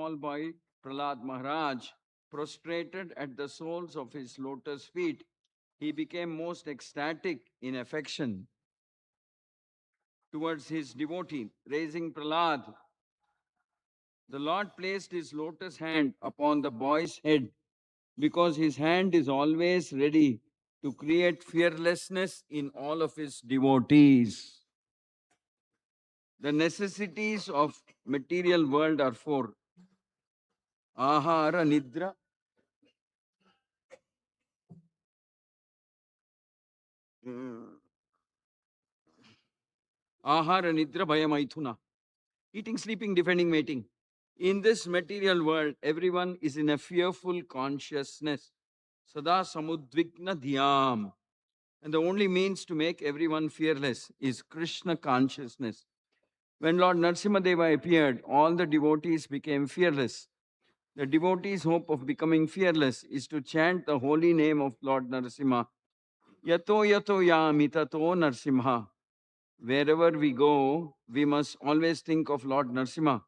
small boy, Prahlad Maharaj, prostrated at the soles of his lotus feet, he became most ecstatic in affection towards his devotee. Raising Prahlad, the Lord placed his lotus hand upon the boy's head because his hand is always ready to create fearlessness in all of his devotees. The necessities of material world are four: ahara, nidra, ahara, nidra, bhayamaithuna. Eating, sleeping, defending, mating. In this material world, everyone is in a fearful consciousness. Sada samudvigna dhyam. And the only means to make everyone fearless is Krishna consciousness. When Lord Nṛsiṁhaḥ appeared, all the devotees became fearless. The devotee's hope of becoming fearless is to chant the holy name of Lord Narasimha. Yato yato Yāmi Tato Nṛsiṁhaḥ. Wherever we go, we must always think of Lord Narasimha.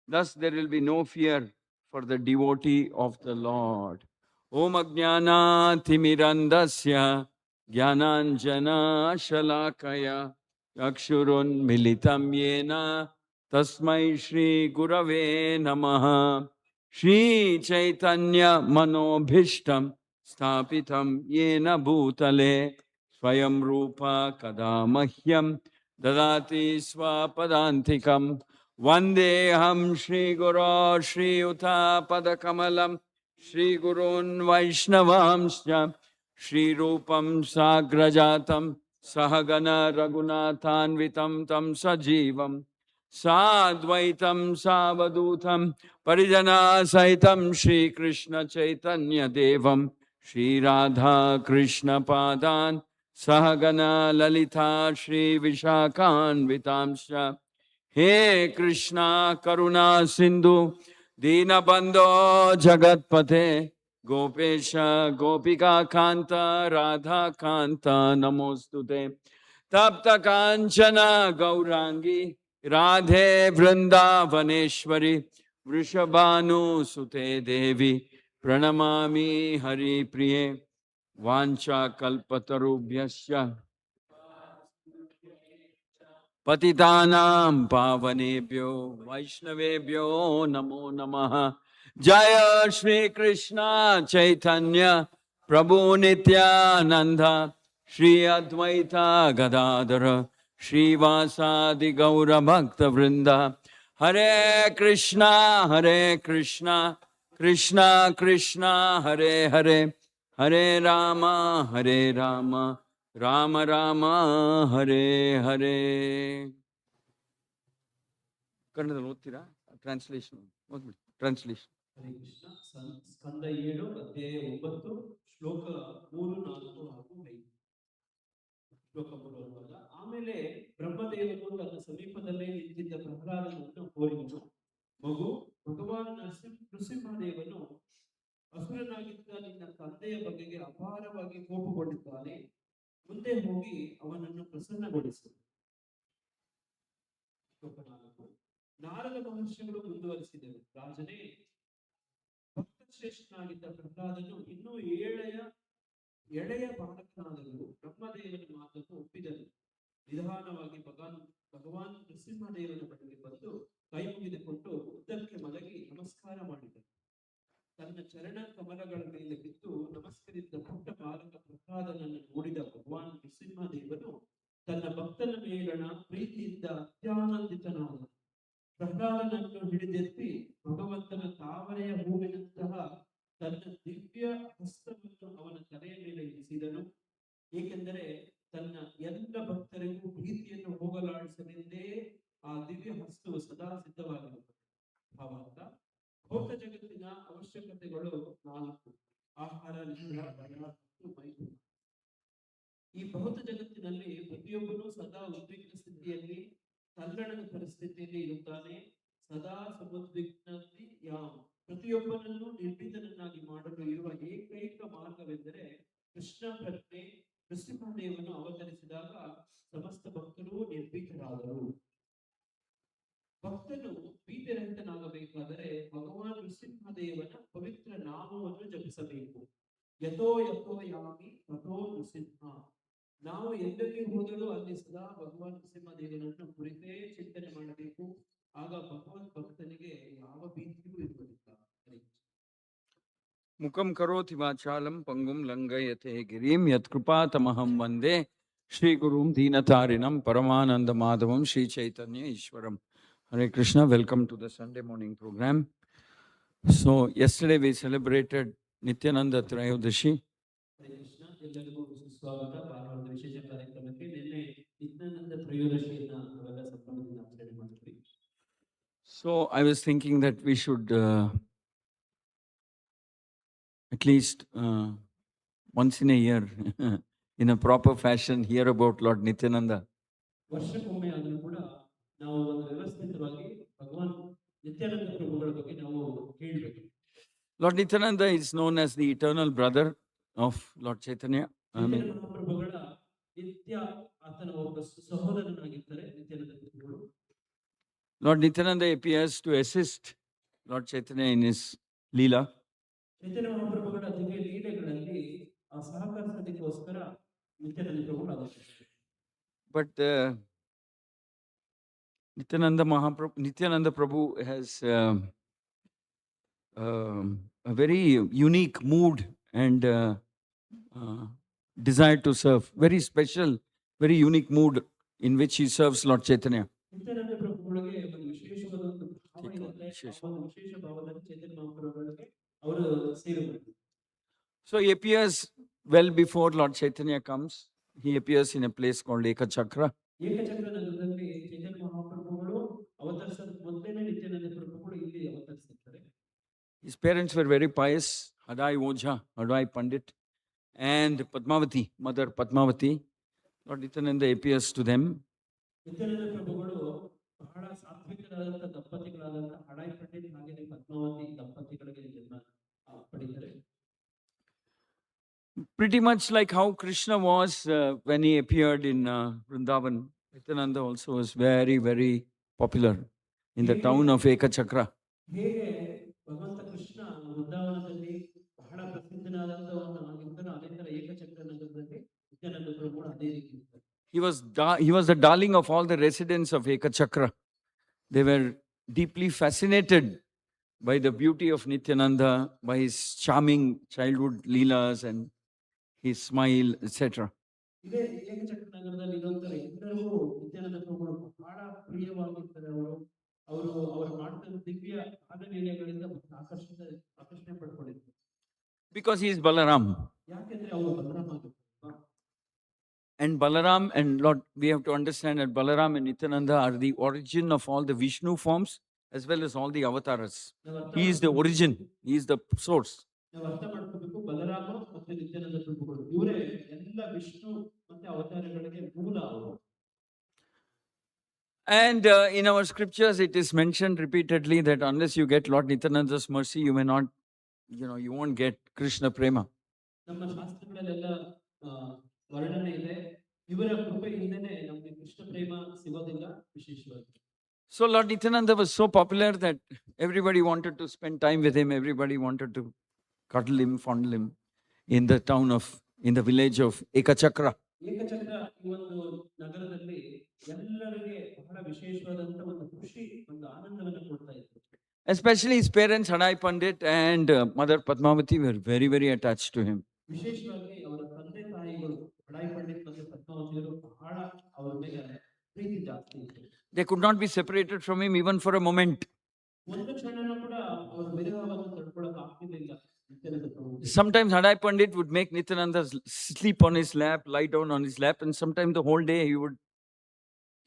Thus, there will be no fear for the devotee of the Lord. Om Ajnana Timirandasya Jnananjana Shalakaya Akshurun Militam Yena Tasmai Shri Gurave Namaha Shri Chaitanya Manobhishtam Sthapitam Yena Bhutale Swayam Rupa Kadamahyam Dadati Swapadantikam Vandeham Shri Guru Shri Uta Padakamalam Shri Gurun Vaishnavamsya Shri Rupam Sagrajatam Sahagana Raghunathanvitam Tam Sajivam Sadvaitam Savadutam Parijana Saitam Shri Krishna Chaitanya Devam Shri Radha Krishna Padan Sahagana Lalita Shri Vishakhan Vitamsha He Krishna Karuna Sindhu Dinabandho Jagatpate Gopesha Gopika Kanta Radha Kanta Namostute Tapta Kanchana Gaurangi Radhe Vrindavaneshwari Vrishabhanu Sute Devi Pranamami Hari Priye Vancha Kalpatarubhyasya Patitanam Pavanebhyo Vaishnavebhyo Namo Namaha Jaya Shri Krishna Chaitanya Prabhu Nityananda Shri Advaita Gadadhara Shri Vasadi Gaura Bhakta Vrinda Hare Krishna Krishna Krishna Hare Hare Hare Rama Rama Rama Hare Hare. ಕನ್ನಡದಲ್ಲಿ ಓದ್ತೀರಾ? Translation ಓದ್ಬಿಡಿ. Translation. Hare Krishna. ಸ್ಕಂದ 7 ಅಧ್ಯಾಯ 9 ಶ್ಲೋಕ 3, 4 ಹಾಗೂ 5. ಶ್ಲೋಕ 3 ಅನ್ನುವಾಗ, ಆಮೇಲೆ ಬ್ರಹ್ಮದೇವರು ತನ್ನ ಸಮೀಪದಲ್ಲೇ ನಿಂತಿದ್ದ ಪ್ರಹ್ಲಾದನನ್ನು ಕೋರಿದನು. ಮಗು, ಭಗವಾನ್ ನೃಸಿಂಹದೇವನು ಅಸುರನಾಗಿದ್ದ ನಿನ್ನ ತಂದೆಯ ಬಗೆಗೆ ಅಪಾರವಾಗಿ ಕೋಪಗೊಂಡಿದ್ದಾನೆ. ಮುಂದೆ ಹೋಗಿ ಅವನನ್ನು ಪ್ರಸನ್ನಗೊಳಿಸು. ನಾರದ ಮಹರ್ಷಿಗಳು ಮುಂದುವರಿಸಿದರು. ರಾಜನೇ, ಭಕ್ತಶ್ರೇಷ್ಠನಾಗಿದ್ದ ಪ್ರಹ್ಲಾದನು ಇನ್ನೂ ಎಳೆಯ ಬಾಲಕನಾದರೂ ಬ್ರಹ್ಮದೇವನ ಮಾತನ್ನು ಒಪ್ಪಿದನು. ನಿಧಾನವಾಗಿ ಭಗವಾನ್ ನೃಸಿಂಹದೇವನ ಬಳಿಗೆ ಬಂದು ಕೈ ಮುಗಿದುಕೊಂಡು ಉದ್ದಕ್ಕೆ ಮಲಗಿ ನಮಸ್ಕಾರ ಮಾಡಿದನು. ತನ್ನ ಚರಣ ಕಮಲಗಳ ಮೇಲೆ ಬಿದ್ದು ನಮಸ್ಕರಿಸಿದ ಪುಟ್ಟ ಬಾಲಕ ಪ್ರಹ್ಲಾದನನ್ನು ನೋಡಿದ ಭಗವಾನ್ ನೃಸಿಂಹದೇವನು ತನ್ನ ಭಕ್ತನ ಮೇಲಣ ಪ್ರೀತಿಯಿಂದ ಅತ್ಯಾನಂದಿತನಾದ. ಪ್ರಹ್ಲಾದನನ್ನು ಹಿಡಿದೆತ್ತಿ ಭಗವಂತನ ತಾವರೆಯ ಹೂವಿನಂತಹ ತನ್ನ ದಿವ್ಯ ಹಸ್ತವನ್ನು ಅವನ ತಲೆಯ ಮೇಲೆ ಇರಿಸಿದನು. ಏಕೆಂದರೆ ತನ್ನ ಎಲ್ಲ ಭಕ್ತರಿಗೂ ಭೀತಿಯನ್ನು ಹೋಗಲಾಡಿಸಲೆಂದೇ ಆ ದಿವ್ಯ ಹಸ್ತವು ಸದಾ ಸಿದ್ಧವಾಗಿರುತ್ತದೆ. ಭಾವಾರ್ಥ: ಭೌತ ಜಗತ್ತಿನ ಅವಶ್ಯಕತೆಗಳು 4: ಆಹಾರ, ನಿದ್ರೆ, ಭಯ ಮತ್ತು ಮೈಥುನ. ಈ ಭೌತ ಜಗತ್ತಿನಲ್ಲಿ ಪ್ರತಿಯೊಬ್ಬನು ಸದಾ ಉದ್ವಿಗ್ನ ಸ್ಥಿತಿಯಲ್ಲಿ, ತಲ್ಲಣದ ಪರಿಸ್ಥಿತಿಯಲ್ಲಿ ಇರುತ್ತಾನೆ. ಸದಾ ಸಮುದ್ವಿಗ್ನತಿ ಯಾಮ್. ಪ್ರತಿಯೊಬ್ಬನನ್ನು ನಿರ್ಭೀತನನ್ನಾಗಿ ಮಾಡಲು ಇರುವ ಏಕೈಕ ಮಾರ್ಗವೆಂದರೆ ಕೃಷ್ಣ ಪ್ರಜ್ಞೆ. ನೃಸಿಂಹದೇವನು ಅವತರಿಸಿದಾಗ ಸಮಸ್ತ ಭಕ್ತರು ನಿರ್ಭೀತರಾದರು. ಭಕ್ತನು ಭೀತಿರಹಿತನಾಗಬೇಕಾದರೆ ಭಗವಾನ್ ದೇವನ ಪವಿತ್ರ ನಾಮವನ್ನು ಜಪಿಸಬೇಕು. ಯತೋ ಯತೋ ಯಾಮಿ ತಥೋ ನೃಸಿಂಹ. ನಾವು ಎಲ್ಲೆಲ್ಲಿ ಹೋದರೂ ಅಲ್ಲಿ ಸದಾ ಭಗವಾನ್ ನೃಸಿಂಹದೇವನನ್ನು ಕುರಿತೇ ಚಿಂತನೆ ಮಾಡಬೇಕು. ಆಗ ಭಗವನ್ ಭಕ್ತನಿಗೆ ಯಾವ ಭೀತಿಯೂ ಇರುವುದಿಲ್ಲ. ಮುಖಂ ಕರೋತಿ ವಾಚಾಲಂ ಪಂಗುಂ ಲಂಘಯತೆ ಗಿರಿಂ ಯತ್ಕೃಪಾತಮಹಂ ವಂದೇ ಶ್ರೀ ಗುರುಂ ದೀನತಾರಿಣಂ ಪರಮಾನಂದ ಮಾಧವಂ ಶ್ರೀ ಚೈತನ್ಯ ಈಶ್ವರಂ. Hare Krishna, welcome to the Sunday morning program. So yesterday we celebrated Nityananda Trayodashi. Hare Krishna, ಎಲ್ಲರಿಗೂ ಸುಸ್ವಾಗತ. ಭಾನುವಾರದ ವಿಶೇಷ ಕಾರ್ಯಕ್ರಮಕ್ಕೆ ನಿನ್ನೆ ನಿತ್ಯಾನಂದ ತ್ರಯೋದಶಿಯನ್ನ ನಾವೆಲ್ಲ ಸಂಭ್ರಮದಿಂದ ಆಚರಣೆ ಮಾಡಿದ್ವಿ. So I was thinking that we should at least once in a year in a proper fashion hear about Lord Nityananda. ವರ್ಷಕ್ಕೊಮ್ಮೆ ಆದರೂ ಕೂಡ ನಾವು ಒಂದು ವ್ಯವಸ್ಥಿತವಾಗಿ ಭಗವಾನ್ ನಿತ್ಯಾನಂದ ಪ್ರಭುಗಳ ಬಗ್ಗೆ ನಾವು ಹೇಳಬೇಕು. Lord Nityananda is known as the eternal brother of Lord Chaitanya. ಮಹಾಪ್ರಭುಗಳ ನಿತ್ಯ ಆತನ ಒಬ್ಬ ಸಹೋದರನಾಗಿದ್ದಾರೆ ನಿತ್ಯಾನಂದ ಪ್ರಭುಗಳು. Lord Nityananda appears to assist Lord Chaitanya in his Leela. ಚೈತನ್ಯ ಮಹಾಪ್ರಭುಗಳ ದಿವ್ಯ ಲೀಲೆಗಳಲ್ಲಿ ಸಹಕರಿಸಲಿಕ್ಕೋಸ್ಕರ ನಿತ್ಯಾನಂದ ಪ್ರಭುಗಳು ಆಗಮಿಸಿದ್ದಾರೆ. But Nityananda Prabhu has a very unique mood and desire to serve. Very special, very unique mood in which he serves Lord Chaitanya. Nithyananda ಪ್ರಭುಗಳಿಗೆ ಒಂದು ವಿಶೇಷವಾದ ಒಂದು ಭಾವ ಇರುತ್ತೆ. ಆ ಒಂದು ವಿಶೇಷ ಭಾವದಲ್ಲಿ ಚೈತನ್ಯ ಮಹಾಪ್ರಭುಗಳಿಗೆ ಅವರು ಸೇವೆ ಮಾಡ್ತಾರೆ. So he appears well before Lord Chaitanya comes. He appears in a place called Ekachakra. Ekachakra ನಗರದಲ್ಲಿ ಚೈತನ್ಯ ಮಹಾಪ್ರಭುಗಳು ಅವತರಿಸಿದ ಮೊದಲನೇ ನಿತ್ಯಾನಂದ ಪ್ರಭುಗಳು ಇಲ್ಲಿ ಅವತರಿಸಿದ್ದಾರೆ. His parents were very pious, Hadai Ojha, Hadai Pandit, and Padmavati, Mother Padmavati. Lord Nityananda appears to them. Nithyananda ಪ್ರಭುಗಳು ಬಹಳ ಸಾತ್ವಿಕರಾದಂಥ ದಂಪತಿಗಳಾದಂಥ ಹಡಾಯಿ ಪಂಡಿತ್ ಹಾಗೆ ಪದ್ಮಾವತಿ ದಂಪತಿಗಳಿಗೆ ಜನ್ಮ ಪಡಿತಾರೆ. Pretty much like how Krishna was when he appeared in Vrindavan, Nityananda also was very, very popular in the town of Ekachakra. ಹೇಗೆ ಭಗವಂತ ಕೃಷ್ಣ ವೃಂದಾವನದಲ್ಲಿ ಬಹಳ ಪ್ರಸಿದ್ಧನಾದಂಥವನ್ನಾಗಿರ್ತಾನೋ ಅದೇ ತರ ಏಕಚಕ್ರ ನಗರದಲ್ಲಿ ನಿತ್ಯಾನಂದ ಪ್ರಭುಗಳು ಅದೇ ರೀತಿ ಇರ್ತಾರೆ. He was the darling of all the residents of Ekachakra. They were deeply fascinated by the beauty of Nityananda, by his charming childhood leelas and his smile, etc. ಇದೇ ಏಕಚಕ್ರ ನಗರದಲ್ಲಿ ಇರುವಂತಹ ಎಲ್ಲರಿಗೂ ನಿತ್ಯಾನಂದ ಪ್ರಭುಗಳು ಬಹಳ ಪ್ರಿಯವಾಗಿರ್ತಾರೆ. ಅವರು ಮಾಡ್ತಿದ್ದ ದಿವ್ಯ ಆದಲೀಲೆಗಳಿಂದ ಆಕರ್ಷಣೆ ಪಡ್ಕೊಂಡಿರ್ತಾರೆ. Because he is Balaram. ಯಾಕೆಂದ್ರೆ ಅವರು ಬಲರಾಮ ಆಗಿರ್ತಾರೆ. And Balaram and Lord, we have to understand that Balaram and Nityananda are the origin of all the Vishnu forms as well as all the avatars. He is the origin, he is the source. ನಾವು ಅರ್ಥ ಮಾಡ್ಕೋಬೇಕು, ಬಲರಾಮ ಮತ್ತು ನಿತ್ಯಾನಂದ ಪ್ರಭುಗಳು ಇವರೇ ಎಲ್ಲ ವಿಷ್ಣು ಮತ್ತೆ ಅವತಾರಗಳಿಗೆ ಮೂಲ ಅವರು. And in our scriptures it is mentioned repeatedly that unless you get Lord Nityananda's mercy, you may not, you won't get Krishna Prema. ನಮ್ಮ ಶಾಸ್ತ್ರಗಳಲ್ಲೆಲ್ಲ ವರ್ಣನೆ ಇದೆ, ಇವರ ಕೃಪೆಯಿಂದನೇ ನಮಗೆ ಕೃಷ್ಣ ಪ್ರೇಮ ಸಿಗೋದಿಲ್ಲ ವಿಶೇಷವಾಗಿ. So Lord Nityananda was so popular that everybody wanted to spend time with him, everybody wanted to cuddle him, fondle him in the village of Ekachakra. Ekachakra ಈ ಒಂದು ನಗರದಲ್ಲಿ ಎಲ್ಲರಿಗೆ ಬಹಳ ವಿಶೇಷವಾದಂತ ಒಂದು ಖುಷಿ, ಒಂದು ಆನಂದವನ್ನು ಕೊಡ್ತಾ ಇತ್ತು. Especially his parents Hadai Pandit and Mother Padmavati were very, very attached to him. ವಿಶೇಷವಾಗಿ ಅವರ ತಂದೆ ತಾಯಿಗಳು ಹಡಾಯಿ ಪಂಡಿತ್ ಮತ್ತು ಪದ್ಮಾವತಿಯರು ಬಹಳ ಅವರ ಮೇಲೆ ಪ್ರೀತಿ ಜಾಸ್ತಿ ಇತ್ತು. They could not be separated from him even for a moment. ಒಂದು ಕ್ಷಣನೂ ಕೂಡ ಅವರು ವಿರಹವನ್ನು ತಡ್ಕೊಳ್ಳೋಕೆ ಆಗ್ತಿರ್ಲಿಲ್ಲ. Sometimes Hadai Pandit would make Nityananda sleep on his lap, lie down on his lap, and sometimes the whole day he would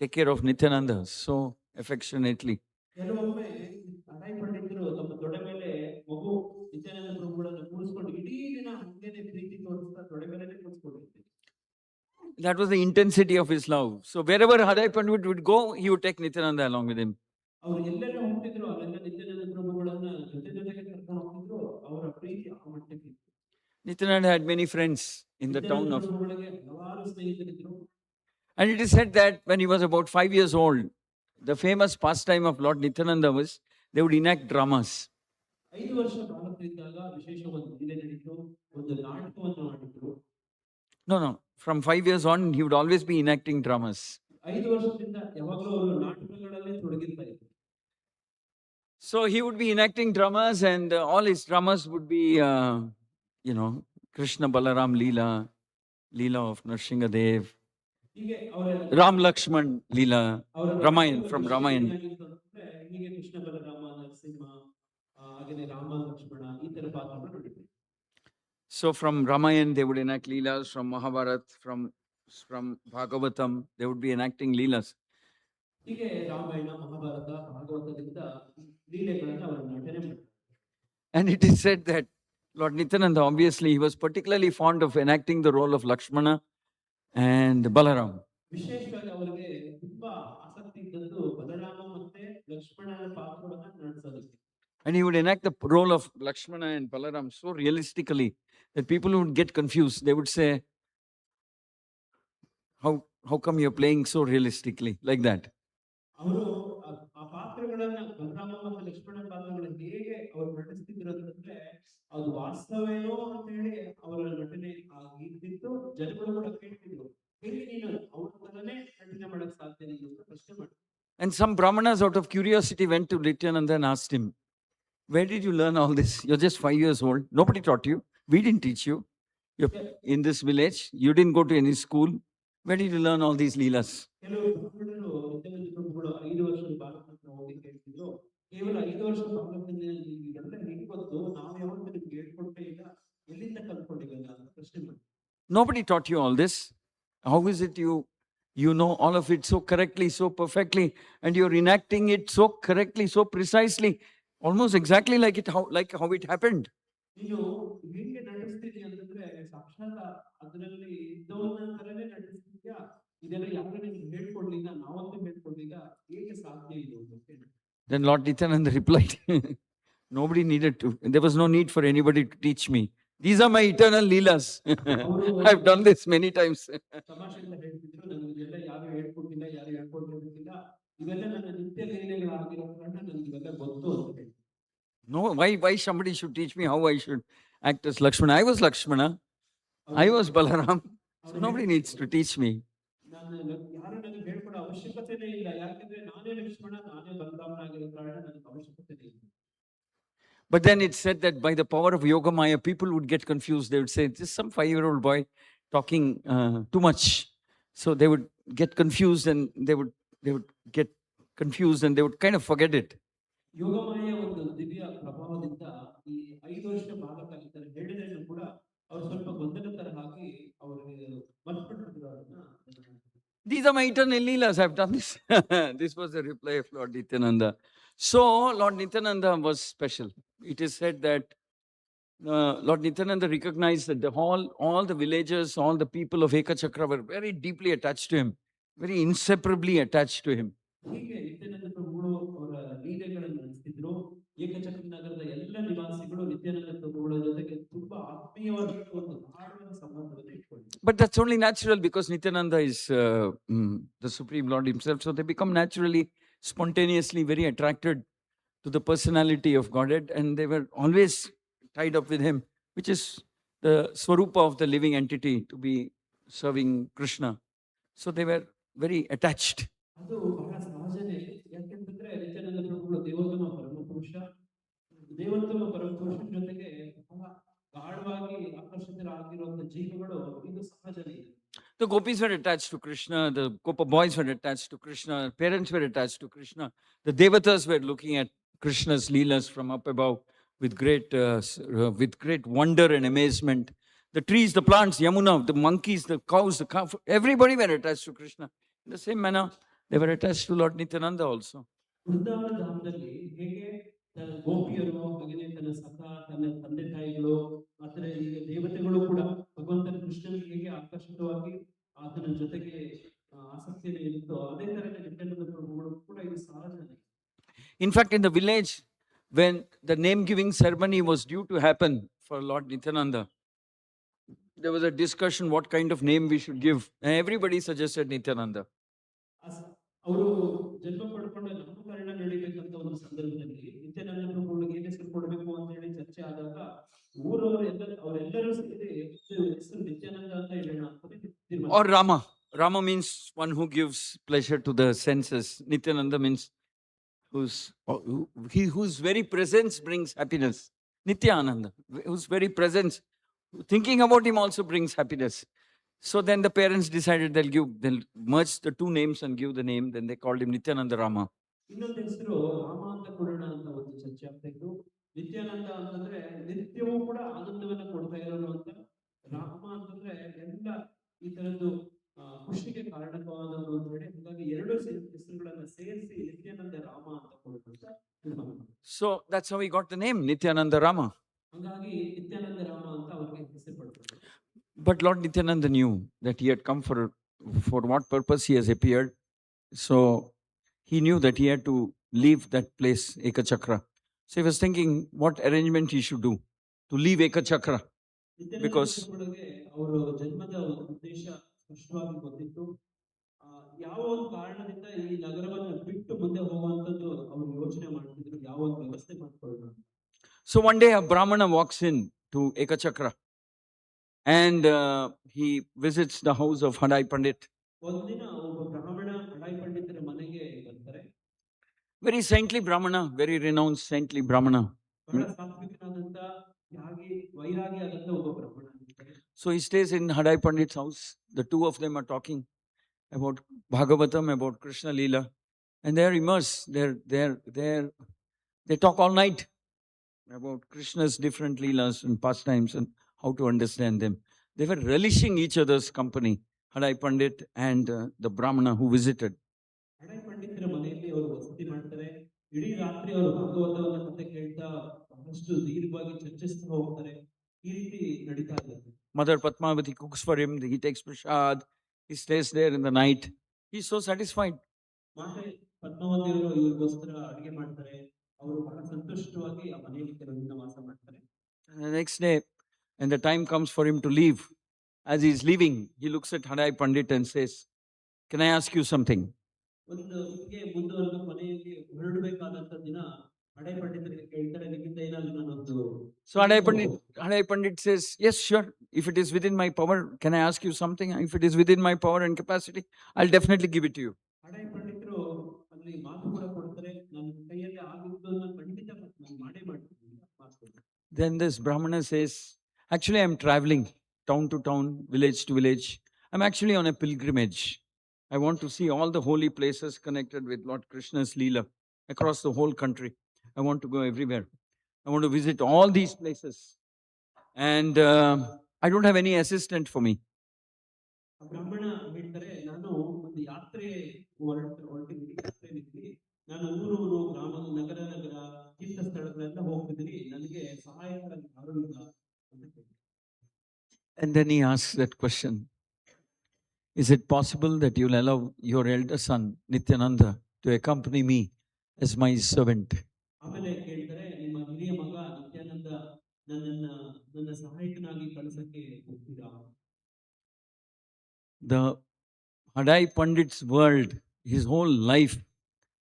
take care of Nityananda so affectionately. ಕೆಲವೊಮ್ಮೆ ಹಡಾಯಿ ಪಂಡಿತರು ತಮ್ಮ ತೊಡೆ ಮೇಲೆ ಮಗು ನಿತ್ಯಾನಂದ ಪ್ರಭುಗಳನ್ನು ಕೂರಿಸಿಕೊಂಡು ಇಡೀ ದಿನ ಹಂಗೇನೆ ಪ್ರೀತಿ ತೋರಿಸ್ತಾ ತೊಡೆ ಮೇಲೆನೆ ಕೂರಿಸ್ಕೊಂಡಿರ್ತಾರೆ. That was the intensity of his love. So wherever Hadai Pandit would go, he would take Nityananda along with him. ಅವರು ಎಲ್ಲೆಲ್ಲ ಹೋಗ್ತಿದ್ರು ಅಲ್ಲೆಲ್ಲ ನಿತ್ಯಾನಂದ ಪ್ರಭುಗಳನ್ನ ಜೊತೆಗೆ ಕರ್ಕೊಂಡು ಹೋಗ್ತಿದ್ರು. ಅವರ ಪ್ರೀತಿ ಆ ಮಟ್ಟಕ್ಕೆ. Nityananda had many friends in the town of. ಹಲವಾರು ಸ್ನೇಹಿತರಿದ್ರು. And it is said that when he was about 5 years old, the famous pastime of Lord Nityananda was they would enact dramas. 5 ವರ್ಷ ಬಾಲಕರಿದ್ದಾಗ ವಿಶೇಷ ಒಂದು ಲೀಲೆ ನಡೀತು, ಒಂದು ನಾಟಕವನ್ನು ಮಾಡಿದ್ರು. No, no. From 5 years on, he would always be enacting dramas. 5 ವರ್ಷದಿಂದ ಯಾವಾಗಲೂ ಅವರು ನಾಟಕಗಳಲ್ಲೇ ತೊಡಗಿರ್ತಾ ಇದ್ರು. So he would be enacting dramas, and all his dramas would be, Krishna Balaram Leela, Leela of Nṛsiṁhaḥ, ಹೀಗೆ ಅವರ Ram Lakshman Leela, ಅವರ Ramayan, from Ramayan. ಏನಾಗಿತ್ತು ಅಂದ್ರೆ ಹೀಗೆ ಕೃಷ್ಣ ಬಲರಾಮ ನರಸಿಂಹ ಹಾಗೇನೆ ರಾಮ ಲಕ್ಷ್ಮಣ ಈ ತರ ಪಾತ್ರಗಳು ನಡೀತು. So from Ramayan, they would enact Leelas. From Mahabharata, from Bhagavatam, they would be enacting Leelas. ಹೀಗೆ ರಾಮಾಯಣ ಮಹಾಭಾರತ ಭಾಗವತದಿಂದ ಲೀಲೆಗಳನ್ನು ಅವರು ನಟನೆ ಮಾಡ್ತಾರೆ. And it is said that Lord Nityananda, obviously, he was particularly fond of enacting the role of Lakshmana and Balaram. ವಿಶೇಷವಾಗಿ ಅವರಿಗೆ ತುಂಬಾ ಆಸಕ್ತಿ ಇದ್ದದ್ದು ಬಲರಾಮ ಮತ್ತೆ ಲಕ್ಷ್ಮಣನ ಪಾತ್ರವನ್ನ ನಟಿಸೋದಕ್ಕೆ. And he would enact the role of Lakshmana and Balaram so realistically that people would get confused. They would say, how come you're playing so realistically, like that? ಅವರು ಆ ಪಾತ್ರಗಳನ್ನ ಬಲರಾಮ ಮತ್ತು ಲಕ್ಷ್ಮಣ ಪಾತ್ರಗಳನ್ನ ಹೇಗೆ ಅವರು ನಟಿಸ್ತಿದ್ರು ಅಂತಂದ್ರೆ ಅದು ವಾಸ್ತವೇನೋ ಅಂತ ಹೇಳಿ ಅವರ ನಟನೆ ಆಗಿದ್ದು ಜನಗಳು ಕೂಡ ಕೇಳ್ತಿದ್ರು, ಹೇಗೆ ನೀನು ಅವ್ರ ತರನೇ ನಟನೆ ಮಾಡಕ್ ಸಾಧ್ಯ ಇಲ್ಲ ಅಂತ ಪ್ರಶ್ನೆ ಮಾಡ್ತಾರೆ. And some Brahmanas, out of curiosity, went to Nityananda and asked him, where did you learn all this? You're just 5 years old. Nobody taught you. We didn't teach you. You're in this village. You didn't go to any school. Where did you learn all these leelas? ಕೆಲವು ಬ್ರಾಹ್ಮಣರು ನಿತ್ಯಾನಂದ ಪ್ರಭುಗಳು 5 ವರ್ಷದ ಬಾಲಕರನ್ನ ಹೋಗಿ ಕೇಳ್ತಿದ್ರು, ಕೇವಲ 5 ವರ್ಷದ ಬಾಲಕರಿಂದ ನಿಮಗೆಲ್ಲ ಹೇಗೆ ಗೊತ್ತು, ನಾವು ಯಾವತ್ತೂ ನಿಮ್ಗೆ ಹೇಳ್ಕೊಟ್ಟೇ ಇಲ್ಲ, ಎಲ್ಲಿಂದ ಕಲ್ತ್ಕೊಂಡಿಲ್ಲ ಅಂತ ಪ್ರಶ್ನೆ ಮಾಡಿ. Nobody taught you all this. How is it you know all of it so correctly, so perfectly, and you're enacting it so correctly, so precisely, almost exactly like how it happened? ನೀನು ಹೇಗೆ ನಟಿಸ್ತೀರಿ ಅಂತಂದ್ರೆ ಸಾಕ್ಷಾತ್ ಅದರಲ್ಲಿ ಇದ್ದವನ್ನ ತರನೇ ನಟಿಸ್ತಿದ್ಯಾ, ಇದೆಲ್ಲ ಯಾರು ನಿಮ್ಗೆ ಹೇಳ್ಕೊಡ್ಲಿಲ್ಲ, ನಾವಂತೂ ಹೇಳ್ಕೊಡ್ಲಿಲ್ಲ, ಹೇಗೆ ಸಾಧ್ಯ ಇದು ಅಂತ ಕೇಳಿ. Then Lord Nityananda replied, nobody needed to. There was no need for anybody to teach me. These are my eternal leelas. I've done this many times. ತಮಾಷೆಯಿಂದ ಹೇಳ್ತಿದ್ರು, ನನಗೆ ಇದೆಲ್ಲ ಯಾರು ಹೇಳ್ಕೊಟ್ಟಿಲ್ಲ, ಯಾರು ಹೇಳ್ಕೊಟ್ಟಿಲ್ಲ, ಇವೆಲ್ಲ ನನ್ನ ನಿತ್ಯ ಲೀಲೆಗಳಾಗಿರೋ ಕಾರಣ ನನಗೆ ಇವೆಲ್ಲ ಗೊತ್ತು ಅಂತ ಹೇಳಿ. No, why somebody should teach me how I should act as Lakshmana? I was Lakshmana. I was Balaram. So nobody needs to teach me. ನಾನು ಯಾರು ನನಗೆ ಹೇಳ್ಕೊಡೋ ಅವಶ್ಯಕತೆನೇ ಇಲ್ಲ, ಯಾಕಂದ್ರೆ ನಾನೇ ಲಕ್ಷ್ಮಣ, ನಾನೇ ಬಲರಾಮನಾಗಿರೋ ಕಾರಣ ನನಗೆ ಅವಶ್ಯಕತೆ ಇಲ್ಲ. But then it's said that by the power of Yogamaya, people would get confused. They would say, this is some 5-year-old boy talking too much. So they would get confused, and they would get confused, and they would kind of forget it. Yogamaya ಒಂದು ದಿವ್ಯ ಪ್ರಭಾವದಿಂದ ಈ 5 ವರ್ಷ ಬಾಲಕ ಇದ್ದಾರೆ ಹೇಳಿದ್ರು ಕೂಡ ಅವರು ಸ್ವಲ್ಪ ಗೊಂದಲ ತರ ಆಗಿ ಅವರಿಗೆ ಮರ್ತ್ಬಿಟ್ಟಿದ್ರು ಅದನ್ನ. These are my eternal leelas. I've done this. This was the reply of Lord Nityananda. So Lord Nityananda was special. It is said that Lord Nityananda recognized that all the villagers, all the people of Ekachakra were very deeply attached to him, very inseparably attached to him. ಹೀಗೆ ನಿತ್ಯಾನಂದ ಪ್ರಭುಗಳು ಅವರ ಲೀಲೆಗಳನ್ನು ನಡೆಸ್ತಿದ್ರು. ಏಕಚಕ್ರ ನಗರದ ಎಲ್ಲ ನಿವಾಸಿಗಳು ನಿತ್ಯಾನಂದ ಪ್ರಭುಗಳ ಜೊತೆಗೆ ತುಂಬಾ ಆತ್ಮೀಯವಾದ ಒಂದು ಗಾಢವಾದ ಸಂಬಂಧವನ್ನು ಇಟ್ಕೊಂಡಿದ್ರು. But that's only natural because Nityananda is the Supreme Lord himself. So they become naturally, spontaneously very attracted to the personality of Godhead, and they were always tied up with him, which is the Swarupa of the living entity, to be serving Krishna. So they were very attached. ಅದು ಬಹಳ ಸಹಜನೇ, ಯಾಕೆಂತಂದ್ರೆ ನಿತ್ಯಾನಂದ ಪ್ರಭುಗಳು ದೇವೋತ್ತಮ ಪರಮಪುರುಷ, ದೇವೋತ್ತಮ ಪರಮಪುರುಷನ ಜೊತೆಗೆ ಬಹಳ ಗಾಢವಾಗಿ ಆಕರ್ಷಿತರಾಗಿರುವಂತಹ ಜೀವಗಳು ಇದು ಸಹಜನೇ. The gopis were attached to Krishna, the Gopa boys were attached to Krishna, parents were attached to Krishna. The devatas were looking at Krishna's leelas from up above with great wonder and amazement. The trees, the plants, Yamuna, the monkeys, the cows, the cow, everybody were attached to Krishna. In the same manner, they were attached to Lord Nityananda also. ವೃಂದಾವನ ಧಾಮದಲ್ಲಿ ಹೇಗೆ ತನ್ನ ಗೋಪಿಯರು ಹಾಗೆಯೇ ತನ್ನ ಸಖ, ತನ್ನ ತಂದೆ ತಾಯಿಗಳು, ಆತರ ಈಗ ದೇವತೆಗಳು ಕೂಡ ಭಗವಂತನ ಕೃಷ್ಣನಿಗೆ ಹೇಗೆ ಆಕರ್ಷಿತವಾಗಿ ಆತನ ಜೊತೆಗೆ ಆಸಕ್ತಿಯನ್ನು ಇರುತ್ತೋ, ಅದೇ ತರನೇ ನಿತ್ಯಾನಂದ ಪ್ರಭುಗಳು ಕೂಡ ಇದು ಸಹಜನೇ. In fact, in the village, when the name-giving ceremony was due to happen for Lord Nityananda, there was a discussion what kind of name we should give. And everybody suggested Nityananda. ಅವರು ಜನ್ಮ ಪಡ್ಕೊಂಡು ನಾಮಕರಣ ನಡೀಬೇಕಂತ ಒಂದು ಸಂದರ್ಭದಲ್ಲಿ ನಿತ್ಯಾನಂದ ಪ್ರಭುಗಳಿಗೆ ಏನ್ ಹೆಸರು ಕೊಡಬೇಕು ಅಂತ ಹೇಳಿ ಚರ್ಚೆ ಆದಾಗ ಊರವರು ಅವರೆಲ್ಲರೂ ಸೇರಿ ಹೆಸರು ನಿತ್ಯಾನಂದ ಅಂತ ಹೇಳೋಣ ಅಂತ ತೀರ್ಮಾನ. Or Rama. Rama means one who gives pleasure to the senses. Nityananda means whose very presence brings happiness. Nityananda, whose very presence, thinking about him also brings happiness. So then the parents decided they'll merge the two names and give the name. Then they called him Nityananda Rama. ಇನ್ನೊಂದು ಹೆಸರು ರಾಮ ಅಂತ ಕೊಡೋಣ ಅಂತ ಒಂದು ಚರ್ಚೆ ಆಗ್ತಾ ಇತ್ತು. ನಿತ್ಯಾನಂದ ಅಂತಂದ್ರೆ ನಿತ್ಯವೂ ಕೂಡ ಆನಂದವನ್ನ ಕೊಡ್ತಾ ಇರೋನು ಅಂತ, ರಾಮ ಅಂತಂದ್ರೆ ಎಲ್ಲ ಈ ತರದ್ದು ಖುಷಿಗೆ ಕಾರಣವಾದದ್ದು ಅಂತ ಹೇಳಿ, ಹಾಗಾಗಿ ಎರಡು ಹೆಸರುಗಳನ್ನ ಸೇರಿಸಿ ನಿತ್ಯಾನಂದ ರಾಮ ಅಂತ ಕೊಡೋಣ. So that's how he got the name Nityananda Rama. ಹಾಗಾಗಿ ನಿತ್ಯಾನಂದ ರಾಮ ಅಂತ ಅವರಿಗೆ ಹೆಸರು ಪಡ್ತಾರೆ. But Lord Nityananda knew that he had come for what purpose he has appeared. So he knew that he had to leave that place, Ekachakra. So he was thinking what arrangement he should do to leave Ekachakra. Because ಅವರು ಜನ್ಮದ ಉದ್ದೇಶ ಸ್ಪಷ್ಟವಾಗಿ ಗೊತ್ತಿತ್ತು. ಯಾವ ಒಂದು ಕಾರಣದಿಂದ ಈ ನಗರವನ್ನು ಬಿಟ್ಟು ಮುಂದೆ ಹೋಗುವಂತದ್ದು ಅವರು ಯೋಚನೆ ಮಾಡ್ತಿದ್ರು, ಯಾವ ಒಂದು ವ್ಯವಸ್ಥೆ ಮಾಡ್ಕೊಳ್ಳೋಣ. So one day a Brahmana walks in to Ekachakra and he visits the house of Hadai Pandit. ಒಂದಿನ ಒಬ್ಬ ಬ್ರಾಹ್ಮಣ ಹಡಾಯಿ ಪಂಡಿತರ ಮನೆಗೆ ಬರ್ತಾರೆ. Very saintly Brahmana, very renowned saintly Brahmana. ಬಹಳ ಸಾತ್ವಿಕನಾದಂತ ತ್ಯಾಗಿ ವೈರಾಗಿ ಆದಂತ ಒಬ್ಬ ಬ್ರಾಹ್ಮಣ ಆಗಿರ್ತಾರೆ. So he stays in Hadai Pandit's house. The two of them are talking about Bhagavatam, about Krishna Leela, and they are immersed. They talk all night about Krishna's different Leelas and pastimes and how to understand them. They were relishing each other's company, Hadai Pandit and the Brahmana who visited. ಹಡಾಯಿ ಪಂಡಿತರ ಮನೆಯಲ್ಲಿ ಅವರು ವಸತಿ ಮಾಡ್ತಾರೆ. ಇಡೀ ರಾತ್ರಿ ಅವರು ಭಾಗವತವನ್ನ ಕಥೆ ಕೇಳ್ತಾ ಬಹಳಷ್ಟು ದೀರ್ಘವಾಗಿ ಚರ್ಚಿಸ್ತಾ ಹೋಗ್ತಾರೆ. ಈ ರೀತಿ ನಡೀತಾ ಇದೆ. Mother Padmavati cooks for him. He takes prasad. He stays there in the night. He's so satisfied. ಮಾತೆ ಪದ್ಮಾವತಿ ಅವರು ಇವ್ರಿಗೋಸ್ಕರ ಅಡಿಗೆ ಮಾಡ್ತಾರೆ. ಅವರು ಬಹಳ ಸಂತುಷ್ಟವಾಗಿ ಆ ಮನೆಯಲ್ಲಿ ಕೆಲವು ದಿನ ವಾಸ ಮಾಡ್ತಾರೆ. And the next day, when the time comes for him to leave, as he is leaving, he looks at Hadai Pandit and says, "Can I ask you something?" ಒಂದು ಹೀಗೆ ಮುಂದುವರೆದು ಮನೆಯಲ್ಲಿ ಹೊರಡಬೇಕಾದಂತ ದಿನ ಹಡಾಯಿ ಪಂಡಿತರಿಗೆ ಕೇಳ್ತಾರೆ, ನಿಮ್ಮಿಂದ ಏನಾದ್ರು ನಾನೊಂದು. So Hadai Pandit says, "Yes, sure. If it is within my power, can I ask you something? If it is within my power and capacity, I'll definitely give it to you." ಹಡಾಯಿ ಪಂಡಿತರು ಅಲ್ಲಿ ಮಾತು ಕೂಡ ಕೊಡ್ತಾರೆ, ನನ್ನ ಕೈಯಲ್ಲಿ ಆಗಿದ್ದನ್ನು ಖಂಡಿತ ನಾನು ಮಾಡೇ ಮಾಡ್ತೀನಿ ಮಾತು. Then this Brahmana says, "Actually, I'm traveling town to town, village to village. I'm actually on a pilgrimage. I want to see all the holy places connected with Lord Krishna's Leela across the whole country. I want to go everywhere. I want to visit all these places. And I don't have any assistant for me." ಬ್ರಾಹ್ಮಣ ಹೇಳ್ತಾರೆ, ನಾನು ಒಂದು ಯಾತ್ರೆ ಹೊರಟಿದ್ದೀನಿ, ಯಾತ್ರೆಯಲ್ಲಿ ನಾನು ಊರು ಗ್ರಾಮ ನಗರ ತೀರ್ಥ ಸ್ಥಳಗಳೆಲ್ಲ ಹೋಗ್ತಿದ್ದೀನಿ, ನನಗೆ ಸಹಾಯಕರಾಗಿ ಯಾರೂ ಇಲ್ಲ ಅಂತ ಹೇಳ್ತಾರೆ. And then he asks that question, "Is it possible that you'll allow your elder son, Nityananda, to accompany me as my servant?" ಆಮೇಲೆ ಕೇಳ್ತಾರೆ, ನಿಮ್ಮ ಹಿರಿಯ ಮಗ ನಿತ್ಯಾನಂದ ನನ್ನ ಸಹಾಯಕನಾಗಿ ಕಳಿಸಕ್ಕೆ ಹೋಗ್ತೀರಾ? The Hadai Pandit's world, his whole life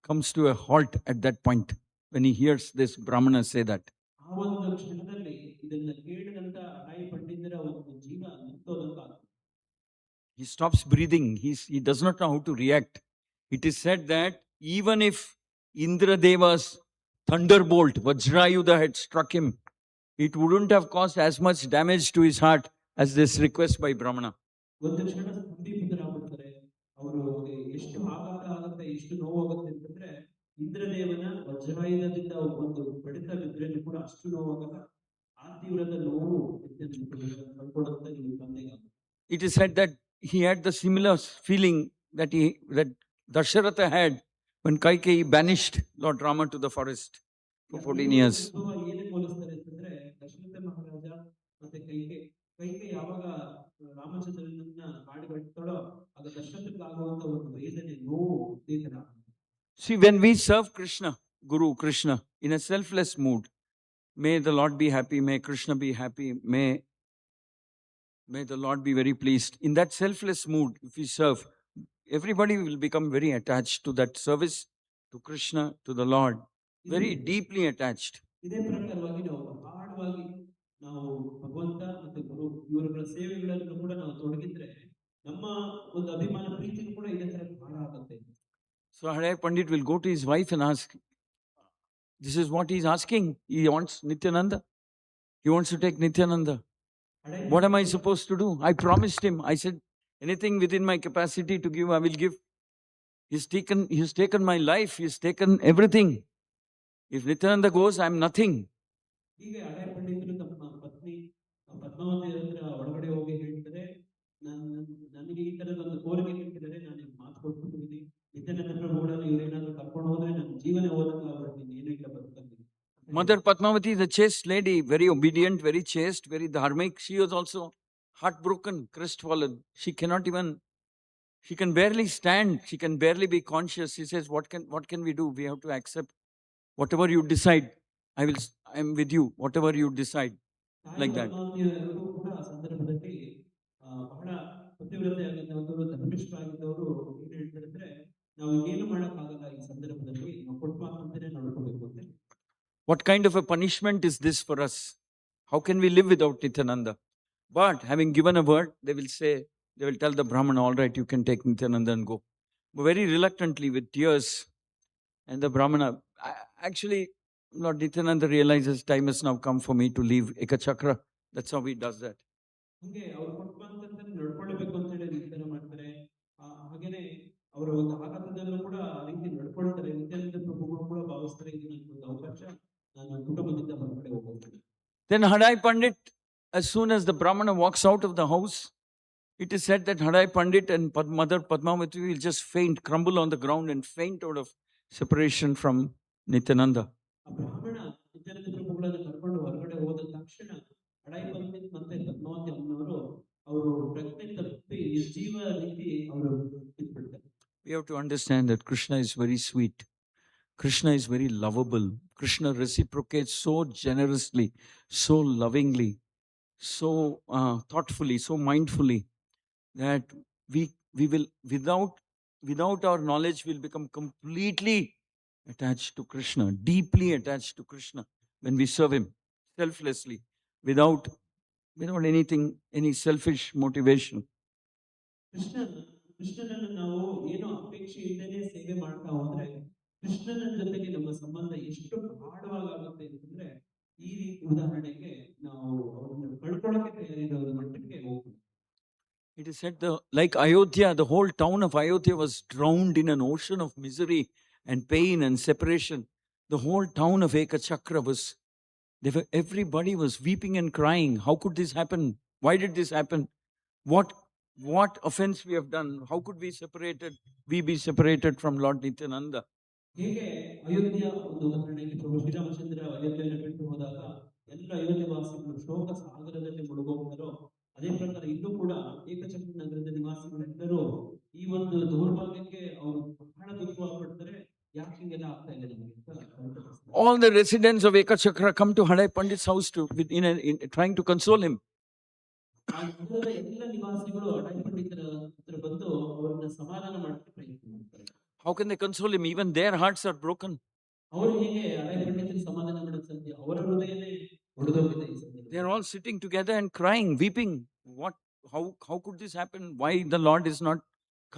comes to a halt at that point when he hears this Brahmana say that. ಆ ಒಂದು ಕ್ಷಣದಲ್ಲಿ ಇದನ್ನ ಕೇಳಿದಂತ ಹಡಾಯಿ ಪಂಡಿತರ ಒಂದು ಜೀವ ನಿಂತೋದಂತಾಗ್ತದೆ. He stops breathing. He does not know how to react. It is said that even if Indradeva's thunderbolt, Vajrayudha, had struck him, it wouldn't have caused as much damage to his heart as this request by Brahmana. ಒಂದು ಕ್ಷಣ ಸ್ತಂಭೀಭೂತರಾಗ್ಬಿಡ್ತಾರೆ. ಅವರು ಎಷ್ಟು ಆಘಾತ ಆಗುತ್ತೆ, ಎಷ್ಟು ನೋವಾಗುತ್ತೆ ಅಂತಂದ್ರೆ, ಇಂದ್ರದೇವನ ವಜ್ರಾಯುಧದಿಂದ ಒಂದು ಬಡಿತ ಬಿದ್ರೇನು ಕೂಡ ಅಷ್ಟು ನೋವಾಗಲ್ಲ. ಆ ತೀವ್ರದ ನೋವು ಕಳ್ಕೊಳ್ಳುತ್ತೆ ನಿಮ್ಮ ತಂದೆಗೆ. It is said that he had the similar feeling that Dasharatha had when Kaikeyi banished Lord Rama to the forest for 14 years. ಏನೇ ಹೋಲಿಸ್ತಾರೆ ಅಂತಂದ್ರೆ, ದಶರಥ ಮಹಾರಾಜ ಮತ್ತೆ ಕೈಕೆ ಯಾವಾಗ ರಾಮಚಂದ್ರನನ್ನ ಕಾಡಿಗಟ್ಟೋ ಆಗ ದಶರಥಕ್ಕಾಗುವಂತ ಒಂದು ವೇದನೆ, ನೋವು ಇದೇ ತರ. See, when we serve Krishna, Guru Krishna, in a selfless mood, may the Lord be happy, may Krishna be happy, may the Lord be very pleased. In that selfless mood, if we serve, everybody will become very attached to that service, to Krishna, to the Lord, very deeply attached. ಇದೇ ಪ್ರಕಾರವಾಗಿ ನಾವು ಗಾಢವಾಗಿ ನಾವು ಭಗವಂತ ಮತ್ತು ಗುರು ಇವರುಗಳ ಸೇವೆಗಳನ್ನು ಕೂಡ ನಾವು ತೊಡಗಿದ್ರೆ ನಮ್ಮ ಒಂದು ಅಭಿಮಾನ ಪ್ರೀತಿ ಕೂಡ ಇದೇ ತರ ಗಾಢ ಆಗುತ್ತೆ. So Hadai Pandit will go to his wife and ask, this is what he's asking. He wants Nityananda. He wants to take Nityananda. What am I supposed to do? I promised him. I said, anything within my capacity to give, I will give. He's taken my life. He's taken everything. If Nityananda goes, I'm nothing. ಹೀಗೆ ಹಳೆ ಪಂಡಿತರು ತಮ್ಮ ಪತ್ನಿ ಪದ್ಮಾವತಿ ಹತ್ರ ಒಳಗಡೆ ಹೋಗಿ ಹೇಳ್ತಾರೆ, ನನಗೆ ಈ ತರದೊಂದು ಕೋರಿಕೆ ಇಟ್ಟಿದ್ದಾರೆ, ನಾನು ಮಾತು ಕೊಟ್ಬಿಟ್ಟಿದ್ದೀನಿ, ನಿತ್ಯಾನಂದ ಪ್ರಭುಗಳನ್ನು ಇವರೇನಾದ್ರೂ ಕರ್ಕೊಂಡು ಹೋದ್ರೆ ನನ್ನ ಜೀವನ ಹೋದಂಗೆ ಆಗ್ಬಿಡ್ತೀನಿ, ಏನೂ ಇಲ್ಲ ಬದುಕಲ್ಲಿ. Mother Padmavati, the chaste lady, very obedient, very chaste, very dharmic. She was also heartbroken, crestfallen. She can barely stand. She can barely be conscious. She says, what can we do? We have to accept whatever you decide. I'm with you, whatever you decide. Like that. ಪದ್ಮಾವತಿಯವರು ಕೂಡ ಆ ಸಂದರ್ಭದಲ್ಲಿ ಬಹಳ ಪತಿವ್ರತೆಯಾಗಿದ್ದವರು, ಧರ್ಮಿಷ್ಠರಾಗಿದ್ದವರು ಏನ್ ಹೇಳ್ತಾರೆ ಅಂದ್ರೆ, ನಾವು ಏನು ಮಾಡಕ್ಕಾಗಲ್ಲ ಈ ಸಂದರ್ಭದಲ್ಲಿ, ನಾವು ಕೊಟ್ಟ ಮಾತಂತಾನೆ ನಡ್ಕೋಬೇಕು ಅಂತ. What kind of a punishment is this for us? How can we live without Nityananda? But having given a word, they will tell the Brahman, all right, you can take Nityananda and go. Very reluctantly, with tears. And the Brahmana, actually, Lord Nityananda realizes time has now come for me to leave Ekachakra. That's how he does that. ಹೀಗೆ ಅವ್ರು ಕೊಟ್ಟ ಮಾತಂತಾನೆ ನಡ್ಕೊಳ್ಬೇಕು ಅಂತ ಹೇಳಿ ನಿರ್ಧಾರ ಮಾಡ್ತಾರೆ. ಹಾಗೇನೆ ಅವರ ಒಂದು ಆಘಾತದಲ್ಲೂ ಕೂಡ ಆ ರೀತಿ ನಡ್ಕೊಳ್ತಾರೆ. ನಿತ್ಯಾನಂದ ಪ್ರಭುಗಳು ಕೂಡ ಭಾವಿಸ್ತಾರೆ, ಇದು ನನಗೊಂದು ಅವಕಾಶ, ನಾನು ಕುಟುಂಬದಿಂದ ಹೊರಗಡೆ ಹೋಗ್ತೀನಿ. Then Hadai Pandit, as soon as the Brahmana walks out of the house, it is said that Hadai Pandit and Mother Padmavati will just faint, crumble on the ground and faint out of separation from Nityananda. ಆ ಬ್ರಾಹ್ಮಣ ನಿತ್ಯಾನಂದ ಪ್ರಭುಗಳನ್ನು ಕರ್ಕೊಂಡು ಹೊರಗಡೆ ಹೋದ ತಕ್ಷಣ ಹಡೈ ಪಂಡಿತ್ ಮತ್ತೆ ಪದ್ಮಾವತಿ ಅಮ್ಮನವರು ಅವರು ಪ್ರಜ್ಞೆ ತಪ್ಪಿ ನಿರ್ಜೀವ ರೀತಿ ಅವರು ಬಿಟ್ಬಿಡ್ತಾರೆ. We have to understand that Krishna is very sweet. Krishna is very lovable. Krishna reciprocates so generously, so lovingly, so thoughtfully, so mindfully, that we will, without our knowledge, will become completely attached to Krishna, deeply attached to Krishna, when we serve him selflessly, without anything, any selfish motivation. ಕೃಷ್ಣನನ್ನು ನಾವು ಏನೋ ಅಪೇಕ್ಷೆ ಇಲ್ಲದೆ ಸೇವೆ ಮಾಡ್ತಾ ಹೋದ್ರೆ ಕೃಷ್ಣನ ಜೊತೆಗೆ ನಮ್ಮ ಸಂಬಂಧ ಎಷ್ಟು ಗಾಢವಾಗುತ್ತೆ ಅಂತಂದ್ರೆ, ಈ ರೀತಿ ಉದಾಹರಣೆಗೆ ನಾವು ಅವರನ್ನು ಕಳ್ಕೊಳ್ಳೋಕೆ ತಯಾರಿರೋ ಮಟ್ಟಕ್ಕೆ ಹೋಗ್ತೀವಿ. It is said, like Ayodhya, the whole town of Ayodhya was drowned in an ocean of misery and pain and separation. The whole town of Ekachakra everybody was weeping and crying. How could this happen? Why did this happen? What offense we have done? How could we be separated from Lord Nityananda? ಹೀಗೆ ಅಯೋಧ್ಯೆಯ ಒಂದು ಉದಾಹರಣೆಯಲ್ಲಿ ಪ್ರಭು ಶ್ರೀರಾಮಚಂದ್ರ ಅಯೋಧ್ಯೆಯನ್ನು ಬಿಟ್ಟು ಹೋದಾಗ ಎಲ್ಲ ಅಯೋಧ್ಯೆ ವಾಸಿಗಳು ಶೋಕ ಸಾಗರದಲ್ಲಿ ಮುಳುಗೋಗ್ತಾರೋ, ಅದೇ ಪ್ರಕಾರ ಇಲ್ಲೂ ಕೂಡ ಏಕಚಕ್ರ ನಗರದ ನಿವಾಸಿಗಳೆಲ್ಲರೂ ಈ ಒಂದು ದೌರ್ಭಾಗ್ಯಕ್ಕೆ ಅವರು ಬಹಳ ದುಃಖಪಡ್ತಾರೆ. ಯಾಕೆ ಹಿಂಗೆಲ್ಲ ಆಗ್ತಾ ಇದೆ ನಮಗೆ? All the residents of Ekachakra come to Hadai Pandit's house trying to console him. ಆ ನಗರದ ಎಲ್ಲ ನಿವಾಸಿಗಳು ಹಡೈ ಪಂಡಿತರ ಹತ್ರ ಬಂದು ಅವರನ್ನ ಸಮಾಧಾನ ಮಾಡಕ್ಕೆ ಪ್ರಯತ್ನ ಮಾಡ್ತಾರೆ. How can they console him? Even their hearts are broken. ಅವರು ಹೇಗೆ ಹಡೈ ಪಂಡಿತರ ಸಮಾಧಾನ ಮಾಡೋದು ಸಾಧ್ಯ? ಅವರ ಹೃದಯನೇ ಒಡೆದೋಗಿದೆ ಈ ಸಂದರ್ಭದಲ್ಲಿ. They are all sitting together and crying, weeping. How could this happen? Why the Lord is not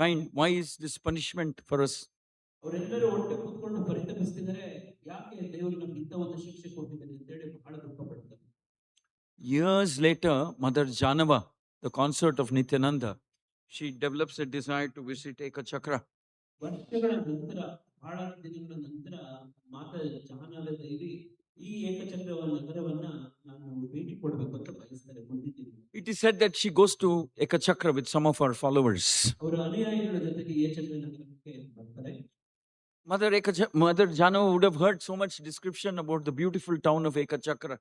kind? Why is this punishment for us? ಅವರೆಲ್ಲರೂ ಒಟ್ಟು ಕೂತ್ಕೊಂಡು ಪರಿತಪಿಸ್ತಿದ್ದಾರೆ, ಯಾಕೆ ದೇವರು ನಮ್ಗೆ ಇಂಥ ಒಂದು ಶಿಕ್ಷೆ ಕೊಟ್ಟಿದ್ದಾನೆ ಅಂತ ಹೇಳಿ ಬಹಳ ದುಃಖ ಪಡ್ತಾರೆ. Years later, Mother Janava, the consort of Nityananda, she develops a desire to visit Ekachakra. ವರ್ಷಗಳ ನಂತರ, ಬಹಳ ದಿನಗಳ ನಂತರ ಮಾತಾ ಜಾಹ್ನವಿ ದೇವಿ ಈ ಏಕಚಕ್ರ ನಗರವನ್ನ ನಾನು ಭೇಟಿ ಕೊಡಬೇಕು ಅಂತ ಬಯಸ್ತಾರೆ. It is said that she goes to Ekachakra with some of her followers. ಅವರ ಅನುಯಾಯಿಗಳ ಜೊತೆಗೆ ಏಕಚಕ್ರ ನಗರಕ್ಕೆ ಬರ್ತಾರೆ. Mother Janava would have heard so much description about the beautiful town of Ekachakra.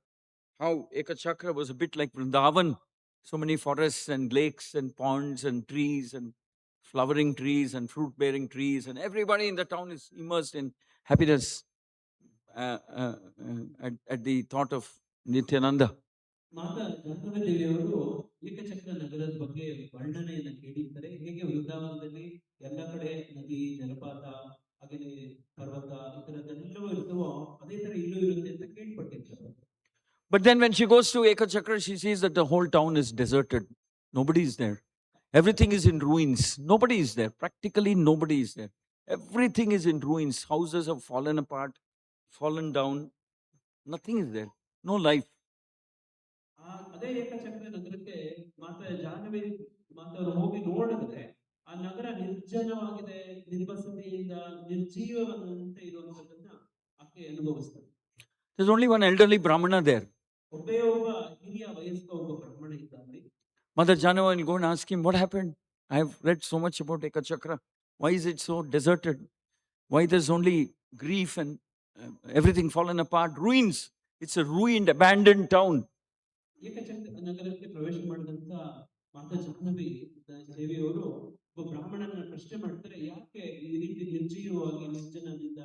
How Ekachakra was a bit like Vrindavan. So many forests and lakes and ponds and trees and flowering trees and fruit-bearing trees, and everybody in the town is immersed in happiness at the thought of Nityananda. ಮಾತಾ ಜಾಹ್ನವಿ ದೇವಿಯವರು ಏಕಚಕ್ರ ನಗರದ ಬಗ್ಗೆ ವರ್ಣನೆಯನ್ನ ಕೇಳಿರ್ತಾರೆ. ಹೇಗೆ ವೃಂದಾವನದಲ್ಲಿ ಎಲ್ಲ ಕಡೆ ನದಿ, ಜಲಪಾತ, ಹಾಗೆಯೇ ಪರ್ವತ ಈ ತರದೆಲ್ಲವೂ ಇರ್ತವೋ ಅದೇ ತರ ಇಲ್ಲೂ ಇರುತ್ತೆ ಅಂತ ಕೇಳ್ಪಟ್ಟಿರ್ತಾರೆ. But then when she goes to Ekachakra, she sees that the whole town is deserted. Nobody is there. Everything is in ruins. Nobody is there. Practically nobody is there. Everything is in ruins. Houses have fallen apart, fallen down. Nothing is there. No life. ಅದೇ ಏಕಚಕ್ರ ನಗರಕ್ಕೆ ಮಾತಾ ಜಾಹ್ನವಿ ಮಾತವರು ಹೋಗಿ ನೋಡಿದ್ರೆ ಆ ನಗರ ನಿರ್ಜನವಾಗಿದೆ, ನಿರ್ವಸತಿಯಿಂದ ನಿರ್ಜೀವವಂತೆ ಇರುವಂತದನ್ನ ಆಕೆ ಅನುಭವಿಸ್ತಾರೆ. There's only one elderly Brahmana there. ಒಬ್ಬೇ ಒಬ್ಬ ಹಿರಿಯ ವಯಸ್ಕ ಒಬ್ಬ ಬ್ರಾಹ್ಮಣ ಇದ್ದಾನೆ. Mother Janava will go and ask him, what happened? I have read so much about Ekachakra. Why is it so deserted? Why there's only grief and everything fallen apart? Ruins. It's a ruined, abandoned town. Ekachakra ನಗರಕ್ಕೆ ಪ್ರವೇಶ ಮಾಡಿದಂತ ಮಾತಾ ಜಾಹ್ನವಿ ದೇವಿಯವರು ಒಬ್ಬ ಬ್ರಾಹ್ಮಣನ ಪ್ರಶ್ನೆ ಮಾಡ್ತಾರೆ, ಯಾಕೆ ಈ ರೀತಿ ನಿರ್ಜೀವವಾಗಿ ನಿರ್ಜನದಿಂದ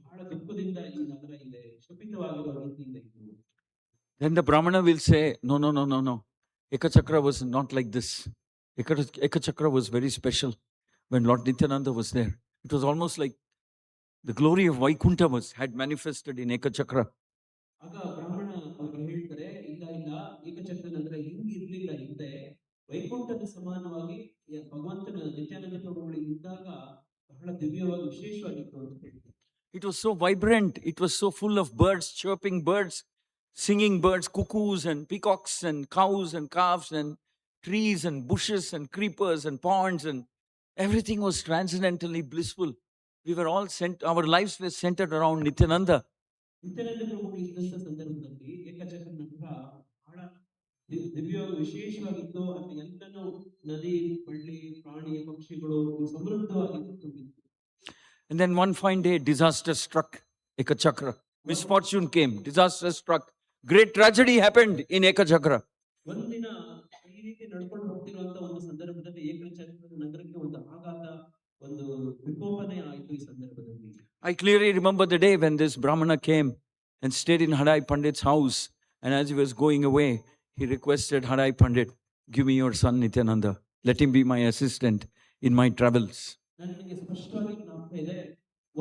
ಬಹಳ ದುಃಖದಿಂದ ಈ ನಗರ ಇದೆ, ಶಪಿತವಾಗಿರುವ ರೀತಿಯಿಂದ ಇದ್ದು. Then the Brahmana will say, no, no, no, no, no. Ekachakra was not like this. Ekachakra was very special when Lord Nityananda was there. It was almost like the glory of Vaikuntha had manifested in Ekachakra. ಆಗ ಬ್ರಾಹ್ಮಣ ಅವರು ಹೇಳ್ತಾರೆ, ಇಲ್ಲ ಇಲ್ಲ, ಏಕಚಕ್ರ ನಗರ ಹಿಂಗಿರ್ಲಿಲ್ಲ, ಹಿಂದೆ ವೈಕುಂಠದ ಸಮಾನವಾಗಿ ಭಗವಂತನ ನಿತ್ಯಾನಂದ ಪ್ರಭುಗಳು ಇದ್ದಾಗ ಬಹಳ ದಿವ್ಯವಾಗಿ ವಿಶೇಷವಾಗಿತ್ತು ಅಂತ ಹೇಳ್ತಾರೆ. It was so vibrant. It was so full of birds, chirping birds, singing birds, cuckoos and peacocks and cows and calves and trees and bushes and creepers and ponds, and everything was transcendentally blissful. We were all our lives were centered around Nityananda. Nithyananda ಪ್ರಭುಗಳು ಇದ್ದಂತ ಸಂದರ್ಭದಲ್ಲಿ ಏಕಚಕ್ರ ನಗರ ಬಹಳ ದಿವ್ಯವಾಗಿ ವಿಶೇಷವಾಗಿತ್ತು. ಅಲ್ಲಿ ಎಲ್ಲನೂ ನದಿ, ಬಳ್ಳಿ, ಪ್ರಾಣಿ, ಪಕ್ಷಿಗಳು ಸಮೃದ್ಧವಾಗಿ ತುಂಬಿತ್ತು. And then one fine day, disaster struck Ekachakra. Misfortune came, disaster struck. Great tragedy happened in Ekachakra. ಒಂದಿನ ಈ ರೀತಿ ನಡ್ಕೊಂಡು ಹೋಗ್ತಿರುವಂತ ಒಂದು ಸಂದರ್ಭದಲ್ಲಿ ಏಕಚಕ್ರ ನಗರಕ್ಕೆ ಒಂದು ಆಘಾತ, ಒಂದು ವಿಕೋಪನೆ ಆಯಿತು ಈ ಸಂದರ್ಭದಲ್ಲಿ. I clearly remember the day when this Brahmana came and stayed in Hadai Pandit's house, and as he was going away, he requested Hadai Pandit, give me your son Nityananda. Let him be my assistant in my travels. ನನಗೆ ಸ್ಪಷ್ಟವಾಗಿ ಜ್ಞಾಪಕ ಇದೆ,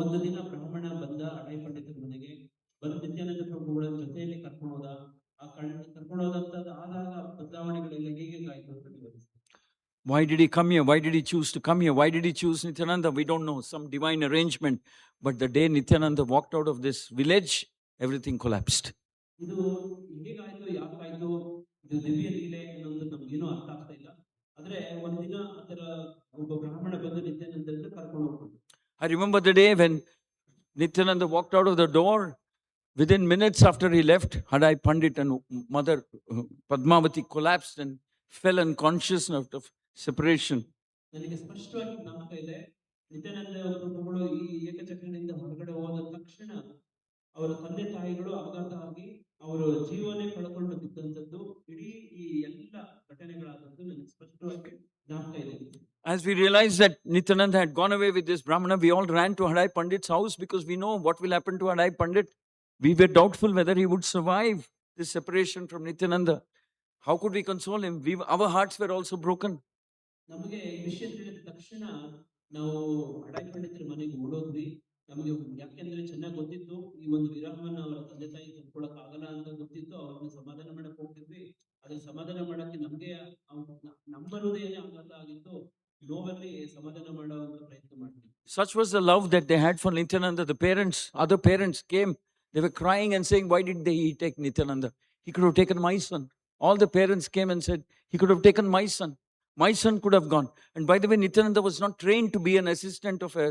ಒಂದು ದಿನ ಬ್ರಾಹ್ಮಣ ಬಂದ ಹಡೈ ಪಂಡಿತರ ಮನೆಗೆ, ಬಂದು ನಿತ್ಯಾನಂದ ಪ್ರಭುಗಳ ಜೊತೆಯಲ್ಲಿ ಕರ್ಕೊಂಡು ಹೋದ. ಆ ಕರ್ಕೊಂಡು ಹೋದಂತದ್ದು ಆದಾಗ ಬದಲಾವಣೆಗಳೆಲ್ಲ ಹೇಗೆ ಆಯ್ತು ಅಂತ ವಿವರಿಸ್ತಾರೆ. Why did he come here? Why did he choose to come here? Why did he choose Nityananda? We don't know. Some divine arrangement. But the day Nityananda walked out of this village, everything collapsed. ಇದು ಹೇಗಾಯ್ತು, ಯಾಕಾಯ್ತು, ಇದು ದಿವ್ಯ ಲೀಲೆ ಅನ್ನೋದು ನಮ್ಗೇನೋ ಅರ್ಥ ಆಗ್ತಾ ಇಲ್ಲ. ಆದ್ರೆ ಒಂದಿನ ಅದರ ಒಬ್ಬ ಬ್ರಾಹ್ಮಣ ಬಂದು ನಿತ್ಯಾನಂದರನ್ನ ಕರ್ಕೊಂಡು ಹೋಗ್ತಾರೆ. I remember the day when Nityananda walked out of the door. Within minutes after he left, Hadai Pandit and Mother Padmavati collapsed and fell unconscious out of separation. ನನಗೆ ಸ್ಪಷ್ಟವಾಗಿ ಜ್ಞಾಪಕ ಇದೆ, ನಿತ್ಯಾನಂದ ಪ್ರಭುಗಳು ಈ ಏಕಚಕ್ರನಿಂದ ಹೊರಗಡೆ ಹೋದ ತಕ್ಷಣ ಅವರ ತಂದೆ ತಾಯಿಗಳು ಆಘಾತ ಆಗಿ ಅವರು ಜೀವನೇ ಕಳ್ಕೊಂಡು ಬಿದ್ದಂಥದ್ದು, ಇಡೀ ಈ ಎಲ್ಲ ಘಟನೆಗಳಾದದ್ದು ನನಗೆ ಸ್ಪಷ್ಟವಾಗಿ ಜ್ಞಾಪಕ ಇದೆ. As we realized that Nityananda had gone away with this Brahmana, we all ran to Hadai Pandit's house because we know what will happen to Hadai Pandit. We were doubtful whether he would survive this separation from Nityananda. How could we console him? Our hearts were also broken. ನಮಗೆ ಈ ವಿಷಯ ತಿಳಿದ ತಕ್ಷಣ ನಾವು ಹಡೈ ಪಂಡಿತರ ಮನೆಗೆ ಓಡೋದ್ವಿ. ನಮಗೆ ಯಾಕೆಂದ್ರೆ ಚೆನ್ನಾಗಿ ಗೊತ್ತಿತ್ತು, ಈ ಒಂದು ವಿರಾಮವನ್ನು ಅವರ ತಂದೆ ತಾಯಿ ತಂದ್ಕೊಳಕ್ ಆಗಲ್ಲ ಅಂತ ಗೊತ್ತಿತ್ತು. ಅವ್ರನ್ನ ಸಮಾಧಾನ ಮಾಡಕ್ ಹೋಗ್ತಿದ್ವಿ. ಅದನ್ನ ಸಮಾಧಾನ ಮಾಡಕ್ಕೆ ನಮ್ಗೆ ನಮ್ಮ ಹೃದಯನೇ ಆಘಾತ ಆಗಿತ್ತು. ನೋವಲ್ಲಿ ಸಮಾಧಾನ ಮಾಡುವಂತ ಪ್ರಯತ್ನ ಮಾಡ್ತೀವಿ. Such was the love that they had for Nityananda. The parents, other parents came. They were crying and saying, why did he take Nityananda? He could have taken my son. All the parents came and said, he could have taken my son. My son could have gone. And by the way, Nityananda was not trained to be an assistant of a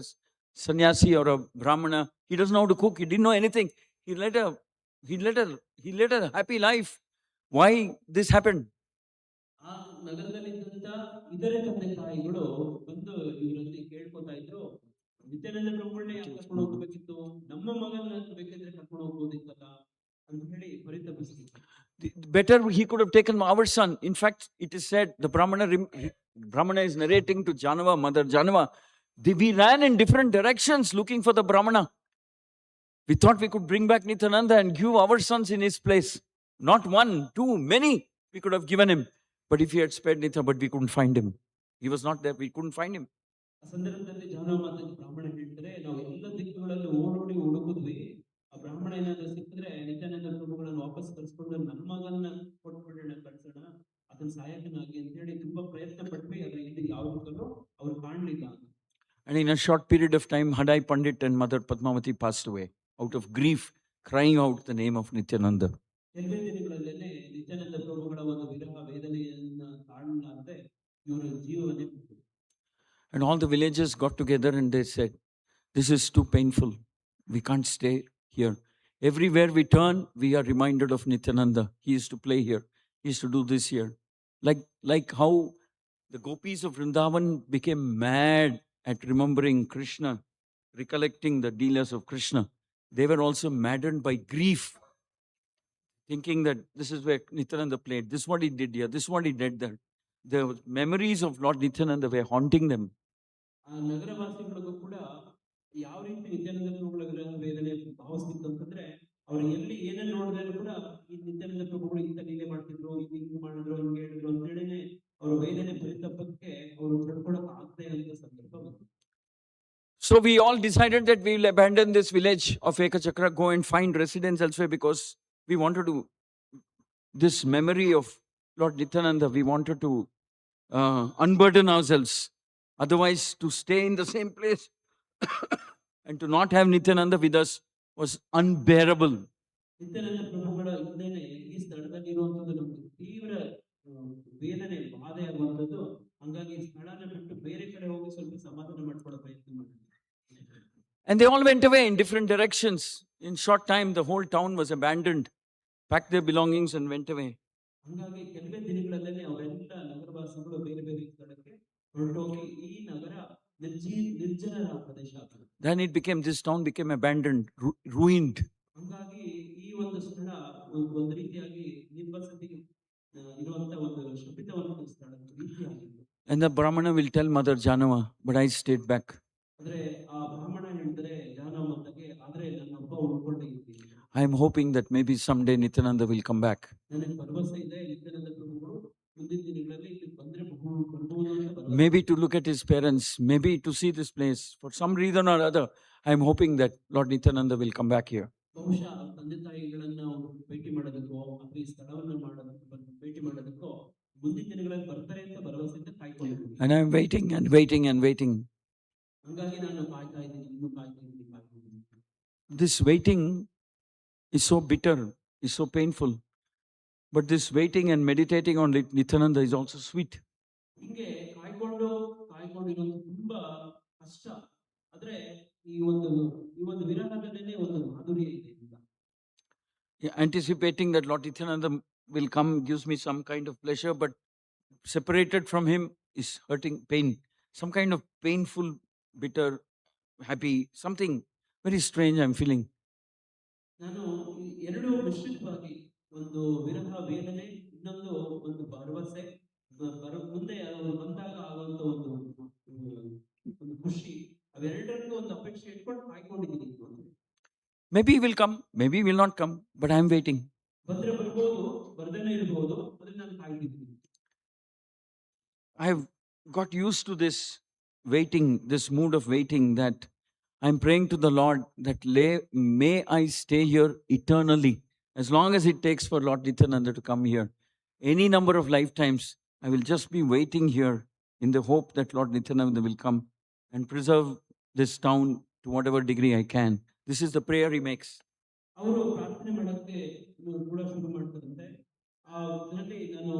sannyasi or a brahmana. He doesn't know how to cook. He didn't know anything. He led a happy life. Why this happened? ಆ ನಗರದಲ್ಲಿ ಇದ್ದಂತ ಇತರೆ ತಂದೆ ತಾಯಿಗಳು ಬಂದು ಇವರಲ್ಲಿ ಕೇಳ್ಕೊತಾ ಇದ್ರು, ನಿತ್ಯಾನಂದ ಪ್ರಭುಗಳನ್ನೇ ಕರ್ಕೊಂಡು ಹೋಗ್ಬೇಕಿತ್ತು, ನಮ್ಮ ಮಗನ ಬೇಕಿದ್ರೆ ಕರ್ಕೊಂಡು ಹೋಗ್ಬೋದಿತ್ತಲ್ಲ ಅಂತ ಹೇಳಿ ಪರಿತಪಿಸ್ತಿದ್ರು. Better he could have taken our son. In fact, it is said, the Brahmana is narrating to Janava, Mother Janava, we ran in different directions looking for the Brahmana. We thought we could bring back Nityananda and give our sons in his place. Not one, two, many we could have given him. But if he had spared Nitya, but we couldn't find him. He was not there, we couldn't find him. ಆ ಸಂದರ್ಭದಲ್ಲಿ ಜಾನವ ಮಾತನ್ನು ಬ್ರಾಹ್ಮಣ ಹೇಳ್ತಾರೆ, ನಾವು ಎಲ್ಲ ದಿಕ್ಕುಗಳಲ್ಲಿ ಓಡೋಡಿ ಹುಡುಕಿದ್ವಿ, ಆ ಬ್ರಾಹ್ಮಣ ಏನಾದ್ರು ಸಿಕ್ಕಿದ್ರೆ ನಿತ್ಯಾನಂದ ಪ್ರಭುಗಳನ್ನು ವಾಪಸ್ ಕಳ್ಸಿಕೊಂಡು ನಮ್ಮ ಮಗನ್ನ ಕೊಟ್ಬಿಡೋಣ, ಕಳ್ಸೋಣ ಅದನ್ನ ಸಹಾಯಕನಾಗಿ ಅಂತ ಹೇಳಿ ತುಂಬಾ ಪ್ರಯತ್ನ ಪಟ್ವಿ. ಆದ್ರೆ ಇಲ್ಲಿ ಯಾವುದಕ್ಕೂ ಅವ್ರು ಕಾಣ್ಲಿಲ್ಲ. And in a short period of time, Hadai Pandit and Mother Padmavati passed away out of grief, crying out the name of Nityananda. ಕೆಲವೇ ದಿನಗಳಲ್ಲೇನೆ ನಿತ್ಯಾನಂದ ಪ್ರಭುಗಳ ಒಂದು ವಿರಹ ವೇದನೆಯನ್ನ ತಾಳಲಾರದೆ ಇವರು ಜೀವವನ್ನೇ ಬಿಟ್ಟರು. And all the villagers got together and they said, this is too painful. We can't stay here. Everywhere we turn, we are reminded of Nityananda. He used to play here. He used to do this here. Like how the gopis of Vrindavan became mad at remembering Krishna, recollecting the dealers of Krishna. They were also maddened by grief, thinking that this is where Nityananda played. This is what he did here. This is what he did there. The memories of Lord Nityananda were haunting them. ಆ ನಗರವಾಸಿಗಳಿಗೂ ಕೂಡ ಯಾವ ರೀತಿ ನಿತ್ಯಾನಂದ ಪ್ರಭುಗಳ ವಿರಹ ವೇದನೆ ಭಾವಿಸ್ತಿತ್ತು ಅಂತಂದ್ರೆ, ಅವ್ರು ಎಲ್ಲಿ ಏನನ್ನ ನೋಡಿದ್ರು ಕೂಡ ಈ ನಿತ್ಯಾನಂದ ಪ್ರಭುಗಳು ಇಂಥ ಲೀಲೆ ಮಾಡ್ತಿದ್ರು, ಹಿಂಗ್ ಮಾಡಿದ್ರು, ಹಿಂಗ್ ಹೇಳಿದ್ರು ಅಂತ ಹೇಳಿನೇ ಅವ್ರ ವೇದನೆ ಪರಿತಾಪಕ್ಕೆ ಅವರು ತಡ್ಕೊಳಕ್ ಆಗದೆ ಇರುವಂತ ಸಂದರ್ಭ ಬಂತು. So we all decided that we will abandon this village of Ekachakra, go and find residence elsewhere, because we wanted to, this memory of Lord Nityananda, we wanted to unburden ourselves. Otherwise, to stay in the same place and to not have Nityananda with us was unbearable. Nithyananda ಪ್ರಭುಗಳ ಇದ್ದೇನೆ ಈ ಸ್ಥಳದಲ್ಲಿ ಇರುವಂತದ್ದು ನಮ್ಗೆ ತೀವ್ರ ವೇದನೆ ಬಾಧೆ ಆಗುವಂತದ್ದು. ಹಂಗಾಗಿ ಈ ಸ್ಥಳನ ಬಿಟ್ಟು ಬೇರೆ ಕಡೆ ಹೋಗಿ ಸ್ವಲ್ಪ ಸಮಾಧಾನ ಮಾಡ್ಕೊಳ್ಳೋ ಪ್ರಯತ್ನ ಮಾಡಿದ್ವಿ. And they all went away in different directions. In short time, the whole town was abandoned, packed their belongings and went away. ಹಂಗಾಗಿ ಕೆಲವೇ ದಿನಗಳಲ್ಲೇ ಅವರೆಲ್ಲ ನಗರವಾಸಿಗಳು ಬೇರೆ ಬೇರೆ ಸ್ಥಳಕ್ಕೆ ಹೊರಟೋಗಿ ಈ ನಗರ ನಿರ್ಜನ ಪ್ರದೇಶ ಆಗ್ತದೆ. Then it became, this town became abandoned, ruined. ಹಂಗಾಗಿ ಈ ಒಂದು ಸ್ಥಳ ಒಂದು ರೀತಿಯಾಗಿ ನಿರ್ವಸತಿಗೆ ಇರುವಂತ ಒಂದು ಶಪಿತವಾದ ಸ್ಥಳ ರೀತಿಯಾಗಿದೆ. And the Brahmana will tell Mother Janava, but I stayed back. ಆದ್ರೆ ಆ ಬ್ರಾಹ್ಮಣ ಹೇಳಿದ್ರೆ ಜಾನವ ಮಾತೆಗೆ, ಆದ್ರೆ ನನ್ನೊಬ್ಬ ಉಳ್ಕೊಂಡೇ ಇದ್ದೀನಿ. I am hoping that maybe someday Nityananda will come back. ನನಗೆ ಭರವಸೆ ಇದೆ ನಿತ್ಯಾನಂದ ಪ್ರಭುಗಳು ಮುಂದಿನ ದಿನಗಳಲ್ಲಿ ಇಲ್ಲಿ ಬಂದ್ರೆ ಬರ್ಬೋದು ಅಂತ. Maybe to look at his parents, maybe to see this place. For some reason or other, I am hoping that Lord Nityananda will come back here. ಬಹುಶಃ ತಂದೆ ತಾಯಿಗಳನ್ನ ಭೇಟಿ ಮಾಡೋದಕ್ಕೋ ಅಥವಾ ಈ ಸ್ಥಳವನ್ನ ಭೇಟಿ ಮಾಡೋದಕ್ಕೋ ಮುಂದಿನ ದಿನಗಳಲ್ಲಿ ಬರ್ತಾರೆ ಅಂತ ಭರವಸೆಯಿಂದ ಕಾಯ್ಕೊಂಡಿದ್ದೀನಿ. And I am waiting and waiting and waiting. ಹಂಗಾಗಿ ನಾನು ಕಾಯ್ತಾ ಇದ್ದೀನಿ, ಇನ್ನೂ ಕಾಯ್ತಾ ಇದ್ದೀನಿ. This waiting is so bitter, is so painful. But this waiting and meditating on Nityananda is also sweet. ಹಿಂಗೆ ಕಾಯ್ಕೊಂಡಿರೋದು ತುಂಬಾ ಕಷ್ಟ. ಆದ್ರೆ ಈ ಒಂದು ವಿರಹದಲ್ಲೇ ಒಂದು ಮಾಧುರ್ಯ ಇದೆ. Anticipating that Lord Nityananda will come gives me some kind of pleasure, but separated from him is hurting, pain. Some kind of painful, bitter, happy, something very strange I'm feeling. ನಾನು ಎರಡು ಮಿಶ್ರಿತವಾಗಿ, ಒಂದು ವಿರಹ ವೇದನೆ, ಇನ್ನೊಂದು ಒಂದು ಭರವಸೆ, ಮುಂದೆ ಅವರು ಬಂದಾಗ ಆಗುವಂತ ಒಂದು ಖುಷಿ, ಅವೆರಡಕ್ಕೂ ಒಂದು ಅಪೇಕ್ಷೆ ಇಟ್ಕೊಂಡು ಕಾಯ್ಕೊಂಡಿದ್ದೀನಿ. Maybe he will come, maybe he will not come, but I am waiting. ಬಂದ್ರೆ ಬರ್ಬೋದು, ಬರ್ದೇನೆ ಇರಬಹುದು, ಆದ್ರೆ ನಾನು ಕಾಯ್ತಿದ್ದೀನಿ. I have got used to this waiting, this mood of waiting, that I'm praying to the Lord that may I stay here eternally, as long as it takes for Lord Nityananda to come here. Any number of lifetimes, I will just be waiting here in the hope that Lord Nityananda will come and preserve this town to whatever degree I can. This is the prayer he makes. ಅವರು ಪ್ರಾರ್ಥನೆ ಮಾಡಕ್ಕೆ ಕೂಡ ಶುರು ಮಾಡ್ತಾರಂತೆ. ಆ ಇದರಲ್ಲಿ ನಾನು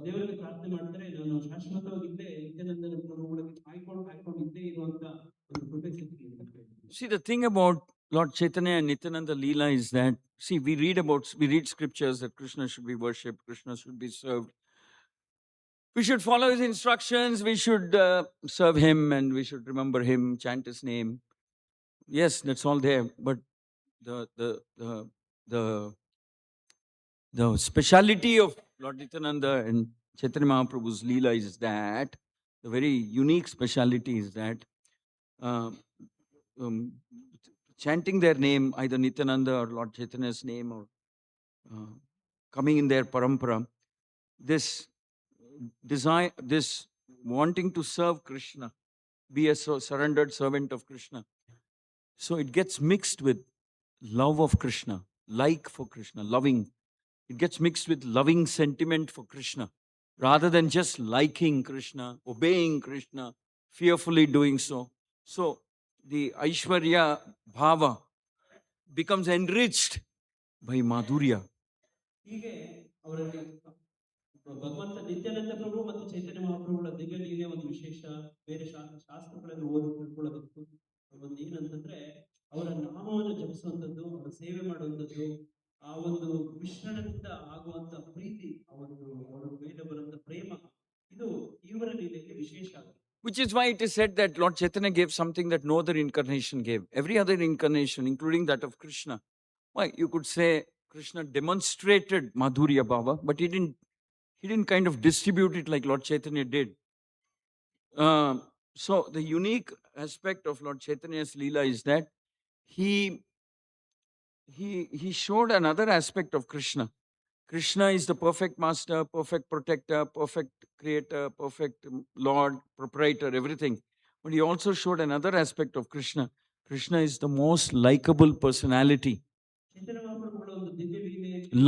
ದೇವರಿಗೆ ಪ್ರಾರ್ಥನೆ ಮಾಡ್ತಾರೆ, ನಾನು ಶಾಶ್ವತವಾಗಿದ್ದೆ ನಿತ್ಯಾನಂದನ ಪ್ರಭುಗಳಿಗೆ ಕಾಯ್ಕೊಂಡಿದ್ದೇ ಇರುವಂತ ಒಂದು ಕೃಪೆ ಸಿಕ್ಕಿ ಅಂತ ಹೇಳಿ. See, the thing about Lord Chaitanya and Nityananda Leela is that, see, we read scriptures that Krishna should be worshipped, Krishna should be served. We should follow his instructions, we should serve him, and we should remember him, chant his name. Yes, that's all there. But the speciality of Lord Nityananda and Chaitanya Mahaprabhu's Leela is that, the very unique speciality is that chanting their name, either Nityananda or Lord Chaitanya's name, or coming in their parampara, this desire, this wanting to serve Krishna, be a surrendered servant of Krishna. So it gets mixed with love of Krishna, like for Krishna, loving. It gets mixed with loving sentiment for Krishna, rather than just liking Krishna, obeying Krishna, fearfully doing so. So the Aishwarya Bhava becomes enriched by Madhurya. ಹೀಗೆ ಅವರಲ್ಲಿ ಭಗವಂತ ನಿತ್ಯಾನಂದ ಪ್ರಭು ಮತ್ತು ಚೈತನ್ಯ ಮಹಾಪ್ರಭುಗಳ ದಿವ್ಯ ಲೀಲೆ ಒಂದು ವಿಶೇಷ. ಬೇರೆ ಶಾಸ್ತ್ರಗಳನ್ನು ಓದಿ ತಿಳ್ಕೊಳ್ಳೋದಕ್ಕೂ ಒಂದು ಏನಂತಂದ್ರೆ ಅವರ ನಾಮವನ್ನು ಜಪಿಸುವಂಥದ್ದು, ಅವರ ಸೇವೆ ಮಾಡುವಂಥದ್ದು, ಆ ಒಂದು ಮಿಶ್ರಣದಿಂದ ಆಗುವಂತ ಪ್ರೀತಿ, ಅವರ ಮೇಲೆ ಬರುವಂತ ಪ್ರೇಮ, ಇದು ಇವರ ಲೀಲೆಯಲ್ಲಿ ವಿಶೇಷ. Which is why it is said that Lord Chaitanya gave something that no other incarnation gave. Every other incarnation, including that of Krishna. Why? You could say Krishna demonstrated Madhurya Bhava, but he didn't kind of distribute it like Lord Chaitanya did. So the unique aspect of Lord Chaitanya's Leela is that he showed another aspect of Krishna. Krishna is the perfect master, perfect protector, perfect creator, perfect Lord, proprietor, everything. But he also showed another aspect of Krishna. Krishna is the most likable personality.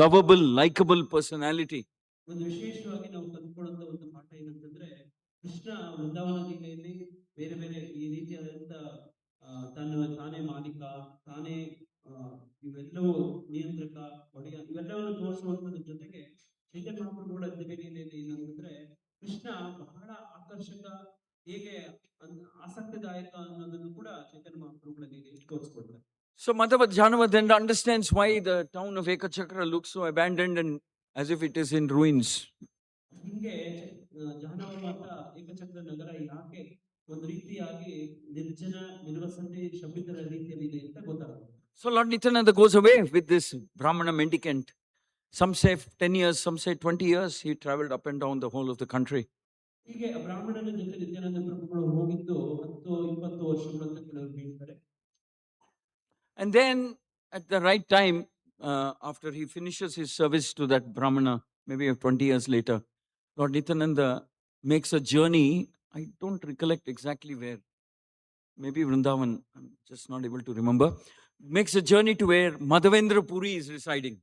Lovable, likable personality. ಒಂದು ವಿಶೇಷವಾಗಿ ನಾವು ಕಲ್ತ್ಕೊಳ್ಳುವಂತ ಒಂದು ಪಾಠ ಏನಂತಂದ್ರೆ, ಕೃಷ್ಣ ವೃಂದಾವನ ಲೀಲೆಯಲ್ಲಿ ಬೇರೆ ಬೇರೆ ಈ ರೀತಿಯಾದಂತ ತಾನೇ ಮಾಲೀಕ, ತಾನೇ ಇವೆಲ್ಲವೂ ನಿಯಂತ್ರಕ, ಒಡೆಯ, ಇವೆಲ್ಲವನ್ನು ತೋರಿಸುವಂತದ್ರ ಜೊತೆಗೆ ಚೈತನ್ಯ ಮಹಾಪ್ರಭುಗಳ ದಿವ್ಯ ಲೀಲೆಯಲ್ಲಿ ಏನಂತಂದ್ರೆ ಕೃಷ್ಣ ಬಹಳ ಆಕರ್ಷಕ, ಹೇಗೆ ಆಸಕ್ತಿದಾಯಕ ಅನ್ನೋದನ್ನು ಕೂಡ ಚೈತನ್ಯ ಮಹಾಪ್ರಭುಗಳ ಲೀಲೆಯಲ್ಲಿ ತೋರಿಸ್ಕೊಡ್ತಾರೆ. So Madhava Janava then understands why the town of Ekachakra looks so abandoned and as if it is in ruins. ಹಿಂಗೆ ಜಾಹ್ನವ ಮಾತ ಏಕಚಕ್ರ ನಗರ ಯಾಕೆ ಒಂದು ರೀತಿಯಾಗಿ ನಿರ್ಜನ, ನಿರ್ವಸತಿ, ಶಬ್ದರ ರೀತಿಯಲ್ಲಿ ಇದೆ ಅಂತ ಗೊತ್ತಾಗುತ್ತೆ. So Lord Nityananda goes away with this Brahmana mendicant. Some say 10 years, some say 20 years. He traveled up and down the whole of the country. ಹೀಗೆ ಬ್ರಾಹ್ಮಣನ ಜೊತೆ ನಿತ್ಯಾನಂದ ಪ್ರಭುಗಳು ಹೋಗಿದ್ದು 10-20 ವರ್ಷಗಳು ಅಂತ ಕೆಲವರು ಹೇಳ್ತಾರೆ. And then at the right time, after he finishes his service to that Brahmana, maybe 20 years later, Lord Nityananda makes a journey. I don't recollect exactly where. Maybe Vrindavan, I'm just not able to remember. Makes a journey to where Madhavendra Puri is residing.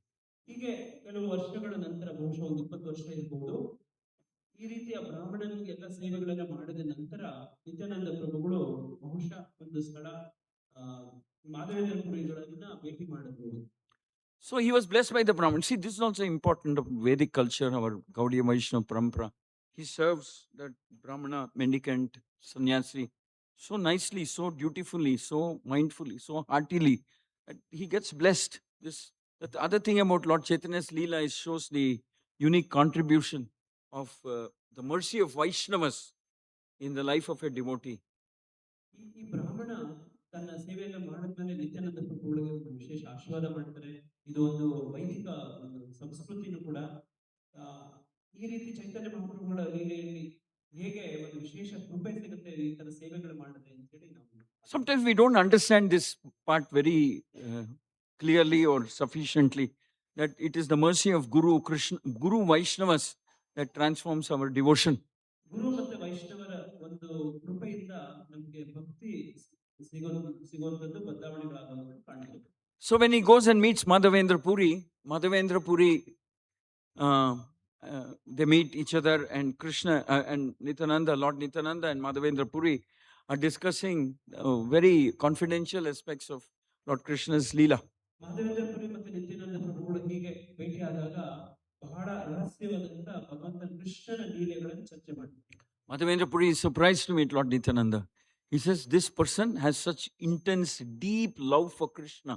ಹೀಗೆ ಕೆಲವು ವರ್ಷಗಳ ನಂತರ, ಬಹುಶಃ ಒಂದು 20 ವರ್ಷ ಇರಬಹುದು, ಈ ರೀತಿಯ ಬ್ರಾಹ್ಮಣನಿಗೆ ಎಲ್ಲ ಸೇವೆಗಳನ್ನ ಮಾಡಿದ ನಂತರ ನಿತ್ಯಾನಂದ ಪ್ರಭುಗಳು ಬಹುಶಃ ಒಂದು ಸ್ಥಳ ಮಾಧವೇಂದ್ರ ಪುರಿಗಳನ್ನ ಭೇಟಿ ಮಾಡಿದ್ರು. So he was blessed by the Brahman. See, this is also important of Vedic culture, our Gaudiya Vaishnava Parampara. He serves that Brahmana mendicant sannyasi so nicely, so dutifully, so mindfully, so heartily, that he gets blessed. The other thing about Lord Chaitanya's Leela is shows the unique contribution of the mercy of Vaishnavas in the life of a devotee. ಈ ಬ್ರಾಹ್ಮಣ ತನ್ನ ಸೇವೆಯನ್ನು ಮಾಡಿದ್ಮೇಲೆ ನಿತ್ಯಾನಂದ ಪ್ರಭುಗಳಿಗೆ ಒಂದು ವಿಶೇಷ ಆಶೀರ್ವಾದ ಮಾಡ್ತಾರೆ. ಇದು ಒಂದು ವೈದಿಕ ಒಂದು ಸಂಸ್ಕೃತಿನೂ ಕೂಡ. ಈ ರೀತಿ ಚೈತನ್ಯ ಮಹಾಪ್ರಭುಗಳ ಲೀಲೆಯಲ್ಲಿ ಹೇಗೆ ಒಂದು ವಿಶೇಷ ಕೃಪೆ ಸಿಗುತ್ತೆ ಈ ತರ ಸೇವೆಗಳು ಮಾಡಿದ್ರೆ ಅಂತ ಹೇಳಿ ನಾವು. Sometimes we don't understand this part very clearly or sufficiently, that it is the mercy of Guru Krishna, Guru Vaishnavas that transforms our devotion. ಗುರು ಮತ್ತು ವೈಷ್ಣವರ ಒಂದು ಕೃಪೆಯಿಂದ ನಮಗೆ ಭಕ್ತಿ ಸಿಗುವಂತದ್ದು, ಬದಲಾವಣೆಗಳಾಗುವಂತ ಕಾಣ್ತದೆ. So when he goes and meets Madhavendra Puri, they meet each other, and Krishna and Nityananda, Lord Nityananda and Madhavendra Puri are discussing very confidential aspects of Lord Krishna's Leela. Madhavendra Puri ಮತ್ತು ನಿತ್ಯಾನಂದ ಪ್ರಭುಗಳು ಹೀಗೆ ಭೇಟಿಯಾದಾಗ ಬಹಳ ರಹಸ್ಯವಾದಂತ ಭಗವಂತ ಕೃಷ್ಣನ ಲೀಲೆಗಳನ್ನು ಚರ್ಚೆ ಮಾಡ್ತಾರೆ. Madhavendra Puri is surprised to meet Lord Nityananda. He says, this person has such intense, deep love for Krishna.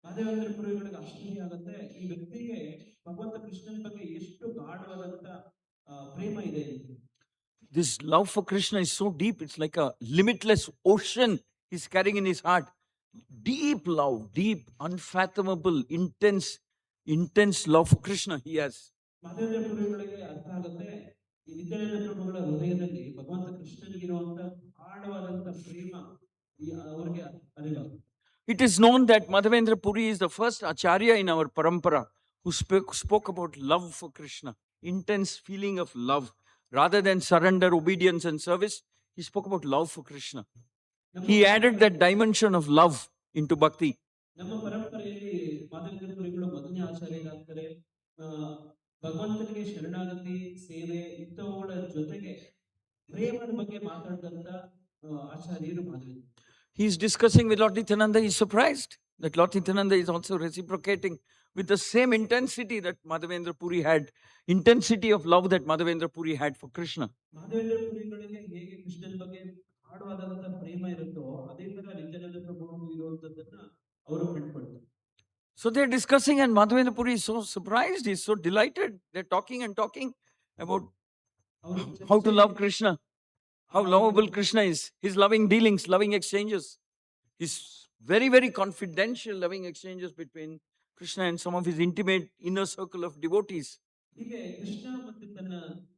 Madhavendra ಪುರಿಗಳಿಗೆ ಆಶ್ಚರ್ಯ ಆಗುತ್ತೆ, ಈ ವ್ಯಕ್ತಿಗೆ ಭಗವಂತ ಕೃಷ್ಣನ ಬಗ್ಗೆ ಎಷ್ಟು ಗಾಢವಾದಂತ ಪ್ರೇಮ ಇದೆ. This love for Krishna is so deep, it's like a limitless ocean he's carrying in his heart. Deep love, deep, unfathomable, intense love for Krishna he has. Madhavendra ಪುರಿಗಳಿಗೆ ಅರ್ಥ ಆಗುತ್ತೆ, ಈ ನಿತ್ಯಾನಂದ ಪ್ರಭುಗಳ ಹೃದಯದಲ್ಲಿ ಭಗವಂತ ಕೃಷ್ಣನಿಗಿರುವಂತ ಆಳವಾದಂತ ಪ್ರೇಮ ಅವರಿಗೆ ಅರಿವಾಗುತ್ತೆ. It is known that Madhavendra Puri is the first acharya in our parampara who spoke about love for Krishna, intense feeling of love. Rather than surrender, obedience, and service, he spoke about love for Krishna. He added that dimension of love into bhakti. ನಮ್ಮ ಪರಂಪರೆಯಲ್ಲಿ ಮಾಧವೇಂದ್ರ ಪುರಿಗಳು ಮೊದಲನೇ ಆಚಾರ್ಯರಾಗ್ತಾರೆ. ಆ, ಭಗವಂತನಿಗೆ ಶರಣಾಗತಿ ಸೇವೆ ಇಂಥವುಗಳ ಜೊತೆಗೆ ಪ್ರೇಮದ ಬಗ್ಗೆ ಮಾತಾಡಿದಂತ ಆಚಾರ್ಯರು Madhavendra. He is discussing with Lord Nityananda. He is surprised that Lord Nityananda is also reciprocating with the same intensity that Madhavendra Puri had, intensity of love that Madhavendra Puri had for Krishna. Madhavendra ಪುರಿಗಳಿಗೆ ಹೇಗೆ ಕೃಷ್ಣನ ಬಗ್ಗೆ ಆಳವಾದಂತ ಪ್ರೇಮ ಇರುತ್ತೋ ಅದೇ ತರ ನಿತ್ಯಾನಂದ ಪ್ರಭು ಇರುವಂತದ್ದನ್ನ ಅವರು ಕಂಡುಕೊಳ್ತಾರೆ. So they're discussing, and Madhavendra Puri is so surprised, he's so delighted. They're talking and talking about how to love Krishna, how lovable Krishna is, his loving dealings, loving exchanges, his very, very confidential loving exchanges between Krishna and some of his intimate inner circle of devotees. ಹೀಗೆ ಕೃಷ್ಣ ಮತ್ತು ತನ್ನ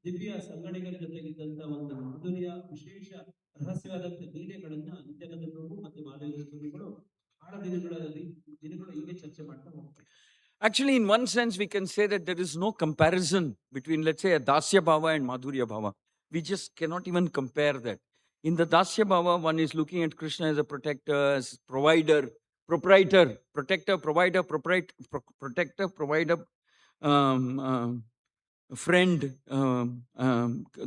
ದಿವ್ಯ ಸಂಗಡಿಗರ ಜೊತೆಗಿದ್ದಂತ ಒಂದು ಮಾಧುರ್ಯ ವಿಶೇಷ ರಹಸ್ಯವಾದಂತ ಲೀಲೆಗಳನ್ನ ನಿತ್ಯಾನಂದ ಪ್ರಭು ಮತ್ತು ಮಾಧವೇಂದ್ರ ಪ್ರಭುಗಳು ಆಳ ದಿನಗಳು ಹೀಗೆ ಚರ್ಚೆ ಮಾಡ್ತಾ ಹೋಗ್ತಾರೆ. Actually, in one sense, we can say that there is no comparison between, let's say, a Dasya Bhava and Madhurya Bhava. We just cannot even compare that. In the Dasya Bhava, one is looking at Krishna as a protector, as provider, proprietor, protector, provider, protector, provider, friend,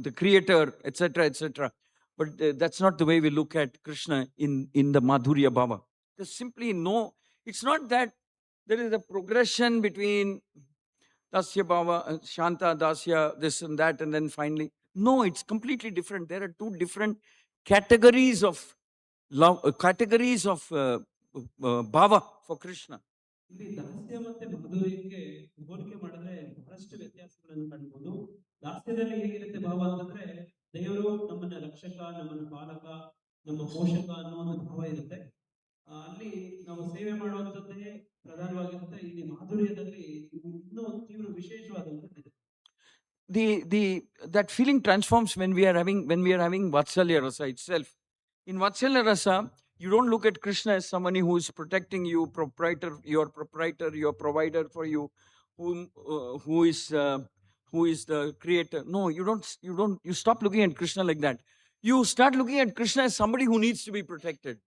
the creator, etc., etc. But that's not the way we look at Krishna in the Madhurya Bhava. There's simply no, it's not that there is a progression between Dasya Bhava, Shanta, Dasya, this and that, and then finally. No, it's completely different. There are two different categories of love, categories of Bhava for Krishna. ಇಲ್ಲಿ ದಾಸ್ಯ ಮತ್ತೆ ಮಾಧುರ್ಯಕ್ಕೆ ಹೋಲಿಕೆ ಮಾಡಿದ್ರೆ ಬಹಳಷ್ಟು ವ್ಯತ್ಯಾಸಗಳನ್ನು ಕಾಣಬಹುದು. ದಾಸ್ಯದಲ್ಲಿ ಹೇಗಿರುತ್ತೆ ಭಾವ ಅಂತಂದ್ರೆ ದೇವರು ನಮ್ಮನ್ನ ರಕ್ಷಕ, ನಮ್ಮನ್ನ ಪಾಲಕ, ನಮ್ಮ ಪೋಷಕ ಅನ್ನೋ ಒಂದು ಭಾವ ಇರುತ್ತೆ. ಅಲ್ಲಿ ನಾವು ಸೇವೆ ಮಾಡುವಂತದ್ದೇ ಪ್ರಧಾನವಾಗಿರುತ್ತೆ. ಇಲ್ಲಿ ಮಾಧುರ್ಯದಲ್ಲಿ ಇನ್ನೂ ತೀವ್ರ ವಿಶೇಷವಾದಂತದ್ದು. That feeling transforms when we are having Vatsalya Rasa itself. In Vatsalya Rasa, you don't look at Krishna as somebody who is protecting you, your provider for you, who is the creator. No, you stop looking at Krishna like that. You start looking at Krishna as somebody who needs to be protected.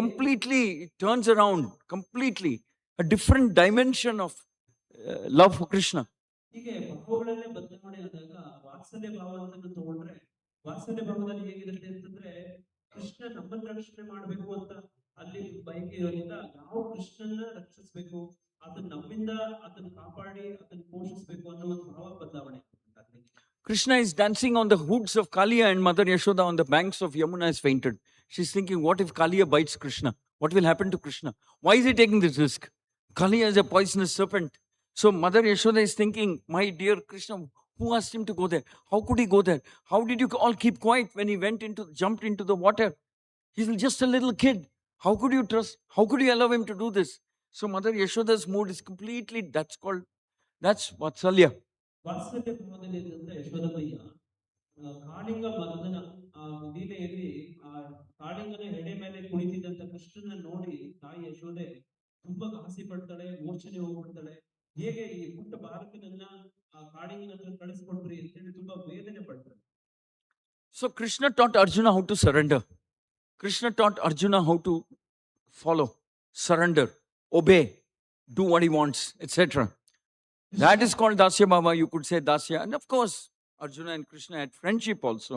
Completely, it turns around completely. A different dimension of love for Krishna. ಹೀಗೆ ಭಾವಗಳನ್ನೇ ಬದಲಾವಣೆ ಆದಾಗ ವಾತ್ಸಲ್ಯ ಭಾವ ಅಂತ ತಗೊಂಡ್ರೆ, ವಾತ್ಸಲ್ಯ ಭಾವದಲ್ಲಿ ಹೇಗಿರುತ್ತೆ ಅಂತಂದ್ರೆ ಕೃಷ್ಣ ನಮ್ಮನ್ನ ರಕ್ಷಣೆ ಮಾಡ್ಬೇಕು ಅಂತ ಅಲ್ಲಿ ಬಯಕೆ ಇರೋದ್ರಿಂದ ನಾವು ಕೃಷ್ಣನ ರಕ್ಷಿಸಬೇಕು, ಆತನ ನಮ್ಮಿಂದ ಆತನ ಕಾಪಾಡಿ ಆತನ ಪೋಷಿಸಬೇಕು ಅನ್ನೋ ಒಂದು ಭಾವ ಬದಲಾವಣೆ. Krishna is dancing on the hoods of Kaliya, and Mother Yashoda on the banks of Yamuna has fainted. She's thinking, what if Kaliya bites Krishna? What will happen to Krishna? Why is he taking this risk? Kaliya is a poisonous serpent. So Mother Yashoda is thinking, my dear Krishna, who asked him to go there? How could he go there? How did you all keep quiet when he jumped into the water? He's just a little kid. How could you trust? How could you allow him to do this? So Mother Yashoda's mood is completely, that's Vatsalya. ವಾತ್ಸಲ್ಯ ಭಾವದಲ್ಲಿ ಯಶೋದಮ್ಮಯ್ಯ ಕಾಳಿಂಗ ಮರ್ದನ ಲೀಲೆಯಲ್ಲಿ ಕಾಳಿಂಗನ ಹೆಡೆ ಮೇಲೆ ಕುಳಿತಿದ್ದಂತ ಕೃಷ್ಣನ ನೋಡಿ ತಾಯಿ ಯಶೋದೆ ತುಂಬಾ ಆಸೆ ಪಡ್ತಾಳೆ, ಮೋಚನೆ ಹೋಗ್ಬಿಡ್ತಾಳೆ. ಹೇಗೆ ಈ ಪುಟ್ಟ ಬಾಲಕನನ್ನ ಕಾಳಿಂಗನ ಹತ್ರ ಕಳಿಸ್ಕೊಟ್ರಿ ಅಂತೇಳಿ ತುಂಬಾ ವೇದನೆ ಪಡ್ತಾಳೆ. So Krishna taught Arjuna how to surrender. Krishna taught Arjuna how to follow, surrender, obey, do what he wants, etc. That is called Dasya Bhava. You could say Dasya. And of course, Arjuna and Krishna had friendship also.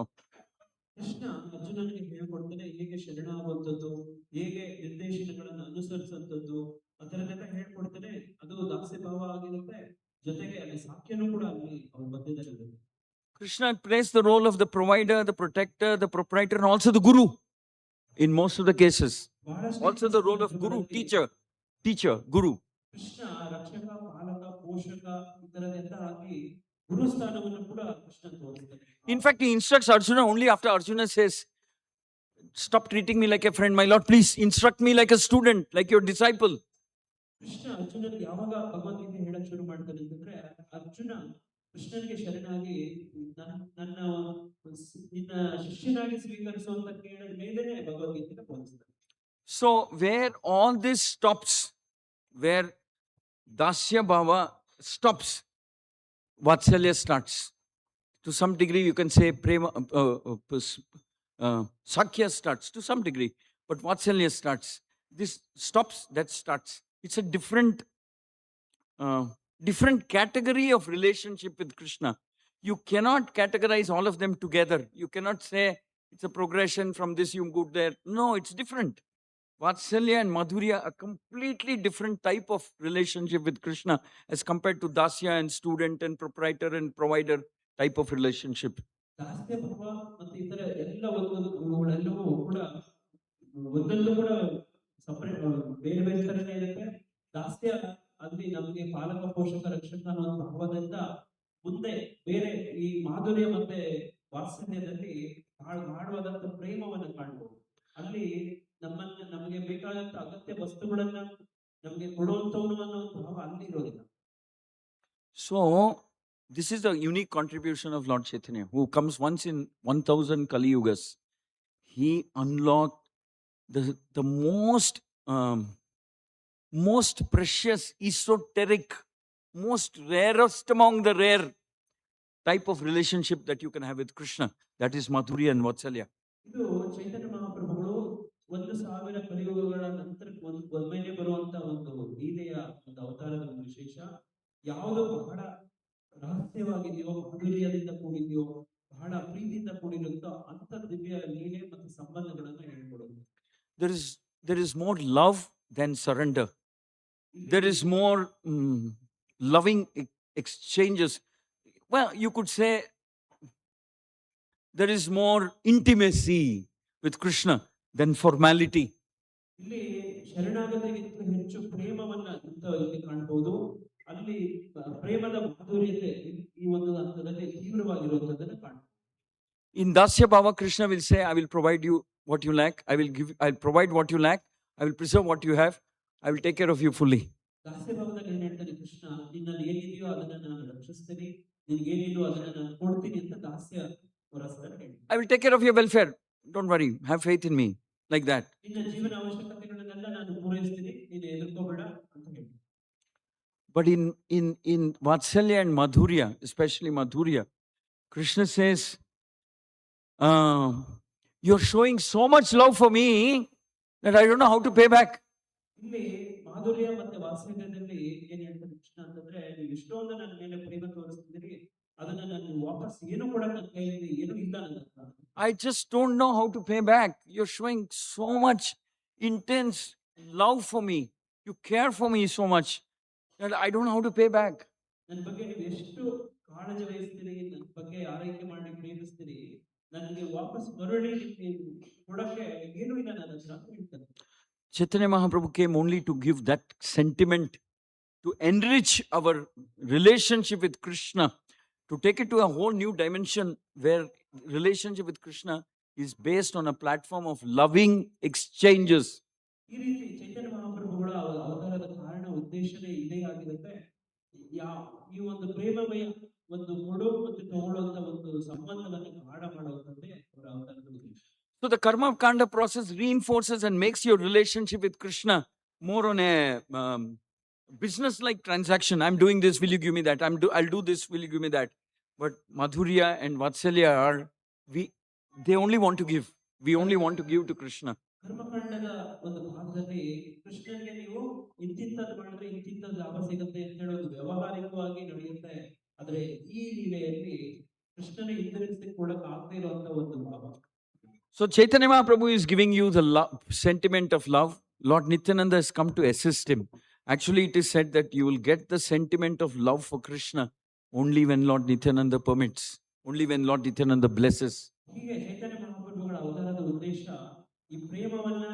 Krishna ಅರ್ಜುನನಿಗೆ ಹೇಳ್ಕೊಡ್ತಾನೆ ಹೇಗೆ ಶರಣಾಗುವಂಥದ್ದು, ಹೇಗೆ ನಿರ್ದೇಶನಗಳನ್ನು ಅನುಸರಿಸುವಂಥದ್ದು, ಅದರನ್ನೆಲ್ಲ ಹೇಳ್ಕೊಡ್ತಾನೆ. ಅದು ದಾಸ್ಯ ಭಾವ ಆಗಿರುತ್ತೆ. ಜೊತೆಗೆ ಅಲ್ಲಿ ಸಾಕ್ಯನೂ ಕೂಡ ಅಲ್ಲಿ ಅವ್ರ ಮಧ್ಯದಲ್ಲಿರುತ್ತೆ. Krishna plays the role of the provider, the protector, the proprietor, and also the guru in most of the cases. Also the role of guru, teacher, guru. Krishna ರಕ್ಷಕ, ಪಾಲಕ, ಪೋಷಕ ಇದರನ್ನೆಲ್ಲ ಆಗಿ ಗುರುಸ್ಥಾನವನ್ನು ಕೂಡ ಕೃಷ್ಣ ತೋರಿಸ್ತಾನೆ. In fact, he instructs Arjuna only after Arjuna says, stop treating me like a friend, my lord, please instruct me like a student, like your disciple. Krishna ಅರ್ಜುನನಿಗೆ ಯಾವಾಗ ಭಗವದ್ಗೀತೆ ಹೇಳಕ್ ಶುರು ಮಾಡ್ತಾನೆ ಅಂತಂದ್ರೆ, ಅರ್ಜುನ ಕೃಷ್ಣನಿಗೆ ಶರಣಾಗಿ ನನ್ನ ನಿನ್ನ ಶಿಷ್ಯನಾಗಿ ಸ್ವೀಕರಿಸುವಂತ ಕೇಳಿದ ಮೇಲೆನೆ ಭಗವದ್ಗೀತೆನ ಬೋಧಿಸ್ತಾನೆ. So where all this stops, where Dasya Bhava stops, Vatsalya starts. To some degree, you can say Prema, Sakya starts to some degree, but Vatsalya starts. This stops, that starts. It's a different category of relationship with Krishna. You cannot categorize all of them together. You cannot say it's a progression from this, you go there. No, it's different. Vatsalya and Madhurya are completely different type of relationship with Krishna as compared to Dasya and student and proprietor and provider type of relationship. ದಾಸ್ಯ ಭಾವ ಮತ್ತು ಇತರ ಎಲ್ಲ ಇವುಗಳೆಲ್ಲವೂ ಕೂಡ ಒಂದೊಂದು ಕೂಡ separate ಬೇರೆ ಬೇರೆ ತರನೇ ಇರುತ್ತೆ. ದಾಸ್ಯ ಅಲ್ಲಿ ನಮಗೆ ಪಾಲಕ ಪೋಷಕ ರಕ್ಷಕ ಅನ್ನೋ ಭಾವದಿಂದ ಮುಂದೆ ಬೇರೆ ಈ ಮಾಧುರ್ಯ ಮತ್ತೆ ವಾತ್ಸಲ್ಯದಲ್ಲಿ ಗಾಢವಾದಂತ ಪ್ರೇಮವನ್ನು ಕಾಣಬಹುದು. ಅಲ್ಲಿ ನಮಗೆ ಬೇಕಾದಂತ ಅಗತ್ಯ ವಸ್ತುಗಳನ್ನ ನಮಗೆ ಕೊಡುವಂತವನು ಅನ್ನೋ ಭಾವ ಅಲ್ಲಿ ಇರೋದಿಲ್ಲ. So this is the unique contribution of Lord Chaitanya, who comes once in 1000 Kali Yugas. He unlocked the most precious, esoteric, most rarest among the rare type of relationship that you can have with Krishna. That is Madhurya and Vatsalya. ಇದು ಚೈತನ್ಯ ಮಹಾಪ್ರಭುಗಳು 1000 ಕಲಿಯುಗಗಳ ನಂತರ ಒಮ್ಮೆಲೆ ಬರುವಂತ ಒಂದು ಲೀಲೆಯ ಒಂದು ಅವತಾರದ ಒಂದು ವಿಶೇಷ. ಯಾವುದು ಬಹಳ ರಹಸ್ಯವಾಗಿದೆಯೋ, ಮಾಧುರ್ಯದಿಂದ ಕೂಡಿದೆಯೋ, ಬಹಳ ಪ್ರೀತಿಯಿಂದ ಕೂಡಿರುತ್ತೋ ಅಂತ ದಿವ್ಯ ಲೀಲೆ ಮತ್ತು ಸಂಬಂಧಗಳನ್ನು ಹೇಳ್ಕೊಡೋದು. There is more love than surrender. There is more loving exchanges. Well, you could say there is more intimacy with Krishna than formality. ಇಲ್ಲಿ ಶರಣಾಗತಿಗಿಂತ ಹೆಚ್ಚು ಪ್ರೇಮವನ್ನ ಇಲ್ಲಿ ಕಾಣಬಹುದು. ಅಲ್ಲಿ ಪ್ರೇಮದ ಮಾಧುರ್ಯತೆ ಈ ಒಂದು ಹಂತದಲ್ಲಿ ತೀವ್ರವಾಗಿರುವಂತದನ್ನು ಕಾಣಬಹುದು. In Dasya Bhava, Krishna will say, I will provide you what you lack. I'll provide what you lack. I will preserve what you have. I will take care of you fully. ದಾಸ್ಯ ಭಾವದಲ್ಲಿ ಏನ್ ಹೇಳ್ತಾನೆ ಕೃಷ್ಣ, ನಿನ್ನಲ್ಲಿ ಏನಿದೆಯೋ ಅದನ್ನ ನಾನು ರಕ್ಷಿಸ್ತೀನಿ, ನಿನ್ಗೆ ಏನಿದೆಯೋ ಅದನ್ನ ನಾನು ಕೊಡ್ತೀನಿ ಅಂತ ದಾಸ್ಯ ವರಸ್ತಾರೆ ಹೇಳಿ. I will take care of your welfare. Don't worry. Have faith in me. Like that. ನಿನ್ನ ಜೀವನ ಅವಶ್ಯಕತೆಗಳನ್ನೆಲ್ಲ ನಾನು ಪೂರೈಸ್ತೀನಿ, ನೀನು ಹೆದರ್ಕೋಬೇಡ ಅಂತ ಹೇಳಿ. But in Vatsalya and Madhurya, especially Madhurya, Krishna says, you're showing so much love for me that I don't know how to pay back. ಇಲ್ಲಿ ಮಾಧುರ್ಯ ಮತ್ತೆ ವಾತ್ಸಲ್ಯದಲ್ಲಿ ಏನ್ ಹೇಳ್ತಾರೆ ಕೃಷ್ಣ ಅಂತಂದ್ರೆ, ನೀವು ಇಷ್ಟೊಂದು ನನ್ನ ಮೇಲೆ ಪ್ರೇಮ ತೋರಿಸ್ತಿದ್ದೀರಿ, ಅದನ್ನ ನಾನು ವಾಪಸ್ ಏನು ಕೂಡ ನನ್ನ ಕೈಯಲ್ಲಿ ಏನು ಇಲ್ಲ ನನ್ನ ಹತ್ರ. I just don't know how to pay back. You're showing so much intense love for me. You care for me so much that I don't know how to pay back. ನನ್ನ ಬಗ್ಗೆ ನೀವು ಎಷ್ಟು ಕಾಳಜಿ ವಹಿಸ್ತೀರಿ, ನನ್ನ ಬಗ್ಗೆ ಆರೈಕೆ ಮಾಡಿ ಪ್ರೇಮಿಸ್ತೀರಿ, ನನಗೆ ವಾಪಸ್ ಮರಳಿ ಕೊಡಕ್ಕೆ ಏನು ಇಲ್ಲ ನನ್ನ ಹತ್ರ ಅಂತ ಹೇಳ್ತಾರೆ. Chaitanya Mahaprabhu came only to give that sentiment, to enrich our relationship with Krishna, to take it to a whole new dimension where relationship with Krishna is based on a platform of loving exchanges. ಈ ರೀತಿ ಚೈತನ್ಯ ಮಹಾಪ್ರಭುಗಳ ಅವತಾರದ ಕಾರಣ ಉದ್ದೇಶನೇ ಇದೇ ಆಗಿರುತ್ತೆ. ಈ ಒಂದು ಪ್ರೇಮಮಯ ಒಂದು ಕೊಡು ಮತ್ತು ತಗೊಳ್ಳುವಂತ ಒಂದು ಸಂಬಂಧವನ್ನು ಗಾಢ ಮಾಡುವಂತದ್ದೇ ಅವರ ಅವತಾರದ ಉದ್ದೇಶ. So the karma kanda process reinforces and makes your relationship with Krishna more on a business-like transaction. I'm doing this, will you give me that? I'll do this, will you give me that? But Madhurya and Vatsalya they only want to give. We only want to give to Krishna. ಕರ್ಮಕಾಂಡದ ಒಂದು ಭಾಗದಲ್ಲಿ ಕೃಷ್ಣನಿಗೆ ನೀವು ಇಂತಿಂತದ್ದು ಮಾಡಿದ್ರೆ ಇಂತಿಂತದ್ದು ಲಾಭ ಸಿಗುತ್ತೆ ಅಂತ ಹೇಳೋದು ವ್ಯವಹಾರಿಕವಾಗಿ ನಡೆಯುತ್ತೆ. ಆದ್ರೆ ಈ ಲೀಲೆಯಲ್ಲಿ ಕೃಷ್ಣನಿಗೆ ಹಿಂದಿರುಗಿಸಿ ಕೊಡಕ್ಕೆ ಆಗದೇ ಇರುವಂತ ಒಂದು ಭಾವ. So Chaitanya Mahaprabhu is giving you the sentiment of love. Lord Nityananda has come to assist him. Actually, it is said that you will get the sentiment of love for Krishna only when Lord Nityananda permits, only when Lord Nityananda blesses. ಹೀಗೆ ಚೈತನ್ಯ ಮಹಾಪ್ರಭುಗಳ ಅವತಾರದ ಉದ್ದೇಶ ಈ ಪ್ರೇಮವನ್ನ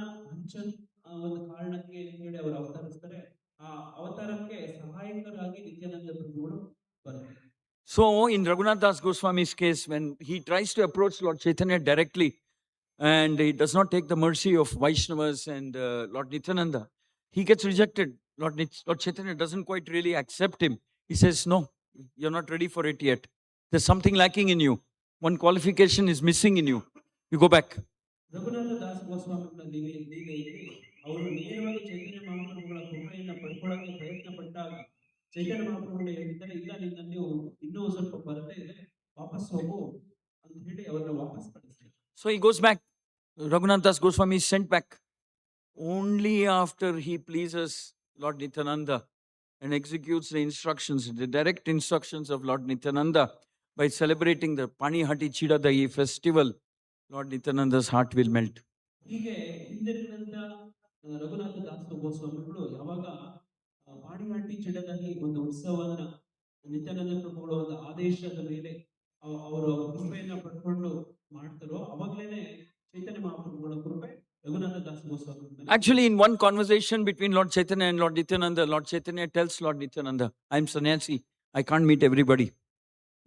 ಒಂದು ಕಾರಣಕ್ಕೆ ಹೇಳಿ ಅವರು ಅವತರಿಸ್ತಾರೆ. ಆ ಅವತಾರಕ್ಕೆ ಸಹಾಯಕರಾಗಿ ನಿತ್ಯಾನಂದ ಪ್ರಭುಗಳು ಬರ್ತಾರೆ. So in Raghunath Das Goswami's case, when he tries to approach Lord Chaitanya directly, and he does not take the mercy of Vaishnavas and Lord Nityananda, he gets rejected. Lord Chaitanya doesn't quite really accept him. He says, no, you're not ready for it yet. There's something lacking in you. One qualification is missing in you. You go back. Raghunath Das ಗೋಸ್ವಾಮಿಗಳ ಲೀಲೆಯಲ್ಲಿ ಅವರು ನೇರವಾಗಿ ಚೈತನ್ಯ ಮಹಾಪ್ರಭುಗಳ ಕೃಪೆಯನ್ನು ಪಡ್ಕೊಳ್ಳಕ್ಕೆ ಪ್ರಯತ್ನ ಪಟ್ಟಾಗ ಚೈತನ್ಯ ಮಹಾಪ್ರಭುಗಳು ಹೇಳ್ತಾರೆ, ಇಲ್ಲ ನಿನ್ನಲ್ಲಿ ಇನ್ನೂ ಸ್ವಲ್ಪ ಕೊರತೆ ಇದೆ, ವಾಪಸ್ ಹೋಗು ಅಂತ ಹೇಳಿ ಅವರನ್ನ ವಾಪಸ್ ಕಳಿಸ್ತಾರೆ. So he goes back. Raghunath Das Goswami is sent back. Only after he pleases Lord Nityananda and executes the instructions, the direct instructions of Lord Nityananda, by celebrating the Panihati Chidadayi festival, Lord Nityananda's heart will melt. ಹೀಗೆ ಹಿಂದಿರುಗಿದಂತ ರಘುನಾಥ ದಾಸ ಗೋಸ್ವಾಮಿಗಳು ಯಾವಾಗ ಪಾಣಿಹಟ್ಟಿ ಚಿಡದಲ್ಲಿ ಒಂದು ಉತ್ಸವವನ್ನ ನಿತ್ಯಾನಂದ ಪ್ರಭುಗಳ ಒಂದು ಆದೇಶದ ಮೇಲೆ ಅವರು ಕೃಪೆಯನ್ನ ಪಡ್ಕೊಂಡು ಮಾಡ್ತಾರೋ, ಅವಾಗ್ಲೇನೆ ಚೈತನ್ಯ ಮಹಾಪ್ರಭುಗಳ ಕೃಪೆ ರಘುನಾಥ ದಾಸ Goswami. Actually, in one conversation between Lord Chaitanya and Lord Nityananda, Lord Chaitanya tells Lord Nityananda, I am sannyasi, I can't meet everybody.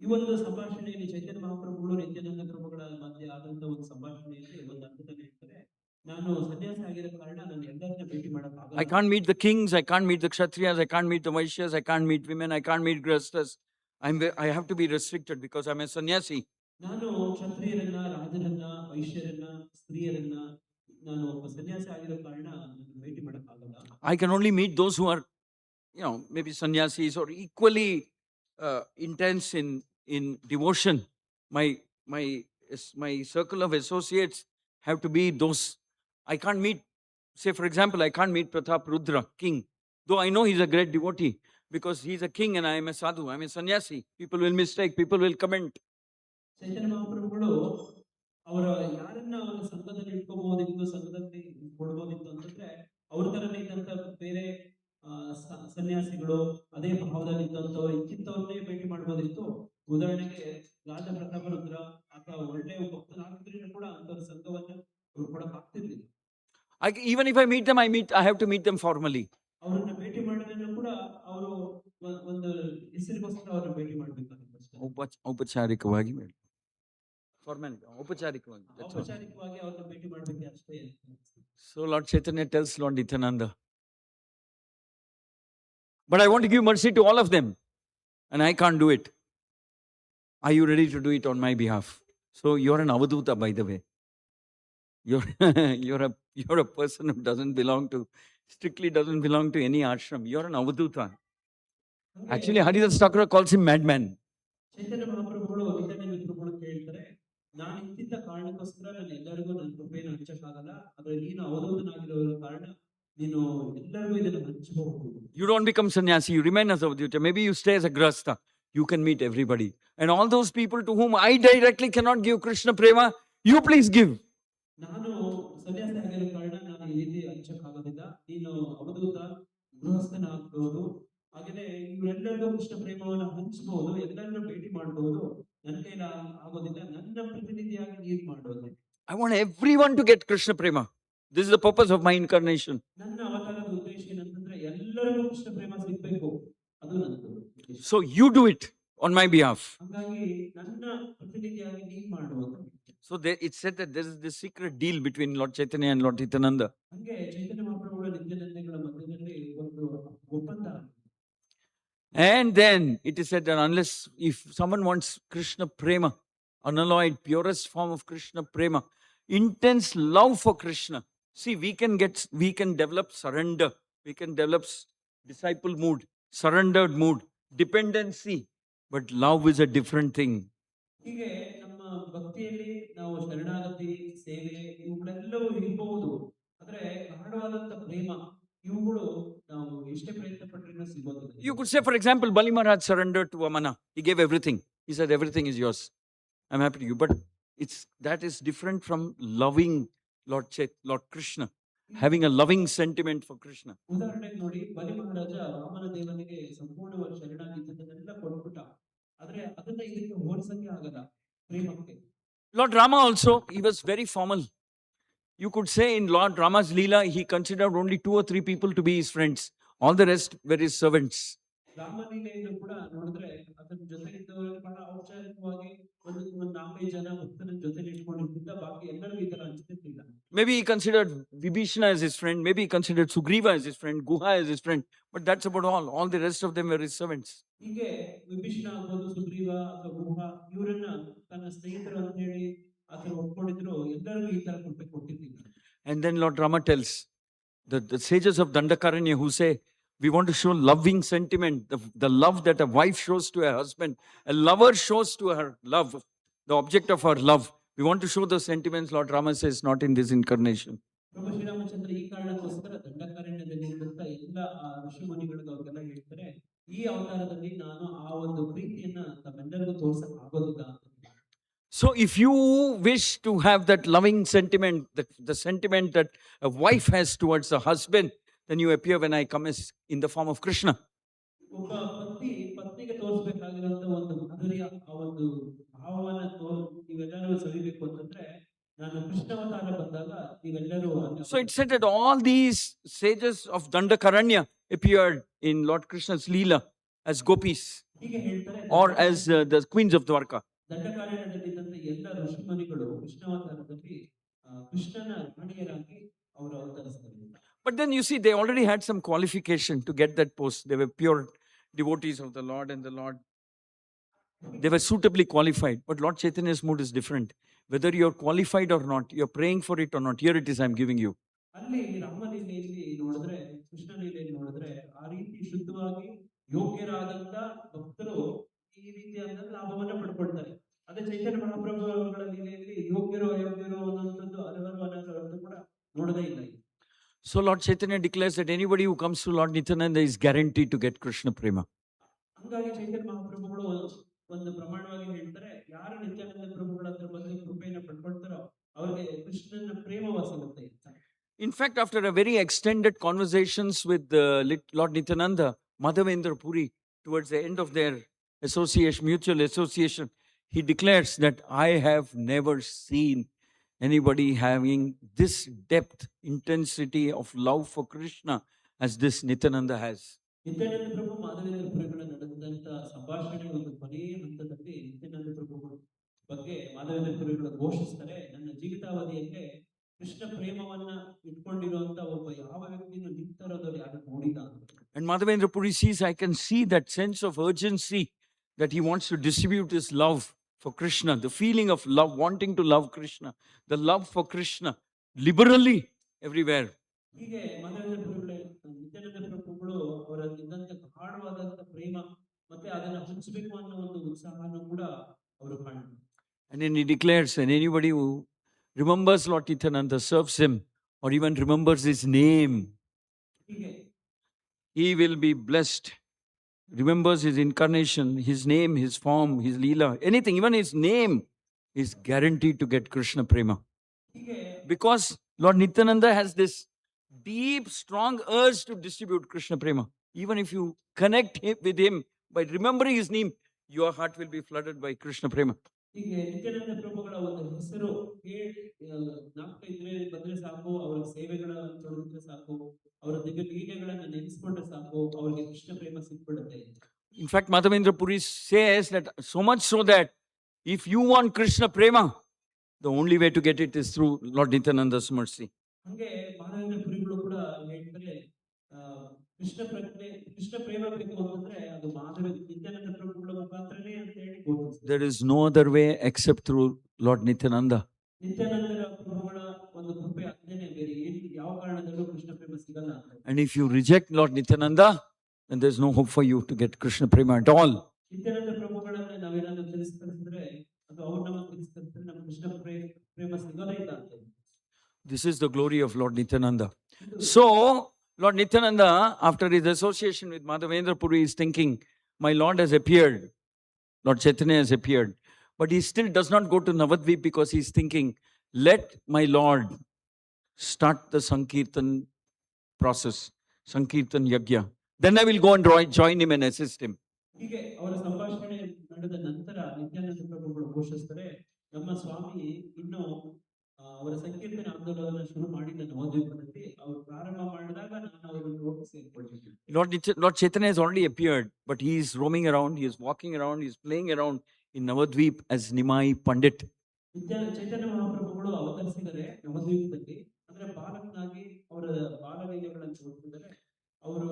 ಈ ಒಂದು ಸಂಭಾಷಣೆಯಲ್ಲಿ ಚೈತನ್ಯ ಮಹಾಪ್ರಭುಗಳು ನಿತ್ಯಾನಂದ ಪ್ರಭುಗಳ ಮಧ್ಯೆ ಆದಂತ ಒಂದು ಸಂಭಾಷಣೆಯಲ್ಲಿ ಒಂದು ಹಂತದಲ್ಲಿ ಹೇಳ್ತಾರೆ, ನಾನು ಸನ್ಯಾಸಿ ಆಗಿರೋ ಕಾರಣ ನಾನು ಎಲ್ಲರನ್ನ ಭೇಟಿ ಮಾಡಕ್ಕಾಗಲ್ಲ. I can't meet the kings, I can't meet the kshatriyas, I can't meet the vaishyas, I can't meet women, I can't meet grihasthas. I have to be restricted because I'm a sannyasi. ನಾನು ಕ್ಷತ್ರಿಯರನ್ನ, ರಾಜರನ್ನ, ವೈಶ್ಯರನ್ನ, ಸ್ತ್ರೀಯರನ್ನ ನಾನು ಒಬ್ಬ ಸನ್ಯಾಸಿ ಆಗಿರೋ ಕಾರಣ ನಾನು ಭೇಟಿ ಮಾಡಕ್ಕಾಗಲ್ಲ. I can only meet those who are, maybe sannyasis or equally intense in devotion. My circle of associates have to be those. I can't meet, say for example, I can't meet Pratap Rudra, king, though I know he's a great devotee, because he's a king and I am a sadhu, I am a sannyasi. People will mistake, people will comment. ಚೈತನ್ಯ ಮಹಾಪ್ರಭುಗಳು ಅವರ ಯಾರನ್ನ ಅವರ ಸಂಘದಲ್ಲಿ ಇಟ್ಕೋಬಹುದಿತ್ತು, ಸಂಘದಲ್ಲಿ ಕೊಡ್ಬೋದಿತ್ತು ಅಂತಂದ್ರೆ ಅವ್ರ ತರನೇ ಇದ್ದಂತ ಬೇರೆ ಸನ್ಯಾಸಿಗಳು ಅದೇ ಭಾವದಲ್ಲಿ ಇದ್ದಂಥವ್ರು ಇಂಥವ್ರನ್ನೇ ಭೇಟಿ ಮಾಡ್ಬೋದಿತ್ತು. ಉದಾಹರಣೆಗೆ ರಾಜ ಪ್ರತಾಪ ರುದ್ರ ಅಥವಾ ಒಳ್ಳೆಯ ಭಕ್ತನಾಗಿದ್ರು ಕೂಡ ಅಂತವ್ರ ಸಂಘವನ್ನ ಅವ್ರು ಕೊಡಕ್ ಆಗ್ತಿರ್ಲಿಲ್ಲ. Even if I meet them, I have to meet them formally. ಅವ್ರನ್ನ ಭೇಟಿ ಮಾಡಿದ್ರೆ ಕೂಡ ಅವರು ಒಂದು ಹೆಸರಿಗೋಸ್ಕರ ಅವ್ರನ್ನ ಭೇಟಿ ಮಾಡ್ಬೇಕಾಗುತ್ತೆ. ಔಪಚಾರಿಕವಾಗಿ ಔಪಚಾರಿಕವಾಗಿ ಅವ್ರನ್ನ ಭೇಟಿ ಮಾಡ್ಬೇಕು ಅಷ್ಟೇ. So Lord Chaitanya tells Lord Nityananda, but I want to give mercy to all of them and I can't do it. Are you ready to do it on my behalf? So you're an avaduta, by the way. You're a person who strictly doesn't belong to any ashram. You're an avaduta. Actually, Haridas Thakur calls him madman. ಚೈತನ್ಯ ಮಹಾಪ್ರಭುಗಳು ನಿತ್ಯಾನಂದ ಪ್ರಭುಗಳು ಕೇಳ್ತಾರೆ, ನಾನು ಇಂತಿದ್ದ ಕಾರಣಕ್ಕೋಸ್ಕರ ನಾನು ಎಲ್ಲರಿಗೂ ನನ್ನ ಕೃಪೆಯನ್ನು ಹಂಚಕ್ಕಾಗಲ್ಲ, ಆದ್ರೆ ನೀನು ಅವಧೂತನಾಗಿರೋ ಕಾರಣ ನೀನು ಎಲ್ಲರಿಗೂ ಇದನ್ನು ಹಂಚಬಹುದು. You don't become sannyasi, you remain as avaduta. Maybe you stay as a grihastha. You can meet everybody. And all those people to whom I directly cannot give Krishna prema, you please give. ನಾನು ಸನ್ಯಾಸಿ ಆಗಿರೋ ಕಾರಣ ನಾನು ಈ ರೀತಿ ಹಂಚಕ್ಕಾಗೋದಿಲ್ಲ, ನೀನು ಅವಧೂತ ಗೃಹಸ್ಥನಾಗ್ಬಹುದು, ಹಾಗೇನೆ ಇವರೆಲ್ಲರಿಗೂ ಕೃಷ್ಣ ಪ್ರೇಮವನ್ನು ಹಂಚಬಹುದು, ಎಲ್ಲರನ್ನೂ ಭೇಟಿ ಮಾಡಬಹುದು. ನನ್ನ ಕೈಲಿ ಆಗೋದಿಲ್ಲ, ನನ್ನ ಪ್ರತಿನಿಧಿಯಾಗಿ ನೀನು ಮಾಡೋದು. I want everyone to get Krishna prema. This is the purpose of my incarnation. ನನ್ನ ಅವತಾರದ ಉದ್ದೇಶ ಏನಂತಂದ್ರೆ ಎಲ್ಲರಿಗೂ ಕೃಷ್ಣ ಪ್ರೇಮ ಸಿಗ್ಬೇಕು, ಅದು ನನ್ನದು. So you do it on my behalf. ಹಾಗಾಗಿ ನನ್ನ ಪ್ರತಿನಿಧಿಯಾಗಿ ನೀನು ಮಾಡುವುದು. So it's said that there is this secret deal between Lord Chaitanya and Lord Nityananda. ಹಾಗೆ ಚೈತನ್ಯ ಮಹಾಪ್ರಭುಗಳ ನಿತ್ಯಾನಂದಗಳ ಮಧ್ಯದಲ್ಲಿ ಒಂದು ಒಪ್ಪಂದ. And then it is said that if someone wants Krishna prema, unalloyed, purest form of Krishna prema, intense love for Krishna. See, we can develop surrender, we can develop disciple mood, surrendered mood, dependency, but love is a different thing. ಹೀಗೆ ನಮ್ಮ ಭಕ್ತಿಯಲ್ಲಿ ನಾವು ಶರಣಾಗತಿ, ಸೇವೆ ಇವುಗಳೆಲ್ಲವೂ ಇರಬಹುದು, ಆದ್ರೆ ಗಾಢವಾದಂತ ಪ್ರೇಮ ಇವುಗಳು ನಾವು ಎಷ್ಟೇ ಪ್ರಯತ್ನ ಪಟ್ಟರೂ ಸಿಗೋದಿಲ್ಲ. You could say, for example, Bali Maharaj surrendered to Vamana. He gave everything. He said, everything is yours. I'm happy to you. But that is different from loving Lord Krishna, having a loving sentiment for Krishna. ಉದಾಹರಣೆಗೆ ನೋಡಿ, ಬಲಿ ಮಹಾರಾಜ ವಾಮನ ದೇವನಿಗೆ ಸಂಪೂರ್ಣವಾಗಿ ಶರಣಾಗಿದ್ದನ್ನೆಲ್ಲ ಕೊಟ್ಬಿಟ್ಟ, ಆದ್ರೆ ಅದನ್ನ ಇದಕ್ಕೆ ಹೋಲಿಸಕ್ಕೆ ಆಗಲ್ಲ ಪ್ರೇಮಕ್ಕೆ. Lord Rama also, he was very formal. You could say in Lord Rama's Leela, he considered only 2 or 3 people to be his friends. All the rest were his servants. ರಾಮಲೀಲೆಯನ್ನು ಕೂಡ ನೋಡಿದ್ರೆ ಅದರ ಜೊತೆ ಇದ್ದವರು ಬಹಳ ಔಪಚಾರಿಕವಾಗಿ ಒಂದು 4-5 ಜನ ಭಕ್ತನ ಜೊತೆ ಇಟ್ಕೊಂಡಿದ್ದ, ಬಾಕಿ ಎಲ್ಲರೂ ಈ ತರ ಹಂಚುತ್ತಿಲ್ಲ. Maybe he considered Vibhishana as his friend, maybe he considered Sugriva as his friend, Guha as his friend, but that's about all. All the rest of them were his servants. ಹೀಗೆ ವಿಭೀಷಣ ಆಗ್ಬೋದು, ಸುಗ್ರೀವ ಅಥವಾ ಗುಹ ಇವರನ್ನ ತನ್ನ ಸ್ನೇಹಿತರು ಅಂತ ಹೇಳಿ ಆತರ ಒಪ್ಕೊಂಡಿದ್ರು, ಎಲ್ಲರಿಗೂ ಈ ತರ ಕೃಪೆ ಕೊಟ್ಟಿದ್ದಿಲ್ಲ. And then Lord Rama tells the sages of Dandakaranya who say, We want to show loving sentiment, the love that a wife shows to her husband, a lover shows to her love, the object of her love. We want to show those sentiments. Lord Rama says, not in this incarnation. ಪ್ರಭು ಶ್ರೀರಾಮಚಂದ್ರ ಈ ಕಾರಣಕ್ಕೋಸ್ಕರ ದಂಡಕಾರಣ್ಯದಲ್ಲಿ ಇರುವಂತ ಎಲ್ಲ ಆ ಋಷಿ ಮುನಿಗಳಿಗೆ ಅವ್ರಿಗೆಲ್ಲ ಹೇಳ್ತಾರೆ, ಈ ಅವತಾರದಲ್ಲಿ ನಾನು ಆ ಒಂದು ಪ್ರೀತಿಯನ್ನ ತಮ್ಮೆಲ್ಲರಿಗೂ ತೋರ್ಸಕ್ ಆಗೋದಿಲ್ಲ ಅಂತ. So if you wish to have that loving sentiment, the sentiment that a wife has towards a husband, then you appear when I come as in the form of Krishna. ಒಬ್ಬ ಪತ್ನಿಗೆ ತೋರಿಸಬೇಕಾಗಿರುವಂತ ಒಂದು ಮಾಧುರ್ಯ, ಆ ಒಂದು ಭಾವವನ್ನ ನೀವೆಲ್ಲರೂ ಸವಿಬೇಕು ಅಂತಂದ್ರೆ ನಾನು ಕೃಷ್ಣ ಅವತಾರ ಬಂದಾಗ ನೀವೆಲ್ಲರೂ. So it said that all these sages of Dandakaranya appeared in Lord Krishna's Leela as gopis ಹೀಗೆ ಹೇಳ್ತಾರೆ, or as the queens of Dwarka. ದಂಡಕಾರಣ್ಯದಲ್ಲಿದ್ದಂತ ಎಲ್ಲ ಋಷಿ ಮುನಿಗಳು ಕೃಷ್ಣ ಅವತಾರದಲ್ಲಿ ಕೃಷ್ಣನ ರಾಣಿಯರಾಗಿ ಅವರು ಅವತರಿಸ್ತಾರೆ. But then you see, they already had some qualification to get that post. They were pure devotees of the Lord, and the Lord, they were suitably qualified. But Lord Chaitanya's mood is different. Whether you're qualified or not, you're praying for it or not, here it is, I'm giving you. ಅಲ್ಲಿ ರಾಮಲೀಲೆಯಲ್ಲಿ ನೋಡಿದ್ರೆ, ಕೃಷ್ಣ ಲೀಲೆಯಲ್ಲಿ ನೋಡಿದ್ರೆ, ಆ ರೀತಿ ಶುದ್ಧವಾಗಿ ಯೋಗ್ಯರಾದಂತ ಭಕ್ತರು ಈ ರೀತಿಯಾದ ಲಾಭವನ್ನ ಪಡ್ಕೊಳ್ತಾರೆ. ಅದೇ ಚೈತನ್ಯ ಮಹಾಪ್ರಭು ಅವರ ಲೀಲೆಯಲ್ಲಿ ಯೋಗ್ಯರು ಅಯೋಗ್ಯರು ಅನ್ನುವಂಥದ್ದು ಹಲವಾರು ಅನಾಥರದ್ದು ಕೂಡ ನೋಡದೇ ಇಲ್ಲ. So Lord Chaitanya declares that anybody who comes to Lord Nityananda is guaranteed to get Krishna Prema. ಹಂಗಾಗಿ ಚೈತನ್ಯ ಮಹಾಪ್ರಭುಗಳು ಒಂದು ಪ್ರಮಾಣವಾಗಿ ಹೇಳ್ತಾರೆ, ಯಾರು ನಿತ್ಯಾನಂದ ಪ್ರಭುಗಳ ಹತ್ರ ಬಂದು ಕೃಪೆಯನ್ನು ಪಡ್ಕೊಳ್ತಾರೋ ಅವರಿಗೆ ಕೃಷ್ಣನ ಪ್ರೇಮವ ಸಿಗುತ್ತೆ. In fact, after a very extended conversations with Lord Nityananda, Madhavendra Puri, towards the end of their association, mutual association, he declares that I have never seen anybody having this depth, intensity of love for Krishna as this Nityananda has. Nithyananda ಪ್ರಭು ಮಾಧವೇಂದ್ರ ಪುರಿಗಳ ನಡೆದಂತ ಸಂಭಾಷಣೆ ಒಂದು ಕೊನೆಯ ಹಂತದಲ್ಲಿ ನಿತ್ಯಾನಂದ ಪ್ರಭು ಬಗ್ಗೆ ಮಾಧವೇಂದ್ರ ಪುರಿಗಳು ಘೋಷಿಸ್ತಾರೆ, ನನ್ನ ಜೀವಿತಾವಧಿಯಲ್ಲೇ ಕೃಷ್ಣ ಪ್ರೇಮವನ್ನ ಇಟ್ಕೊಂಡಿರುವಂತ ಒಬ್ಬ ಯಾವ ವ್ಯಕ್ತಿಯನ್ನು ನಿಂತರೋದು ಯಾರು ನೋಡಿಲ್ಲ ಅಂತ. And Madhavendra Puri sees, I can see that sense of urgency that he wants to distribute his love for Krishna, the feeling of love, wanting to love Krishna, the love for Krishna liberally everywhere. ಹೀಗೆ ಮಾಧವೇಂದ್ರ ಪುರಿಗಳು ನಿತ್ಯಾನಂದ ಪ್ರಭುಗಳು ಅವರಲ್ಲಿದ್ದಂತ ಗಾಢವಾದಂತ ಪ್ರೇಮ ಮತ್ತೆ ಅದನ್ನ ಹಂಚಬೇಕು ಅನ್ನೋ ಒಂದು ಉತ್ಸಾಹನೂ ಕೂಡ ಅವರು ಕಾಣ್ತಾರೆ. And then he declares, and anybody who remembers Lord Nityananda, serves him, or even remembers his name, ಹೀಗೆ he will be blessed. Remembers his incarnation, his name, his form, his leela, anything, even his name is guaranteed to get Krishna Prema. ಹೀಗೆ Because Lord Nityananda has this deep, strong urge to distribute Krishna Prema. Even if you connect with him by remembering his name, your heart will be flooded by Krishna Prema. ಹೀಗೆ ನಿತ್ಯಾನಂದ ಪ್ರಭುಗಳ ಒಂದು ಹೆಸರು ಜ್ಞಾಪಕ ಇದ್ರೆ ಬಂದ್ರೆ ಸಾಕು, ಅವರ ಸೇವೆಗಳನ್ನು ತೊಡಗಿದ್ರೆ ಸಾಕು, ಅವರ ದಿವ್ಯ ಲೀಲೆಗಳನ್ನ ನೆನೆಸ್ಕೊಂಡ್ರೆ ಸಾಕು, ಅವರಿಗೆ ಕೃಷ್ಣ ಪ್ರೇಮ ಸಿಕ್ಬಿಡುತ್ತೆ. In fact, Madhavendra Puri says that so much so that if you want Krishna Prema, the only way to get it is through Lord Nityananda's mercy. ಹಂಗೆ ಮಾಧವೇಂದ್ರ ಪುರಿಗಳು ಕೂಡ ಹೇಳ್ತಾರೆ, ಕೃಷ್ಣ ಪ್ರೇಮ ಬೇಕು ಅಂತಂದ್ರೆ ಅದು ನಿತ್ಯಾನಂದ ಪ್ರಭುಗಳ ಮುಖಾಂತರನೇ ಅಂತ ಹೇಳಿ ಘೋಷಿಸ್ತಾರೆ. There is no other way except through Lord Nityananda. ನಿತ್ಯಾನಂದರ ಪ್ರಭುಗಳ ಒಂದು ಕೃಪೆ ಅದೇನೆ, ಬೇರೆ ಯಾವ ಕಾರಣದಲ್ಲೂ ಕೃಷ್ಣ ಪ್ರೇಮ ಸಿಗಲ್ಲ ಅಂತ. And if you reject Lord Nityananda, then there's no hope for you to get Krishna Prema at all. Nithyananda ಪ್ರಭುಗಳನ್ನ ನಾವೇನಾದ್ರೂ ತಿರಸ್ಕರಿಸಿದ್ರೆ, ಅದು ಅವ್ರು ನಮ್ಮ ತಿರಸ್ಕರಿಸಿದ್ರೆ ನಮ್ಮ ಕೃಷ್ಣ ಪ್ರೇಮ ಸಿಗೋದೇ ಇಲ್ಲ ಅಂತ. This is the glory of Lord Nityananda. So, Lord Nityananda, after his association with Madhavendra Puri, is thinking, my Lord has appeared. Lord Chaitanya has appeared. But he still does not go to Navadvip because he is thinking, let my Lord start the Sankirtan process, Sankirtan Yagya. Then I will go and join him and assist him. ಹೀಗೆ ಅವರ ಸಂಭಾಷಣೆ ನಡೆದ ನಂತರ ನಿತ್ಯಾನಂದ ಪ್ರಭುಗಳು ಘೋಷಿಸ್ತಾರೆ, ನಮ್ಮ ಸ್ವಾಮಿ ಇನ್ನು ಅವರ ಸಂಕೀರ್ತನ ಆಂದೋಲನ ಶುರು ಮಾಡಿದ ನವದ್ವೀಪದಲ್ಲಿ ಅವರು ಪ್ರಾರಂಭ ಮಾಡಿದಾಗ ನಾನು ಅವರನ್ನು ಹೋಗಿ ಸೇರ್ಕೊಳ್ತೀನಿ. Lord Chaitanya has already appeared, but he is roaming around, he is walking around, he is playing around in Navadvip as Nimai Pandit. ಚೈತನ್ಯ ಮಹಾಪ್ರಭುಗಳು ಅವತರಿಸಿದರೆ ನವದ್ವೀಪದಲ್ಲಿ, ಅಂದ್ರೆ ಬಾಲಕನಾಗಿ ಅವರ ಬಾಲಲೀಲೆಗಳನ್ನು ತೋರಿಸಿದರೆ ಅವರು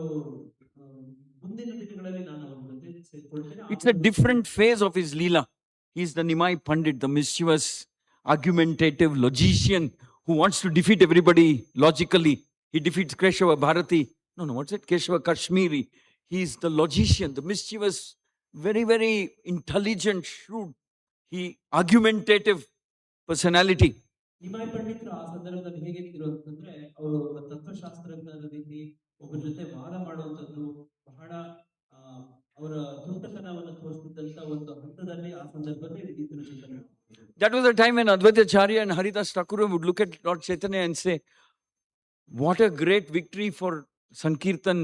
ಮುಂದಿನ ದಿನಗಳಲ್ಲಿ ನಾನು ಅವರ ಜೊತೆ ಸೇರ್ಕೊಳ್ತೇನೆ. It's a different phase of his Leela. He is the Nimai Pandit, the mischievous, argumentative logician who wants to defeat everybody logically. He defeats Keshava Bharati No, what's it? Keshava Kashmiri. He's the logician, the mischievous, very, very intelligent, shrewd, he argumentative personality. ನಿಮಾಯ್ ಪಂಡಿತರು ಆ ಸಂದರ್ಭದಲ್ಲಿ ಹೇಗಿದ್ರು ಅಂತಂದ್ರೆ ಅವರು ತತ್ವಶಾಸ್ತ್ರಜ್ಞರ ರೀತಿ ಒಬ್ಬರ ಜೊತೆ ವಾದ ಮಾಡುವಂತದ್ದು ಬಹಳ ಆ, ಅವರ ದುಷ್ಟತನವನ್ನು ತೋರಿಸ್ತಿದ್ದಂತ ಒಂದು ಹಂತದಲ್ಲಿ ಆ ಸಂದರ್ಭದಲ್ಲಿ ಇದ್ರು ಚಿಂತನೆ. That was the time when Advaita Acharya and Haridas Thakur would look at Lord Chaitanya and say, what a great victory for Sankirtan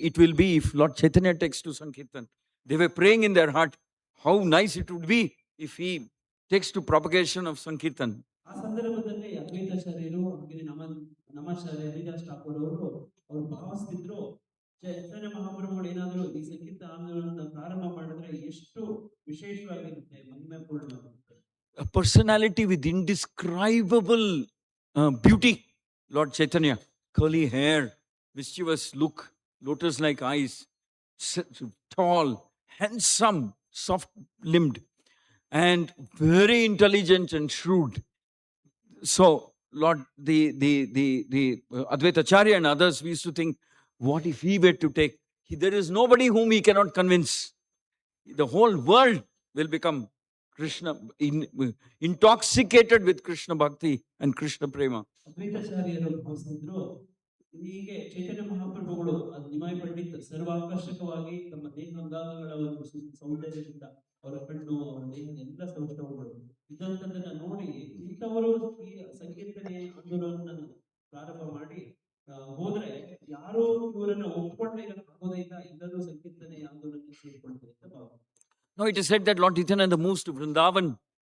it will be if Lord Chaitanya takes to Sankirtan. They were praying in their heart, how nice it would be if he takes to propagation of Sankirtan. ಆ ಸಂದರ್ಭದಲ್ಲಿ ಅದ್ವೈತಾಚಾರ್ಯರು ಹಾಗೆ ನಮಾಚಾರ್ಯ ಹರಿದಾಸ್ ಠಾಕೂರ್ ಅವರು ಭಾವಿಸ್ತಿದ್ರು ಚೈತನ್ಯ ಮಹಾಪ್ರಭುಗಳು ಏನಾದ್ರು ಈ ಸಂಗೀತ ಆಂದೋಲನ ಪ್ರಾರಂಭ ಮಾಡಿದ್ರೆ ಎಷ್ಟು ವಿಶೇಷವಾಗಿರುತ್ತೆ, ಮಹಿಮೆಪೂರ್ಣ. A personality with indescribable beauty, Lord Chaitanya. Curly hair, mischievous look, lotus-like eyes, tall, handsome, soft-limbed, and very intelligent and shrewd. So, Lord, the Advaita Acharya and others, we used to think, what if he were to take? There is nobody whom he cannot convince. The whole world will become Krishna, intoxicated with Krishna Bhakti and Krishna Prema. ಅದ್ವೈತಾಚಾರ್ಯರು ಭಾವಿಸಿದ್ರು ಹೀಗೆ ಚೈತನ್ಯ ಮಹಾಪ್ರಭುಗಳು ನಿಮಾಯ್ ಪಂಡಿತ್ ಸರ್ವಾಕರ್ಷಕವಾಗಿ ತಮ್ಮ ದೇಹಾಂಗಾಂಗಗಳ ಒಂದು ಸೌಂದರ್ಯದಿಂದ ಅವರ ಕಣ್ಣು ಅವರ ದೇಹದ ಎಲ್ಲ ಸೌಷ್ಠವಗಳು ಇದ್ದಂಥದ್ದನ್ನ ನೋಡಿ ಇಂಥವರು ಈ ಸಂಕೀರ್ತನೆ ಆಂದೋಲನ ಪ್ರಾರಂಭ ಮಾಡಿ ಹೋದ್ರೆ ಯಾರು ಇವರನ್ನ ಒಪ್ಕೊಂಡೇ ಆಗೋದಿಲ್ಲ, ಎಲ್ಲರೂ ಸಂಕೀರ್ತನೆ ಆಂದೋಲನಕ್ಕೆ ಸೇರಿಕೊಳ್ತಾರೆ ಅಂತ ಭಾವ. No, it is said that Lord Nityananda moves to Vrindavan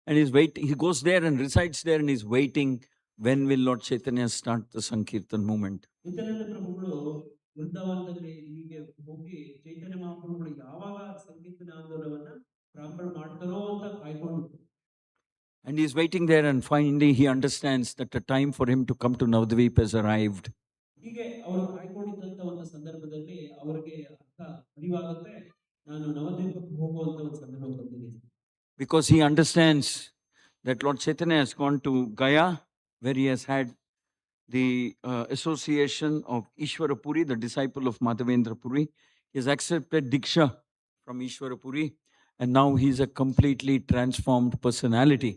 and is waiting. He goes there and resides there and is waiting. When will Lord Chaitanya start the Sankirtan movement? Nithyananda ಪ್ರಭುಗಳು ವೃಂದಾವನದಲ್ಲಿ ಹೀಗೆ ಹೋಗಿ ಚೈತನ್ಯ ಮಹಾಪ್ರಭುಗಳು ಯಾವಾಗ ಸಂಕೀರ್ತನ ಆಂದೋಲನವನ್ನ ಪ್ರಾರಂಭ ಮಾಡ್ತಾರೋ ಅಂತ ಕಾಯ್ಕೊಂಡು. And he is waiting there, and finally he understands that the time for him to come to Navadvip has arrived. ಹೀಗೆ ಅವರು ಕಾಯ್ಕೊಂಡಿದ್ದಂತ ಒಂದು ಸಂದರ್ಭದಲ್ಲಿ ಅವರಿಗೆ ಅರ್ಥ ಅರಿವಾಗುತ್ತೆ, ನಾನು ನವದ್ವೀಪಕ್ಕೆ ಹೋಗುವಂತ ಒಂದು ಸಂದರ್ಭ ಬಂದಿದೆ. Because he understands that Lord Chaitanya has gone to Gaya, where he has had the association of Ishvara Puri, the disciple of Madhavendra Puri. He has accepted Diksha from Ishvara Puri, and now he is a completely transformed personality.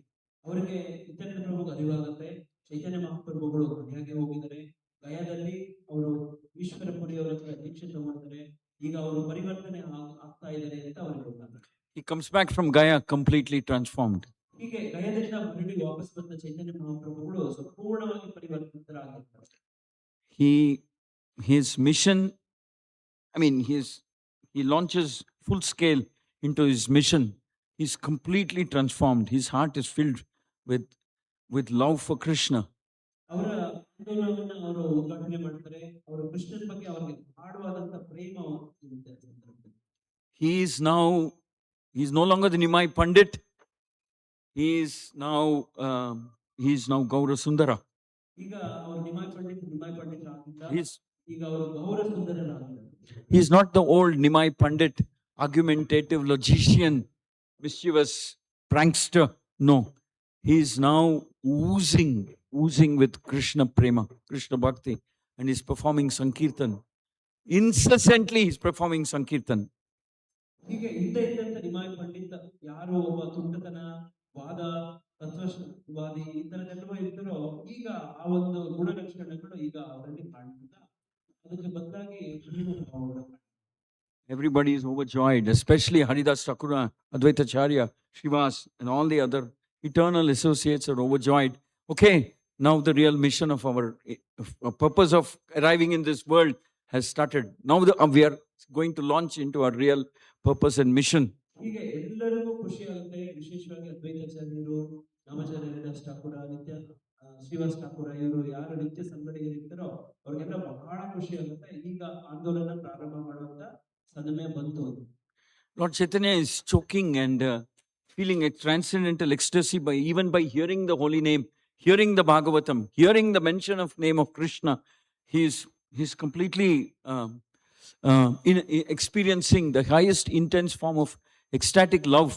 ಅವರಿಗೆ ನಿತ್ಯಾನಂದ ಪ್ರಭುಗೆ ಅರಿವಾಗುತ್ತೆ, ಚೈತನ್ಯ ಮಹಾಪ್ರಭುಗಳು ಗಯಾಗೆ ಹೋಗಿದ್ದಾರೆ, ಗಯಾದಲ್ಲಿ ಅವರು ಈಶ್ವರ ಪುರಿ ಅವರ ಹತ್ರ ದೀಕ್ಷೆ ತಗೊಂಡಿದ್ದಾರೆ, ಈಗ ಅವರು ಪರಿವರ್ತನೆ ಆಗ್ತಾ ಇದ್ದಾರೆ ಅಂತ ಅವರಿಗೆ ಗೊತ್ತಾಗುತ್ತೆ. He comes back from Gaya completely transformed. ಹೀಗೆ ಗಯಾದಿಂದ ಮರಳಿ ವಾಪಸ್ ಬಂದ ಚೈತನ್ಯ ಮಹಾಪ್ರಭುಗಳು ಸಂಪೂರ್ಣವಾಗಿ ಪರಿವರ್ತಿತರಾಗಿರ್ತಾರೆ. His mission, he launches full scale into his mission. He's completely transformed. His heart is filled with love for Krishna. ಅವರ ಆಂದೋಲನವನ್ನು ಅವರು ಉದ್ಘಾಟನೆ ಮಾಡ್ತಾರೆ, ಅವರು ಕೃಷ್ಣನ ಬಗ್ಗೆ ಅವರಿಗೆ ಆಳವಾದಂತ ಪ್ರೇಮ ಇರುತ್ತೆ. He is no longer the Nimai Pandit. He is now Gaura Sundara. ಈಗ ಅವರು ನಿಮಾಯ್ ಪಂಡಿತ್ ಆಗಿಲ್ಲ, ಈಗ ಅವರು ಗೌರ ಸುಂದರರಾಗಿದ್ದಾರೆ. He is not the old Nimai Pandit, argumentative logician, mischievous prankster. No, he is now oozing with Krishna Prema, Krishna Bhakti, and he is performing Sankirtan. Incessantly he is performing Sankirtan. ಹೀಗೆ ಇದ್ದಂತ ನಿಮಾಯ್ ಪಂಡಿತ್ ಯಾರು ಒಬ್ಬ ತುಂಟತನ, ವಾದ, ತತ್ವವಾದಿ ಈ ತರದೆಲ್ಲವೂ ಇರ್ತಾರೋ, ಈಗ ಆ ಒಂದು ಗುಣಲಕ್ಷಣಗಳು ಈಗ ಅವರಲ್ಲಿ ಕಾಣ್ತಿಲ್ಲ. ಅದಕ್ಕೆ ಬದಲಾಗಿ everybody is overjoyed, especially Haridas Thakur, Advaita Acharya, Srivas, and all the other eternal associates are overjoyed. Okay, now the real mission of our purpose of arriving in this world has started. Now we are going to launch into our real purpose and mission. ಹೀಗೆ ಎಲ್ಲರಿಗೂ ಖುಷಿ ಆಗುತ್ತೆ, ವಿಶೇಷವಾಗಿ ಅದ್ವೈತಾಚಾರ್ಯರು, ನಮಾಚಾರ್ಯ ಹರಿದಾಸ್ ಠಾಕೂರ, ಶ್ರೀವಾಸ್ ಠಾಕೂರ, ಇವರು ಯಾರು ನಿತ್ಯ ಸಂಗಡಿಗರಿರ್ತಾರೋ ಅವ್ರಿಗೆಲ್ಲ ಬಹಳ ಖುಷಿ ಆಗುತ್ತೆ. ಈಗ ಆಂದೋಲನ ಪ್ರಾರಂಭ ಮಾಡುವಂತ ಸಮಯ ಬಂತು. Lord Chaitanya is choking and feeling a transcendental ecstasy even by hearing the holy name, hearing the Bhagavatam, hearing the mention of name of Krishna. He's completely experiencing the highest intense form of ecstatic love.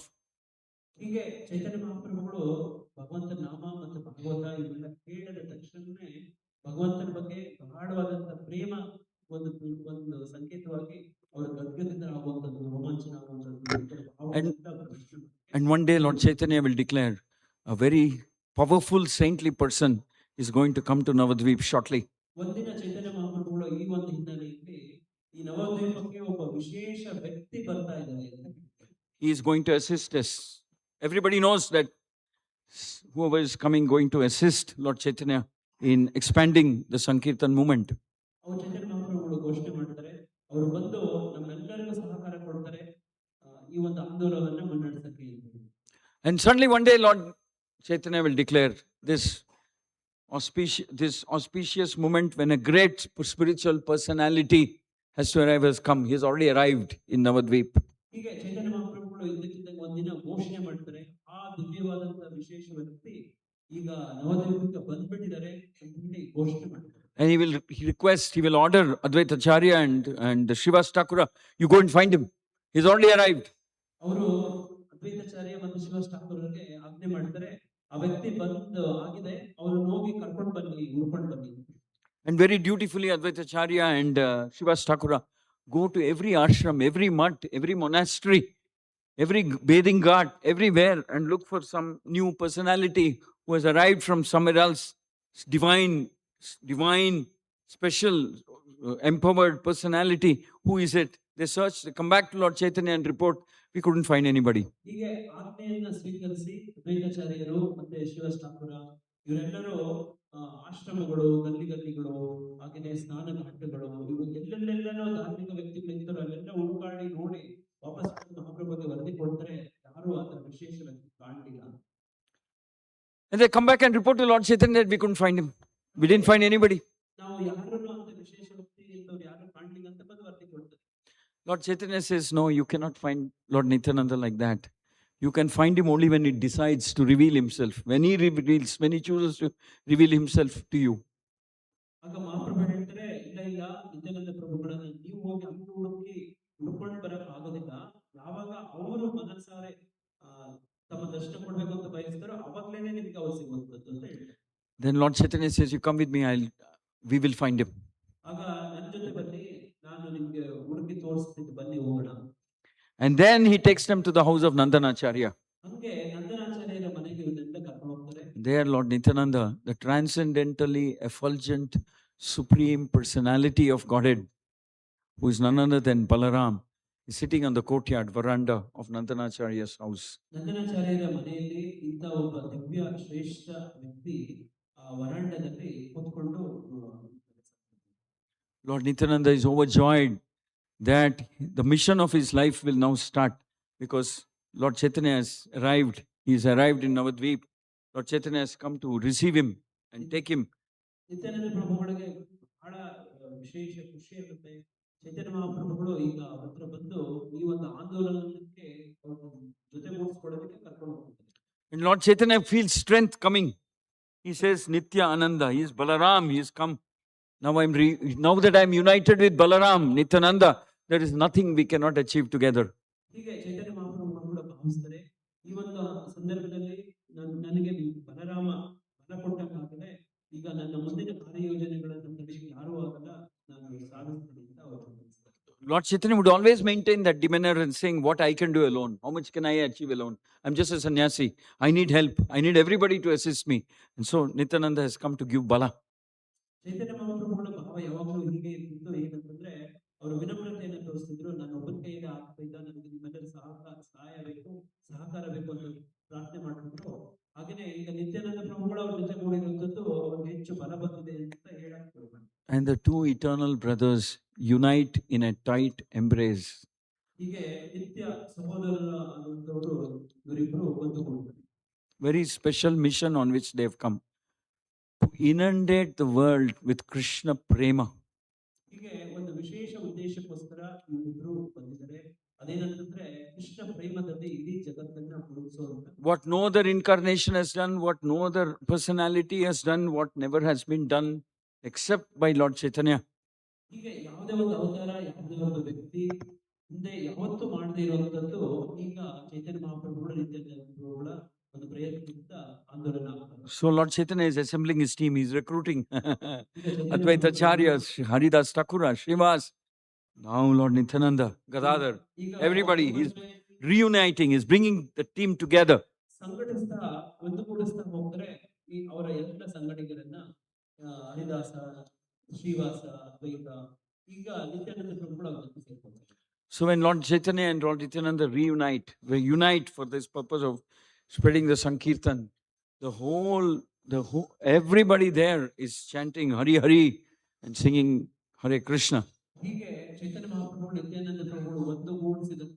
ಹೀಗೆ ಚೈತನ್ಯ ಮಹಾಪ್ರಭುಗಳು ಭಗವಂತನ ನಾಮ ಮತ್ತು ಭಾಗವತ ಇವೆಲ್ಲ ಕೇಳಿದ ತಕ್ಷಣವೇ ಭಗವಂತನ ಬಗ್ಗೆ ಗಾಢವಾದಂತ ಪ್ರೇಮ ಒಂದು ಸಂಕೇತವಾಗಿ ಅವರ ಗದ್ಗದಿಂದ ಆಗುವಂಥದ್ದು, ರೋಮಾಂಚನ ಆಗುವಂಥದ್ದು, ಒಂಥರ ಭಾವ And, ಉಂಟ ಪ್ರಶ್ನೆ ಬಗ್ಗೆ. and one day Lord Chaitanya will declare a very powerful saintly person is going to come to Navadvip shortly. ಒಂದಿನ ಚೈತನ್ಯ ಮಹಾಪ್ರಭುಗಳು ಈ ಒಂದು ಹಿನ್ನೆಲೆಯಲ್ಲಿ ಈ ನವದ್ವೀಪಕ್ಕೆ ಒಬ್ಬ ವಿಶೇಷ ವ್ಯಕ್ತಿ ಬರ್ತಾ ಇದ್ದಾರೆ ಅಂತ ಹೇಳ್ತಾರೆ. He is going to assist us. Everybody knows that whoever is coming going to assist Lord Chaitanya in expanding the Sankirtan movement. ಅವ್ರು ಚೈತನ್ಯ ಮಹಾಪ್ರಭುಗಳು ಘೋಷಣೆ ಮಾಡ್ತಾರೆ, ಅವರು ಬಂದು ನಮ್ಮೆಲ್ಲರಿಗೂ ಸಹಕಾರ ಕೊಡ್ತಾರೆ ಈ ಒಂದು ಆಂದೋಲನವನ್ನ ಮುನ್ನಡೆಸಕ್ಕೆ ಅಂತ ಹೇಳಿ. And suddenly one day Lord Chaitanya will declare this auspicious moment when a great spiritual personality has to arrive, has come. He has already arrived in Navadvip. ಹೀಗೆ ಚೈತನ್ಯ ಮಹಾಪ್ರಭುಗಳು ಇದ್ದಕ್ಕಿದ್ದಂಗೆ ಒಂದಿನ ಘೋಷಣೆ ಮಾಡ್ತಾರೆ, ಆ ದಿವ್ಯವಾದಂತಹ ವಿಶೇಷ ವ್ಯಕ್ತಿ ಈಗ ನವದ್ವೀಪಕ್ಕೆ ಬಂದ್ಬಿಟ್ಟಿದ್ದಾರೆ ಅಂತ ಹೇಳಿ ಘೋಷಣೆ ಮಾಡ್ತಾರೆ. And he will order Advaita Acharya and Srivas Thakura, you go and find him. He's already arrived. ಅವರು ಅದ್ವೈತಾಚಾರ್ಯ ಮತ್ತು ಶ್ರೀವಾಸ್ ಠಾಕೂರರಿಗೆ ಆಜ್ಞೆ ಮಾಡ್ತಾರೆ, ಆ ವ್ಯಕ್ತಿ ಬಂದು ಆಗಿದೆ, ಅವರನ್ನು ಹೋಗಿ ಕರ್ಕೊಂಡು ಬನ್ನಿ, ಹುಡ್ಕೊಂಡು ಬನ್ನಿ. And very dutifully Advaita Acharya and Srivas Thakura go to every ashram, every mutt, every monastery, every bathing ghat, everywhere, and look for some new personality who has arrived from somewhere else, divine, special, empowered personality. Who is it? They search, they come back to Lord Chaitanya and report, we couldn't find anybody. ಹೀಗೆ ಆಜ್ಞೆಯನ್ನ ಸ್ವೀಕರಿಸಿ ಅದ್ವೈತಾಚಾರ್ಯರು ಮತ್ತೆ ಶ್ರೀವಾಸ್ ಠಾಕೂರ ಇವರೆಲ್ಲರೂ ಆಶ್ರಮಗಳು, ಗಲ್ಲಿಗಳು, ಹಾಗೆಯೇ ಸ್ನಾನ ಘಾಟಗಳು, ಇವು ಎಲ್ಲೆಲ್ಲೆಲ್ಲೋ ಧಾರ್ಮಿಕ ವ್ಯಕ್ತಿಗಳಿದ್ದರು ಅಲ್ಲೆಲ್ಲ ಹುಡುಕಾಡಿ ನೋಡಿ ವಾಪಸ್ ಮಹಾಪ್ರಭುಗೆ ವರದಿ ಕೊಡ್ತಾರೆ, ಯಾರು ಆತ ವಿಶೇಷ ವ್ಯಕ್ತಿ ಕಾಣಲಿಲ್ಲ. And they come back and report to Lord Chaitanya that we couldn't find him. We didn't find anybody. ನಾವು ಯಾರನ್ನು ಅಂತ ವಿಶೇಷ ವ್ಯಕ್ತಿ ಇಂಥವ್ರು ಯಾರು ಕಾಣಲಿಲ್ಲ ಅಂತ ಬಂದು ವರದಿ ಕೊಡ್ತಾರೆ. Lord Chaitanya says, no, you cannot find Lord Nityananda like that. You can find him only when he decides to reveal himself. When he chooses to reveal himself to you. ಆಗ ಮಹಾಪ್ರಭು ಹೇಳ್ತಾರೆ, ಇಲ್ಲ ನಿತ್ಯಾನಂದ ಪ್ರಭುಗಳನ್ನ ನೀವು ಹೋಗಿ ಅಂಗಡಿ ಹುಡುಕಿ ಹುಡ್ಕೊಂಡು ಬರಕ್ ಆಗೋದಿಲ್ಲ, ಯಾವಾಗ ಅವರು ಮನಸ್ಸಾರೆ ತಮ್ಮ ದರ್ಶನ ಕೊಡ್ಬೇಕು ಅಂತ ಬಯಸ್ತಾರೋ ಅವಾಗ್ಲೇನೆ ನಿಮ್ಗೆ ಅವ್ರು ಸಿಗುವಂತದ್ದು ಅಂತ ಹೇಳ್ತಾರೆ. Then Lord Chaitanya says, you come with me, we will find him. ಆಗ ನನ್ನ ಜೊತೆ ಬನ್ನಿ, ನಾನು ನಿಮ್ಗೆ ಹುಡುಕಿ ತೋರಿಸ್ತೀನಿ, ಬನ್ನಿ ಹೋಗೋಣ. And then he takes them to the house of Nandanacharya. ಹಂಗೆ ನಂದನಾಚಾರ್ಯರ ಮನೆಗೆ ಇವನ್ನೆಲ್ಲ ಕರ್ಕೊಂಡು ಹೋಗ್ತಾರೆ. There Lord Nityananda, the transcendentally effulgent supreme personality of Godhead, who is none other than Balaram, is sitting on the courtyard veranda of Nandanacharya's house. ನಂದನಾಚಾರ್ಯರ ಮನೆಯಲ್ಲಿ ಇಂಥ ಒಬ್ಬ ದಿವ್ಯ ಶ್ರೇಷ್ಠ ವ್ಯಕ್ತಿ ವರಾಂಡದಲ್ಲಿ ಕೂತ್ಕೊಂಡು Lord Nityananda is overjoyed that the mission of his life will now start, because Lord Chaitanya has arrived. He has arrived in Navadvip. Lord Chaitanya has come to receive him and take him. Nithyananda ಪ್ರಭುಗಳಿಗೆ ಬಹಳ ವಿಶೇಷ ಖುಷಿ ಆಗುತ್ತೆ. ಚೈತನ್ಯ ಮಹಾಪ್ರಭುಗಳು ಈಗ ಹತ್ರ ಬಂದು ಈ ಒಂದು ಆಂದೋಲನಕ್ಕೆ ಜೊತೆಗೂಡಿಸ್ಕೊಳ್ಳೋದಕ್ಕೆ ಕರ್ಕೊಂಡು ಹೋಗ್ತಾರೆ. And Lord Chaitanya feels strength coming. He says, Nitya Ananda, he is Balaram, he has come. Now that I am united with Balaram, Nityananda, there is nothing we cannot achieve together. ಹೀಗೆ ಚೈತನ್ಯ ಮಹಾಪ್ರಭುಗಳು ಕೂಡ ಭಾವಿಸ್ತಾರೆ, ಈ ಒಂದು ಸಂದರ್ಭದಲ್ಲಿ ನನಗೆ ಬಲರಾಮ ಬಲ ಕೊಟ್ಟಾಗಲೇ ಈಗ ನನ್ನ ಮುಂದಿನ ಕಾರ್ಯಯೋಜನೆಗಳನ್ನು ನಡೆಸಿ ಯಾರೂ ಆಗಲ್ಲ, ನಾನು ಸಾಧಿಸ್ತೀನಿ ಅಂತ ಅವರು ಭಾವಿಸ್ತಾರೆ. Lord Chaitanya would always maintain that demeanor and saying, what I can do alone, how much can I achieve alone? I'm just a sannyasi, I need help, I need everybody to assist me. And so Nityananda has come to give bala. ಚೈತನ್ಯ ಮಹಾಪ್ರಭುಗಳ ಭಾವ ಯಾವಾಗಲೂ ಹೀಗೆ ಇರ್ತಿತ್ತು. ಏನಂತಂದ್ರೆ ಅವರು ವಿನಮ್ರತೆಯನ್ನು ತೋರಿಸ್ತಿದ್ರು, ನನ್ನ ಒಬ್ಬನ ಕೈಯಲ್ಲಿ ಆಗ್ತಿದ್ದ, ನನಗೆ ನಿಮ್ಮೆಲ್ಲರ ಸಹಾಯ ಬೇಕು, ಸಹಕಾರ ಬೇಕು ಅಂತ ಪ್ರಾರ್ಥನೆ ಮಾಡ್ತಿದ್ರು. ಹಾಗೇನೆ ಈಗ ನಿತ್ಯಾನಂದ ಪ್ರಭುಗಳು ಅವ್ರ ಜೊತೆ ಕೂಡಿರುವಂತದ್ದು ಅವ್ರಿಗೆ ಹೆಚ್ಚು ಬಲ ಬಂದಿದೆ ಅಂತ ಹೇಳಕ್ ಹೋಗ್ಬಾರ್ದು. And the two eternal brothers unite in a tight embrace. ಹೀಗೆ ನಿತ್ಯ ಸಹೋದರರಾದಂತವರು ಇವರಿಬ್ಬರು ಬಂದುಕೊಳ್ತಾರೆ. Very special mission on which they have come. To inundate the world with Krishna prema. ಹೀಗೆ ಒಂದು ವಿಶೇಷ ಉದ್ದೇಶಕ್ಕೋಸ್ಕರ ಇವರಿಬ್ಬರು ಬಂದಿದ್ದಾರೆ. ಅದೇನಂತಂದ್ರೆ ಕೃಷ್ಣ ಪ್ರೇಮದಲ್ಲಿ ಇಡೀ ಜಗತ್ತನ್ನ ಮುಳುಗಿಸುವಂತ. What no other incarnation has done, what no other personality has done, what never has been done except by Lord Chaitanya. ಹೀಗೆ ಯಾವುದೇ ಒಂದು ಅವತಾರ, ಯಾವುದೇ ಒಂದು ವ್ಯಕ್ತಿ ಹಿಂದೆ ಯಾವತ್ತೂ ಮಾಡದೇ ಇರುವಂತದ್ದು ಈಗ ಚೈತನ್ಯ ಮಹಾಪ್ರಭುಗಳ ನಿತ್ಯಾನಂದ ಪ್ರಭುಗಳ ಒಂದು ಪ್ರಯತ್ನದಿಂದ ಆಂದೋಲನ ಆಗ್ತದೆ. So Lord Chaitanya is assembling his team. He's recruiting Advaita Acharyas, Haridas Thakura, Srivas. Now Lord Nityananda, Gadadhar, everybody. He's reuniting. He's bringing the team together. ಸಂಘಟಿಸ್ತಾ ಒಂದುಗೂಡಿಸ್ತಾ ಹೋಗ್ತಾರೆ ಅವರ ಎಲ್ಲ ಸಂಘಟಕರನ್ನ ಹರಿದಾಸ ಶ್ರೀವಾಸ ಅದ್ವೈತ ಈಗ ನಿತ್ಯಾನಂದ ಪ್ರಭು ಕೂಡ ಅದಕ್ಕೆ ಸೇರ್ಕೊಳ್ತಾರೆ. So when Lord Chaitanya and Lord Nityananda reunite, they unite for this purpose of spreading the Sankirtan. Everybody there is chanting Hari Hari and singing Hare Krishna. ಹೀಗೆ ಚೈತನ್ಯ ಮಹಾಪ್ರಭು ನಿತ್ಯಾನಂದ ಪ್ರಭುಗಳು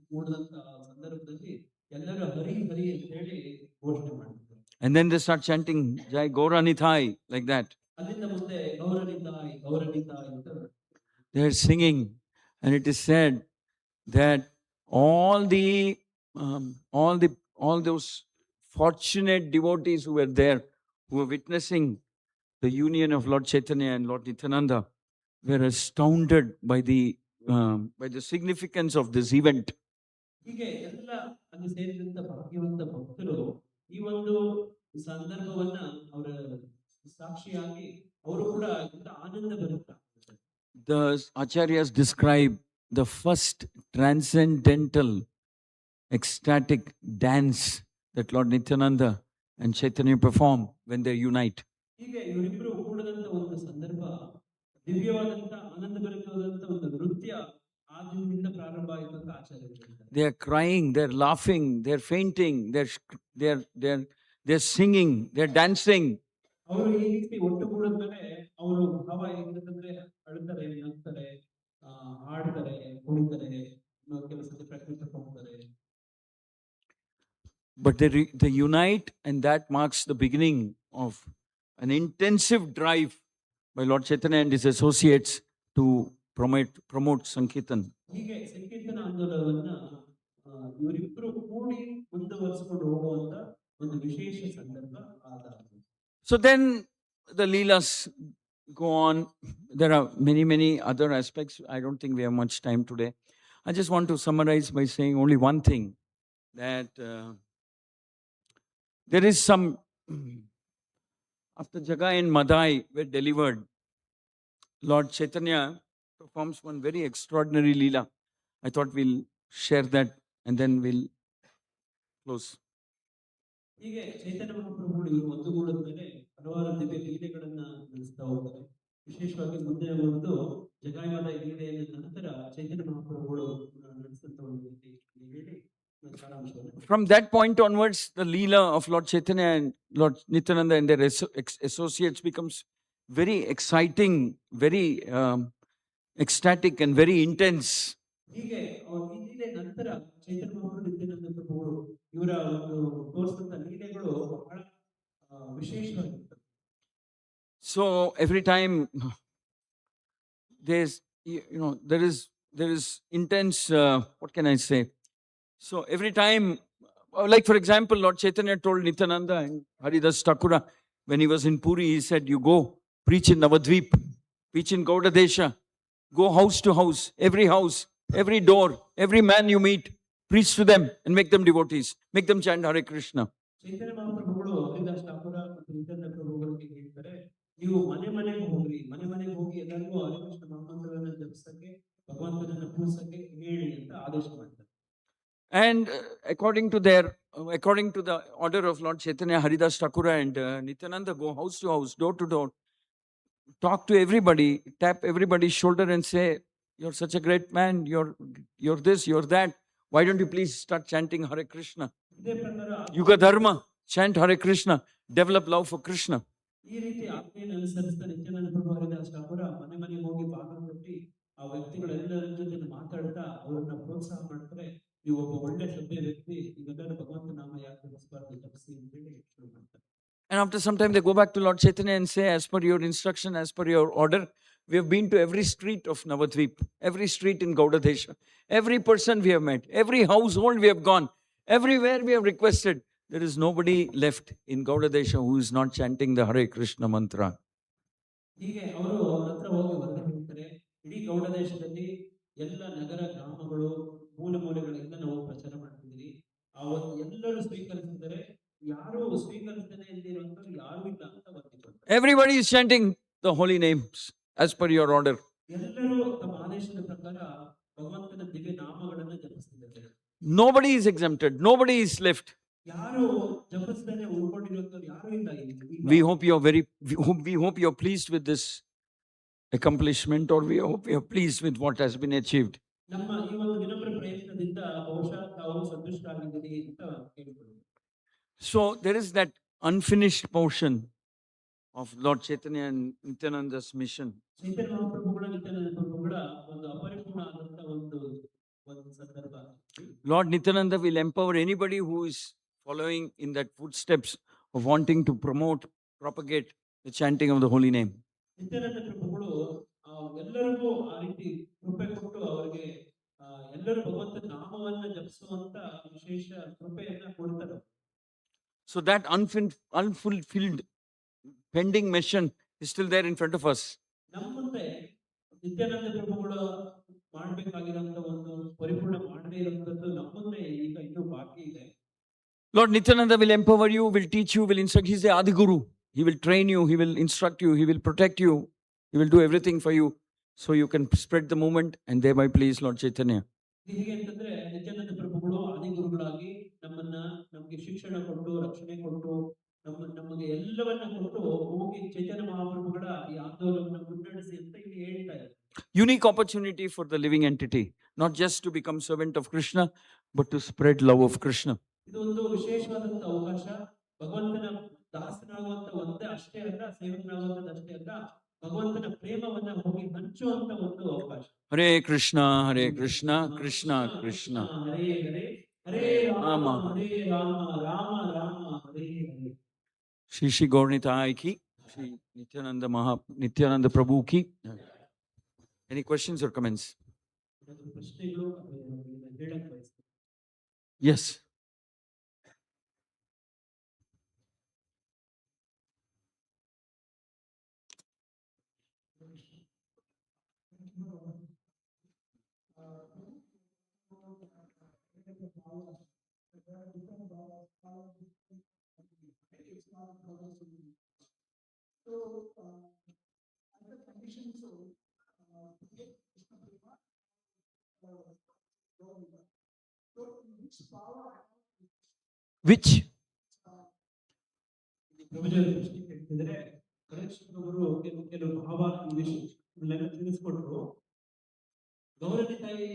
ಕೂಡಿದಂತ ಸಂದರ್ಭದಲ್ಲಿ ಎಲ್ಲರೂ ಹರಿ ಹರಿ ಅಂತ ಹೇಳಿ ಘೋಷಣೆ ಮಾಡ್ತಾರೆ. And then they start chanting Jai Gauranithai like that. ಅಲ್ಲಿಂದ ಮುಂದೆ ಗೌರನಿತಾಯ್ ಗೌರನಿತಾಯ್ ಅಂತ they are singing, and it is said that all those fortunate devotees who were there, who were witnessing the union of Lord Chaitanya and Lord Nityananda, were astounded by the significance of this event. ಹೀಗೆ ಎಲ್ಲ ಅಲ್ಲಿ ಸೇರಿದಂತ ಭಾಗ್ಯವಂತ ಭಕ್ತರು ಈ ಒಂದು ಸಂದರ್ಭವನ್ನ ಅವರ ಸಾಕ್ಷಿಯಾಗಿ ಅವರು ಕೂಡ ಆನಂದ ಬರುತ್ತಾರೆ. The Acharyas describe the first transcendental ecstatic dance that Lord Nityananda and Chaitanya perform when they unite. ಹೀಗೆ ಇವರಿಬ್ಬರು ಕೂಡದಂತ ಒಂದು ಸಂದರ್ಭ ದಿವ್ಯವಾದಂತ ಆನಂದಭರಿತವಾದಂತ ಒಂದು ನೃತ್ಯ ಆ ದಿನದಿಂದ ಪ್ರಾರಂಭ ಆಯಿತು ಅಂತ ಆಚಾರ್ಯರು ಹೇಳ್ತಾರೆ. They are crying, they're laughing, they're fainting, they're singing, they're dancing. ಅವರು ಈ ರೀತಿ ಒಟ್ಟುಗೂಡಿದ್ಮೇಲೆ ಅವರು ಭಾವ ಹೇಗಿರುತ್ತಂದ್ರೆ ಅಳ್ತಾರೆ, ನಗ್ತಾರೆ, ಹಾಡ್ತಾರೆ, ಕುಣಿತಾರೆ, ಕೆಲಸದ ಪ್ರಕೃತಿ ಹೋಗ್ತಾರೆ. But they unite, and that marks the beginning of an intensive drive by Lord Chaitanya and his associates to promote Sankirtan. ಹೀಗೆ ಸಂಕೀರ್ತನ ಆಂದೋಲನವನ್ನ ಇವರಿಬ್ಬರು ಕೂಡಿ ಮುಂದುವರಿಸಿಕೊಂಡು ಹೋಗುವಂತ ಒಂದು ವಿಶೇಷ ಸಂದರ್ಭ ಆದಾಗ. So then the Leelas go on. There are many other aspects. I don't think we have much time today. I just want to summarize by saying only one thing, that there is some, after Jagai and Madai were delivered, Lord Chaitanya performs one very extraordinary Leela. I thought we'll share that and then we'll close. ಹೀಗೆ ಚೈತನ್ಯ ಮಹಾಪ್ರಭುಗಳು ಇವರು ಒಂದುಗೂಡಿದ ಮೇಲೆ ಹಲವಾರು ದಿವ್ಯ ಲೀಲೆಗಳನ್ನ ನಡೆಸ್ತಾ ಹೋಗ್ತಾರೆ. ವಿಶೇಷವಾಗಿ ಮುಂದೆ ಒಂದು ಜಗಾಯಮಾದ ಲೀಲೆಯ ನಂತರ ಚೈತನ್ಯ ಮಹಾಪ್ರಭುಗಳು ನಡೆಸಿದಂತ ಒಂದು ರೀತಿ ಹೇಳಿ ಸಾರಾಂಶವನ್ನು. From that point onwards, the Leela of Lord Chaitanya and Lord Nityananda and their associates becomes very exciting, very ecstatic and very intense. ಹೀಗೆ ಈ ಲೀಲೆ ನಂತರ ಚೈತನ್ಯ ಮಹಾಪ್ರಭು ನಿತ್ಯಾನಂದ ಪ್ರಭುಗಳು ಇವರ ಒಂದು ತೋರಿಸಿದಂತ ಲೀಲೆಗಳು ಬಹಳ ವಿಶೇಷವಾಗಿರ್ತವೆ. So every time there is intense, what can I say? So every time, like for example, Lord Chaitanya told Nityananda and Haridas Thakura, when he was in Puri, he said, you go preach in Navadvip, preach in Gauda Desha, go house to house, every door, every man you meet, preach to them and make them devotees, make them chant Hare Krishna. ಚೈತನ್ಯ ಮಹಾಪ್ರಭುಗಳು ಹರಿದಾಸ್ ಠಾಕೂರ ಮತ್ತು ನಿತ್ಯಾನಂದ ಪ್ರಭುಗಳಿಗೆ ಹೇಳ್ತಾರೆ, ನೀವು ಮನೆ ಮನೆಗೆ ಹೋಗಿ ಎಲ್ಲರಿಗೂ ಹರೆ ಕೃಷ್ಣ ಮಹಾಮಂತ್ರಗಳನ್ನು ಜಪಿಸಕ್ಕೆ, ಭಗವಂತನನ್ನ ಪೂಜಿಸಕ್ಕೆ ಹೇಳಿ ಅಂತ ಆದೇಶ ಮಾಡ್ತಾರೆ. And according to the order of Lord Chaitanya, Haridas Thakura and Nityananda go house to house, door to door, talk to everybody, tap everybody's shoulder and say, you're such a great man, you're this, you're that. Why don't you please start chanting Hare Krishna? Yuga Dharma, chant Hare Krishna, develop love for Krishna. ಈ ರೀತಿ ಆಜ್ಞೆಯನ್ನು ಅನುಸರಿಸಿದ ನಿತ್ಯಾನಂದ ಪ್ರಭು ಹರಿದಾಸ್ ಠಾಕೂರ ಮನೆಗೆ ಹೋಗಿ ಭಾಗ ಕೊಟ್ಟು ಆ ವ್ಯಕ್ತಿಗಳೆಲ್ಲರ ಜೊತೆ ಮಾತಾಡ್ತಾ ಅವರನ್ನ ಪ್ರೋತ್ಸಾಹ ಮಾಡ್ತಾರೆ. ನೀವು ಒಬ್ಬ ಒಳ್ಳೆ ಸಭ್ಯ ವ್ಯಕ್ತಿ, ಈಗೆಲ್ಲರೂ ಭಗವಂತ ನಾಮ ಯಾಕೆ ಜಪಿಸಬಾರ್ದು, ಜಪಿಸಿ ಅಂತ ಹೇಳಿ ಶುರು ಮಾಡ್ತಾರೆ. And after some time they go back to Lord Chaitanya and say, as per your instruction, as per your order, we have been to every street of Navadvip, every street in Gauda Desha, every person we have met, every household we have gone, everywhere we have requested. There is nobody left in Gauda Desha who is not chanting the Hare Krishna mantra. ಹೀಗೆ ಅವರು ಅವರ ಹತ್ರ ಹೋಗಿ ವರದಿ ಹೇಳ್ತಾರೆ, ಇಡೀ ಗೌಡ ದೇಶದಲ್ಲಿ ಎಲ್ಲ ನಗರ ಗ್ರಾಮಗಳು ಮೂಲೆಗಳೆಲ್ಲ ನಾವು ಪ್ರಚಾರ ಮಾಡ್ತಿದ್ದೀವಿ, ಅವತ್ತು ಎಲ್ಲರೂ ಸ್ವೀಕರಿಸಿದರೆ, ಯಾರು ಸ್ವೀಕರಿಸದೇ ಇರುವಂತವ್ರು ಯಾರು Everybody is chanting the holy names as per your order. ಎಲ್ಲರೂ ತಮ್ಮ ಆದೇಶದ ಪ್ರಕಾರ ಭಗವಂತನ ದಿವ್ಯ ನಾಮಗಳನ್ನು ಜಪಿಸುತ್ತಿದ್ದಾರೆ. Nobody is exempted. Nobody is left. ಯಾರು ಜಪಿಸದೇ ಉಳ್ಕೊಂಡಿರುವಂತವ್ರು ಯಾರು ಇಲ್ಲ ಇಲ್ಲಿ. We hope you are we hope you are pleased with this accomplishment, or we hope you are pleased with what has been achieved. ನಮ್ಮ ಈ ಒಂದು ವಿನಮ್ರ ಪ್ರಯತ್ನದಿಂದ ಬಹುಶಃ ತಾವು ಸಂತುಷ್ಟರಾಗಿದ್ದೀರಿ ಅಂತ ಕೇಳಿಕೊಳ್ಳುತ್ತೇನೆ. So there is that unfinished portion of Lord Chaitanya and Nityananda's mission. ಚೈತನ್ಯ ಮಹಾಪ್ರಭುಗಳ ನಿತ್ಯಾನಂದ ಪ್ರಭುಗಳ ಒಂದು ಅಪರಿಪೂರ್ಣ ಆದಂತ ಒಂದು ಸಂದರ್ಭ. Lord Nityananda will empower anybody who is following in that footsteps of wanting to promote, propagate the chanting of the holy name. Nithyananda ಪ್ರಭುಗಳು ಎಲ್ಲರಿಗೂ ಆ ರೀತಿ ಕೃಪೆ ಕೊಟ್ಟು ಅವರಿಗೆ ಎಲ್ಲರೂ ಭಗವಂತನ ನಾಮವನ್ನ ಜಪಿಸುವಂತ ವಿಶೇಷ ಕೃಪೆಯನ್ನ ಕೊಡ್ತಾರೆ. So that unfulfilled pending mission is still there in front of us. ನಮ್ಮ ಮುಂದೆ ನಿತ್ಯಾನಂದ ಪ್ರಭುಗಳು ಮಾಡಬೇಕಾಗಿರುವಂತ ಒಂದು ಪರಿಪೂರ್ಣ ಮಾಡದೇ ಇರುವಂತದ್ದು ನಮ್ಮ ಮುಂದೆ ಈಗ ಇನ್ನೂ ಬಾಕಿ ಇದೆ. Lord Nityananda will empower you, will teach you, will instruct. He is the Adi Guru. He will train you, he will instruct you, he will protect you, he will do everything for you so you can spread the movement and thereby please Lord Chaitanya. ಹೇಗೆ ಅಂತಂದ್ರೆ ನಿತ್ಯಾನಂದ ಪ್ರಭುಗಳು ಆದಿ ಗುರುಗಳಾಗಿ ನಮಗೆ ಶಿಕ್ಷಣ ಕೊಟ್ಟು ರಕ್ಷಣೆ ಕೊಟ್ಟು ನಮಗೆ ಎಲ್ಲವನ್ನ ಕೊಟ್ಟು ಹೋಗಿ ಚೈತನ್ಯ ಮಹಾಪ್ರಭುಗಳ ಈ ಆಂದೋಲನವನ್ನು ಮುನ್ನಡೆಸಿ ಅಂತ ಇಲ್ಲಿ ಹೇಳ್ತಾ ಇದ್ದಾರೆ. Unique opportunity for the living entity, not just to become servant of Krishna, but to spread love of Krishna. ಇದು ಒಂದು ವಿಶೇಷವಾದಂತ ಅವಕಾಶ. ಭಗವಂತನ ದಾಸನಾಗುವಂತ ಒಂದೇ ಅಷ್ಟೇ ಅಲ್ಲ, ಸೇವಕನಾಗುವಂತ ಅಷ್ಟೇ ಅಲ್ಲ, ಭಗವಂತನ ಪ್ರೇಮವನ್ನ ಹೋಗಿ ಹಂಚುವಂತ ಒಂದು ಅವಕಾಶ. Hare Krishna, Hare Krishna, Krishna Krishna, Hare Hare, Hare Rama, Hare Rama, Rama Rama, Hare Hare. Sri Sri Gaurnithai ki, Sri Nityananda Prabhu ki. Any questions or comments? ಪ್ರಶ್ನೆಗಳು ಹೇಳಕ್ ಬಯಸ್ತೀನಿ. Yes. Which? ಪ್ರಭುಜರು ಪ್ರಶ್ನೆ ಕೇಳ್ತಿದ್ರೆ ಕೃಷ್ಣರು ಕೆಲವು ಭಾವ ತಿಳಿಸ್ಕೊಟ್ರು. ಗೌರವಿತಾಯಿ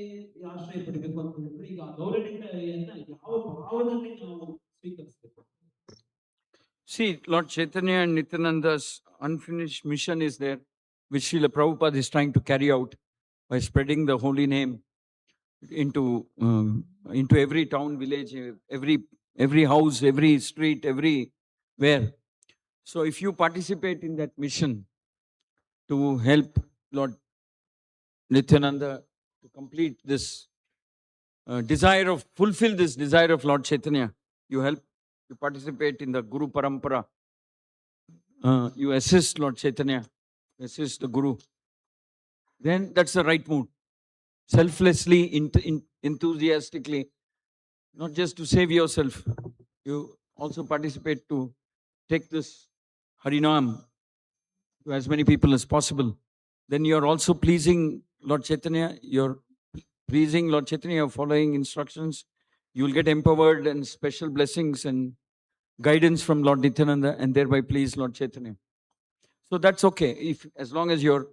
ಆಶ್ರಯ ಪಡಿಬೇಕು ಅಂತ ಹೇಳಿದ್ರೆ ಈಗ ಗೌರವಿತಾಯಿಯನ್ನ ಯಾವ ಭಾವದಲ್ಲಿ ನಾವು ಸ್ವೀಕರಿಸಬೇಕು? See, Lord Chaitanya and Nityananda's unfinished mission is there, which Srila Prabhupada is trying to carry out by spreading the holy name into every town, village, every house, every street, everywhere. So if you participate in that mission to help Lord Nityananda to complete this fulfill this desire of Lord Chaitanya, you participate in the Guru Parampara, you assist Lord Chaitanya, assist the Guru, then that's the right mood. Selflessly, enthusiastically, not just to save yourself, you also participate to take this Harinam to as many people as possible. Then you are also pleasing Lord Chaitanya, you're pleasing Lord Chaitanya, you're following instructions, you will get empowered and special blessings and guidance from Lord Nityananda and thereby please Lord Chaitanya. So that's okay, as long as you're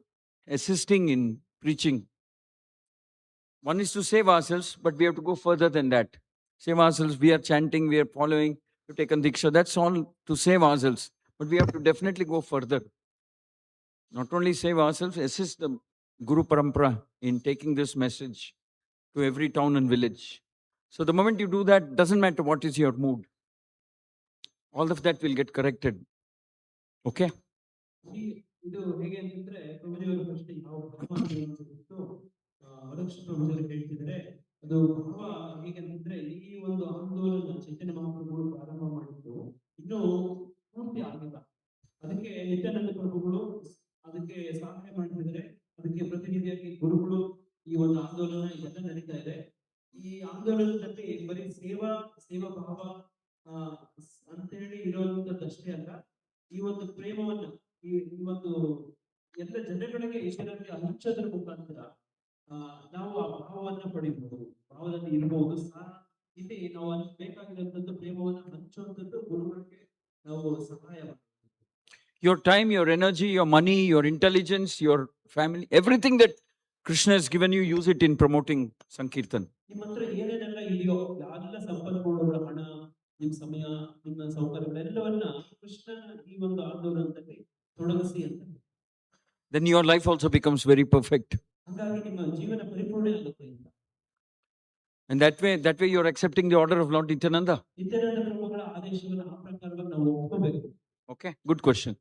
assisting in preaching. One is to save ourselves, but we have to go further than that. Save ourselves, we are chanting, we are following, we've taken Diksha, that's all to save ourselves. But we have to definitely go further. Not only save ourselves, assist the Guru Parampara in taking this message to every town and village. So the moment you do that, doesn't matter what is your mood. All of that will get corrected. Okay? ಇದು ಹೇಗೆ ಅಂತಂದ್ರೆ ಪ್ರಭುದೇವರ ಪ್ರಶ್ನೆ ಯಾವ ಪ್ರಭುದೇವರು ಹೇಳ್ತಿದ್ರೆ ಅದು ಭಾವ ಹೇಗಂತಂದ್ರೆ ಈ ಒಂದು ಆಂದೋಲನ ಚೈತನ್ಯ ಮಹಾಪ್ರಭುಗಳು ಪ್ರಾರಂಭ ಮಾಡಿದ್ದು ಇನ್ನೂ ಪೂರ್ತಿ ಆಗಿಲ್ಲ. ಅದಕ್ಕೆ ನಿತ್ಯಾನಂದ ಪ್ರಭುಗಳು ಅದಕ್ಕೆ ಸಹಾಯ ಮಾಡ್ತಿದ್ದಾರೆ. ಅದಕ್ಕೆ ಪ್ರತಿನಿಧಿಯಾಗಿ ಗುರುಗಳು ಈ ಒಂದು ಆಂದೋಲನ ಇದೆಲ್ಲ ನಡೀತಾ ಇದೆ. ಈ ಆಂದೋಲನದಲ್ಲಿ ಬರೀ ಸೇವಾ ಭಾವ ಅಂತೇಳಿ ಇರುವಂತದ್ದಷ್ಟೇ ಅಲ್ಲ, ಈ ಒಂದು ಪ್ರೇಮವನ್ನ ಈ ಒಂದು ಎಲ್ಲ ಜನಗಳಿಗೆ ಇದರಲ್ಲಿ ಹಂಚೋದ್ರ ಮುಖಾಂತರ ನಾವು ಆ ಭಾವವನ್ನ ಪಡಿಬಹುದು, ಭಾವದಲ್ಲಿ ಇರಬಹುದು ಸಹ. ಇಲ್ಲಿ ನಾವು ಬೇಕಾಗಿರುವಂತದ್ದು ಪ್ರೇಮವನ್ನು ಹಂಚುವಂಥದ್ದು ಗುರುಗಳಿಗೆ ನಾವು ಸಹಾಯ ಮಾಡ್ತೀವಿ. Your time, your energy, your money, your intelligence, your family, everything that Krishna has given you, use it in promoting Sankirtan. ನಿಮ್ಮ ಹತ್ರ ಏನೇನೆಲ್ಲ ಇದೆಯೋ ಎಲ್ಲ ಸಂಪನ್ಮೂಲಗಳ, ಹಣ, ನಿಮ್ಮ ಸಮಯ, ನಿಮ್ಮ ಸೌಕರ್ಯಗಳೆಲ್ಲವನ್ನ ಕೃಷ್ಣನ ಈ ಒಂದು ಆಂದೋಲನದಲ್ಲಿ ತೊಡಗಿಸಿ ಅಂತ. Then your life also becomes very perfect. ಹಾಗಾಗಿ ನಿಮ್ಮ ಜೀವನ ಪರಿಪೂರ್ಣ ಆಗುತ್ತೆ ಅಂತ. And that way you are accepting the order of Lord Nityananda. Nithyananda ಪ್ರಭುಗಳ ಆದೇಶವನ್ನು ಆ ಪ್ರಕಾರವಾಗಿ ನಾವು ಒಪ್ಕೋಬೇಕು. Okay, good question.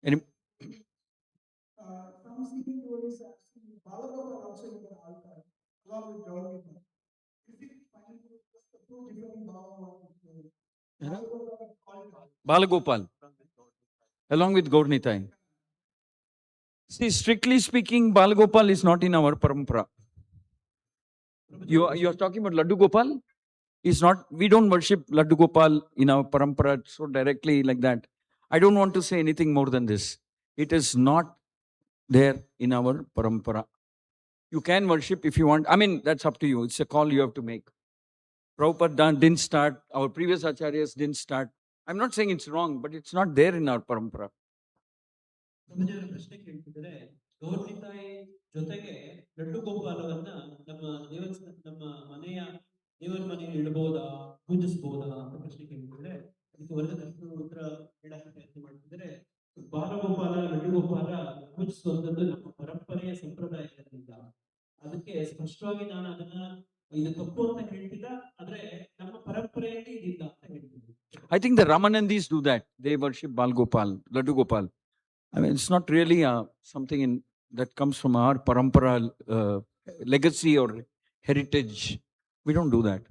Any? Some speaking stories are Balagopal also in the altar, along with Gaurita. Is it fine to just the two different Balagopal, along with Gaurnitai. See, strictly speaking, Balagopal is not in our parampara. You are talking about Laddu Gopal? Is not. We don't worship Laddu Gopal in our parampara so directly like that. I don't want to say anything more than this. It is not there in our parampara. You can worship if you want. I mean, that's up to you. It's a call you have to make. Prabhupada didn't start. Our previous acharyas didn't start. I'm not saying it's wrong, but it's not there in our parampara. ಪ್ರಶ್ನೆ ಕೇಳ್ತಿದ್ರೆ, ಗೌರ್ನಿತಾಯಿ ಜೊತೆಗೆ ಲಡ್ಡು ಗೋಪಾಲವನ್ನ ನಮ್ಮ ಮನೆಯ ದೇವರ ಮನೆಯಲ್ಲಿ ಇಡಬಹುದಾ, ಪೂಜಿಸಬಹುದಾ ಅಂತ ಪ್ರಶ್ನೆ ಕೇಳ್ತಿದ್ರೆ, ಇದಕ್ಕೆ ವರದಕ್ಷಿಣ ಉತ್ತರ ಹೇಳಕ್ಕೆ ಪ್ರಯತ್ನ ಮಾಡ್ತಿದ್ರೆ, ಬಾಲಗೋಪಾಲ, ಲಡ್ಡು ಗೋಪಾಲ ಪೂಜಿಸುವಂಥದ್ದು ನಮ್ಮ ಪರಂಪರೆಯ ಸಂಪ್ರದಾಯದಿಂದ. ಅದಕ್ಕೆ ಸ್ಪಷ್ಟವಾಗಿ ನಾನು ಅದನ್ನ ಇದು ತಪ್ಪು ಅಂತ ಹೇಳ್ತಿಲ್ಲ, ಆದ್ರೆ ನಮ್ಮ ಪರಂಪರೆಯಲ್ಲಿ ಇದಿಲ್ಲ ಅಂತ ಹೇಳ್ತೀನಿ. I think the Ramanandis do that. They worship Balgopal, Laddu Gopal. I mean, it's not really something that comes from our parampara legacy or heritage. We don't do that.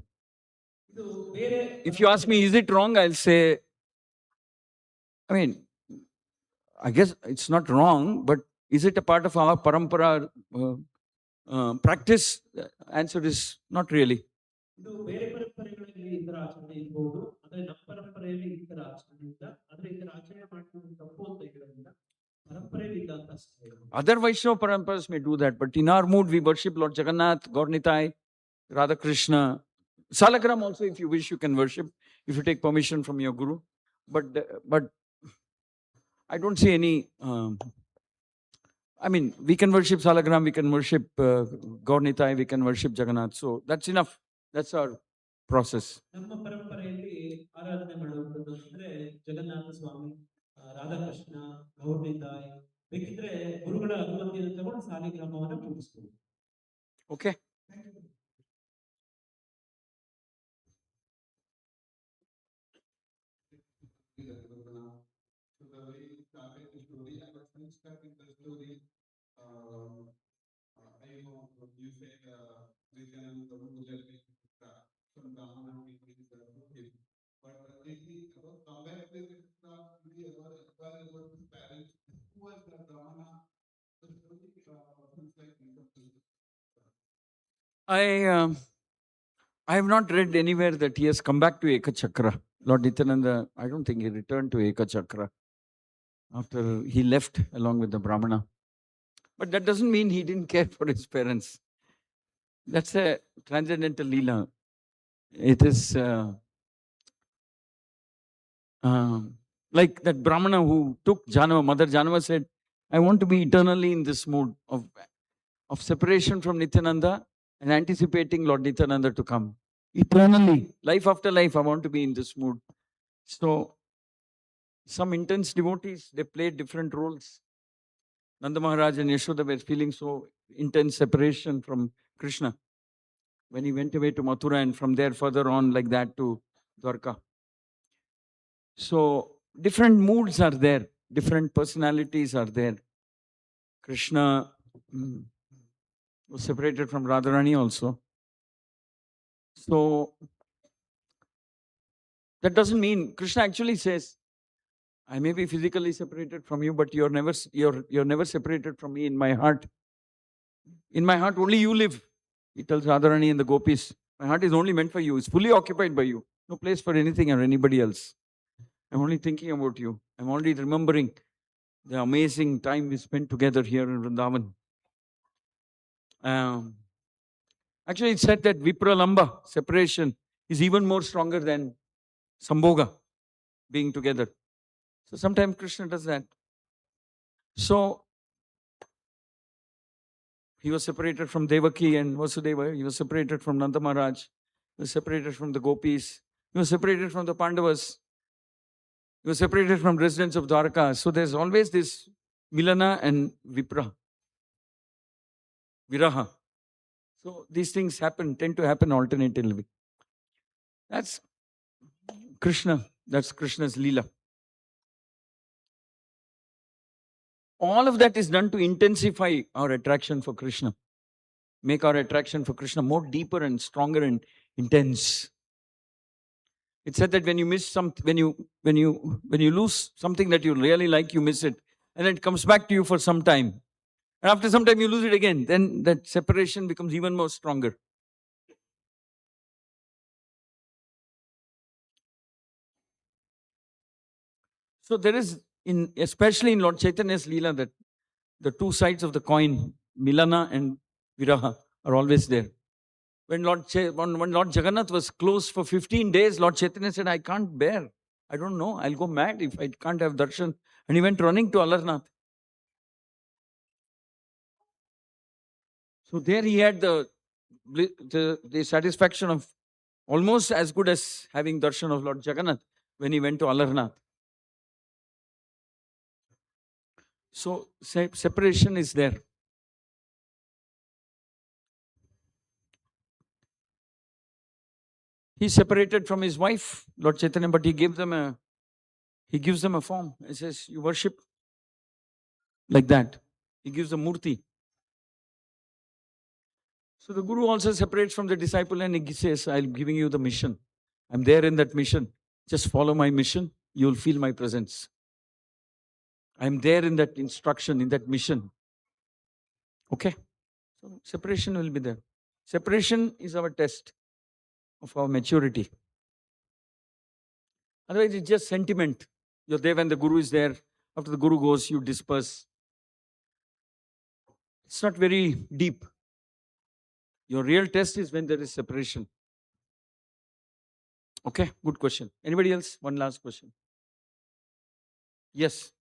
If you ask me, is it wrong? I'll say, I mean, I guess it's not wrong, but is it a part of our parampara practice? The answer is not really. ಇದು ಬೇರೆ ಪರಂಪರೆಗಳಲ್ಲಿ ಇದರ ಆಚರಣೆ ಇರಬಹುದು, ಆದ್ರೆ ನಮ್ಮ ಪರಂಪರೆಯಲ್ಲಿ ಇದರ ಆಚರಣೆ ಇಲ್ಲ. ಆದ್ರೆ ಇದರ ಆಚರಣೆ ಮಾಡುವುದು ತಪ್ಪು ಅಂತ ಹೇಳೋದ್ರಿಂದ ಪರಂಪರೆಯಲ್ಲಿ ಇಲ್ಲ ಅಂತ ಅಷ್ಟೇ. Other Vaishnava paramparas may do that, but in our mood, we worship Lord Jagannath, Gaurnitai, Radha Krishna. Salagram also, if you wish, you can worship, if you take permission from your guru. But I don't see any. I mean, we can worship Salagram, we can worship Gaurnitai, we can worship Jagannath. So that's enough. That's our process. ನಮ್ಮ ಪರಂಪರೆಯಲ್ಲಿ ಆರಾಧನೆ ಮಾಡುವಂಥದ್ದು ಅಂದ್ರೆ ಜಗನ್ನಾಥ ಸ್ವಾಮಿ, ರಾಧಾಕೃಷ್ಣ, ಗೌರ್ನಿತಾಯಿ. ಬೇಕಿದ್ರೆ ಗುರುಗಳ ಅನುಮತಿಯನ್ನು ತಗೊಂಡು ಸಾಲಿಗ್ರಾಮವನ್ನು ಪೂಜಿಸಬಹುದು. Okay. You say Nityananda Prabhu from Brahmana meetings but if we compare with we about his parents, who was the Brahmana? I have not read anywhere that he has come back to Ekachakra. Lord Nityananda, I don't think he returned to Ekachakra after he left along with the Brahmana. But that doesn't mean he didn't care for his parents. That's a transcendental leela. It is like that Brahmana who took Janava. Mother Janava said, I want to be eternally in this mood of separation from Nityananda and anticipating Lord Nityananda to come. Eternally, life after life, I want to be in this mood. So, some intense devotees, they played different roles. Nanda Maharaj and Yashoda were feeling so intense separation from Krishna when he went away to Mathura and from there further on like that to Dwarka. So, different moods are there, different personalities are there. Krishna was separated from Radharani also. So, that doesn't mean, Krishna actually says, I may be physically separated from you, but you're never separated from me in my heart. In my heart, only you live. He tells Radharani and the gopis, my heart is only meant for you. It's fully occupied by you. No place for anything or anybody else. I'm only thinking about you. I'm only remembering. the amazing time we spent together here in Vrindavan. Actually, it's said that Vipralamba, separation, is even more stronger than Sambhoga, being together. So sometimes Krishna does that. So he was separated from Devaki and Vasudeva. He was separated from Nanda Maharaj. He was separated from the gopis. He was separated from the Pandavas. He was separated from residents of Dwarka. So there's always this Milana and Viraha. So these things tend to happen alternatively. That's Krishna. That's Krishna's Leela. All of that is done to intensify our attraction for Krishna. Make our attraction for Krishna more deeper and stronger and intense. It's said that when you miss when you lose something that you really like, you miss it, and then it comes back to you for some time. And after some time you lose it again. Then that separation becomes even more stronger. So there is, especially in Lord Chaitanya's Leela, that the two sides of the coin, Milana and Viraha, are always there. When Lord Jagannath was closed for 15 days, Lord Chaitanya said, I can't bear. I don't know. I'll go mad if I can't have darshan. And he went running to Alarnath. So there he had the satisfaction of almost as good as having darshan of Lord Jagannath when he went to Alarnath. So separation is there. He separated from his wife, Lord Chaitanya, but he gives them a form. He says, you worship like that. He gives a murti. So the Guru also separates from the disciple and he says, I'm giving you the mission. I'm there in that mission. Just follow my mission. You'll feel my presence. I'm there in that instruction, in that mission. Okay? So separation will be there. Separation is our test of our maturity. Otherwise, it's just sentiment. You're there when the Guru is there. After the Guru goes, you disperse. It's not very deep. Your real test is when there is separation. Okay, good question. Anybody else? One last question. Yes.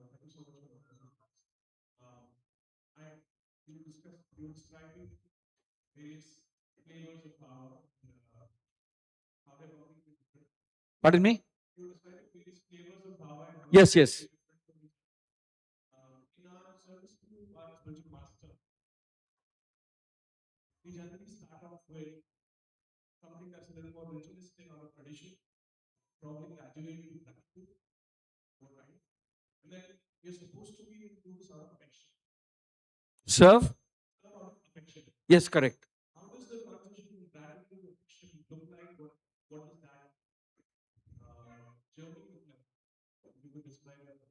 Thank you so much for that. I you describing various flavors of power, how they're working with different. Pardon me? You describing various flavors of power. And how Yes, they're yes. different from each other. In our service to our spiritual master, we generally start off with something that's a little more ritualistic or a tradition, probably graduate to gratitude over time. And then you're supposed to be into sort of affection. Serve? Sort of affection. Yes, correct. How does the transition from gratitude to affection look like? What does that journey look like? If you could describe that.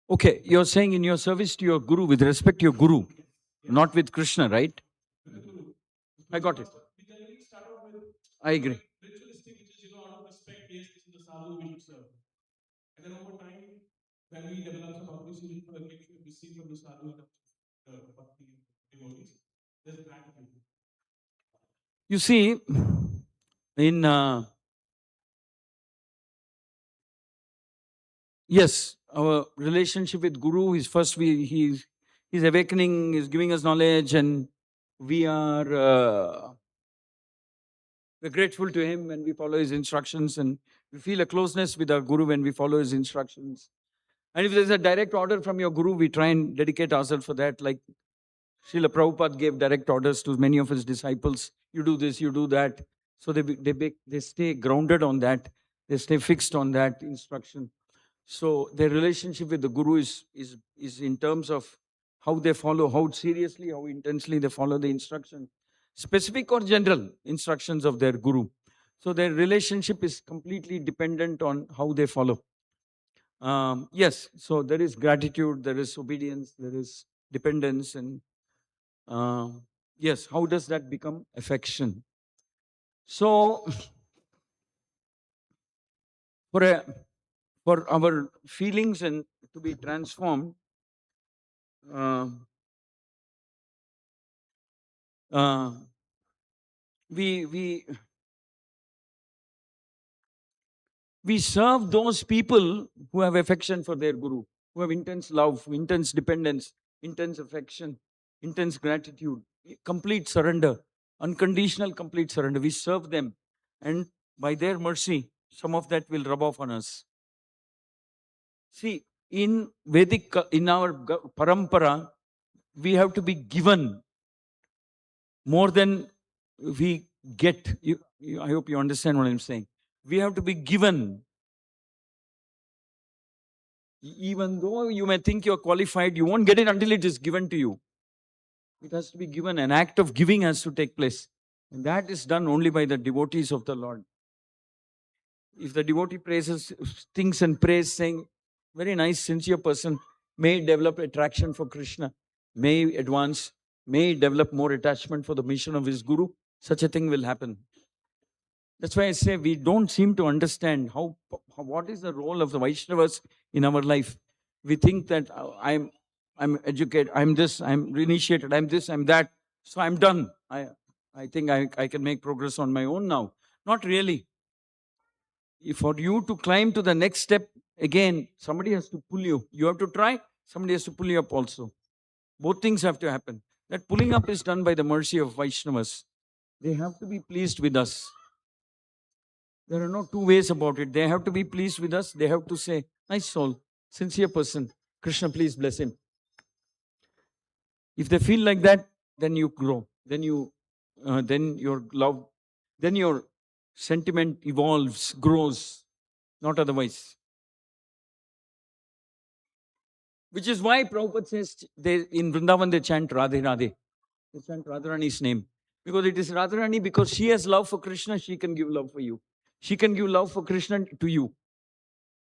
Okay, you're saying in your service to your Guru, with respect to your Guru, not with Krishna, right? I got it. We generally start off with I agree. ritualistic, which is, out of respect, yes, this is the sadhu we should serve. And then over time, when we develop some appreciation for the gifts we receive from the sadhu and the devotees, there's gratitude. You see, in yes, our relationship with Guru is first he's awakening, he's giving us knowledge, and we're grateful to him when we follow his instructions, and we feel a closeness with our Guru when we follow his instructions. And if there's a direct order from your Guru, we try and dedicate ourselves for that. Like Srila Prabhupada gave direct orders to many of his disciples. You do this, you do that. So they stay grounded on that. They stay fixed on that instruction. So their relationship with the Guru is in terms of how they follow, how seriously, how intensely they follow the instruction, specific or general instructions of their Guru. So their relationship is completely dependent on how they follow. Yes, so there is gratitude, there is obedience, there is dependence, and yes, how does that become affection? So, for a, for our feelings and to be transformed, uh, uh, we we serve those people who have affection for their guru, who have intense love, intense dependence, intense affection, intense gratitude, complete surrender, unconditional complete surrender. We serve them, and by their mercy, some of that will rub off on us. See, in Vedic, in our parampara, we have to be given more than we get. I hope you understand what I'm saying. We have to be given. Even though you may think you're qualified, you won't get it until it is given to you. It has to be given. An act of giving has to take place. And that is done only by the devotees of the Lord. If the devotee praises, thinks and prays, saying, very nice, sincere person, may develop attraction for Krishna, may advance, may develop more attachment for the mission of his guru, such a thing will happen. That's why I say we don't seem to understand what is the role of the Vaishnavas in our life. We think that I'm educated, I'm this, I'm initiated, I'm this, I'm that, so I'm done. I think I can make progress on my own now. Not really. For you to climb to the next step, again, somebody has to pull you. You have to try, somebody has to pull you up also. Both things have to happen. That pulling up is done by the mercy of Vaishnavas. They have to be pleased with us. There are no two ways about it. They have to be pleased with us. They have to say, nice soul, sincere person. Krishna, please bless him. If they feel like that, then you grow. Then your love, then your sentiment evolves, grows, not otherwise. Which is why Prabhupada says in Vrindavan they chant Radhe Radhe. They chant Radharani's name. Because it is Radharani, because she has love for Krishna, she can give love for you. She can give love for Krishna to you.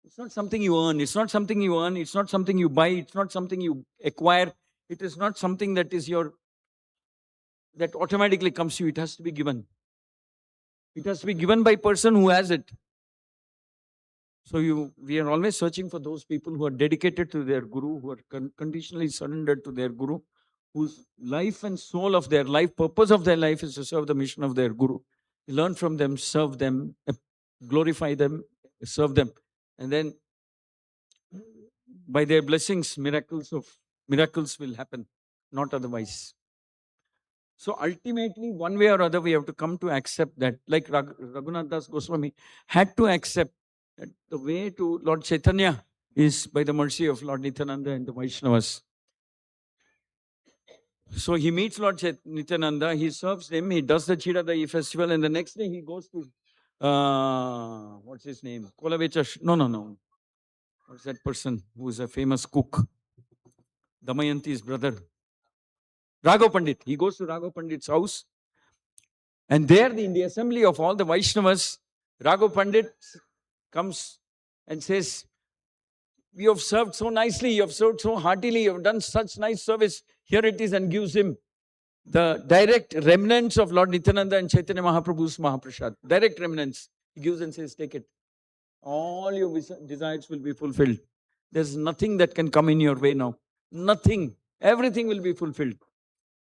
It's not something you earn. It's not something you earn. It's not something you buy. It's not something you acquire. It is not something that is that automatically comes to you. It has to be given. It has to be given by person who has it. So we are always searching for those people who are dedicated to their guru, who are conditionally surrendered to their guru, whose life and soul of their life, purpose of their life is to serve the mission of their guru. Learn from them, serve them, glorify them, serve them. And then by their blessings, miracles will happen, not otherwise. So ultimately, one way or other, we have to come to accept that, like Raghunath Das Goswami had to accept that the way to Lord Chaitanya is by the mercy of Lord Nityananda and the Vaishnavas. So he meets Lord Nityananda, he serves him, he does the Chiradai festival, and the next day he goes to, what's his name? Kolavecha, no. What's that person who is a famous cook? Damayanti's brother. Raghav Pandit. He goes to Raghav Pandit's house. And there, in the assembly of all the Vaishnavas, Raghav Pandit comes and says, you have served so nicely, you have served so heartily, you have done such nice service. Here it is, and gives him the direct remnants of Lord Nityananda and Chaitanya Mahaprabhu's Mahaprasad. Direct remnants. He gives and says, take it. All your desires will be fulfilled. There's nothing that can come in your way now. Nothing. Everything will be fulfilled.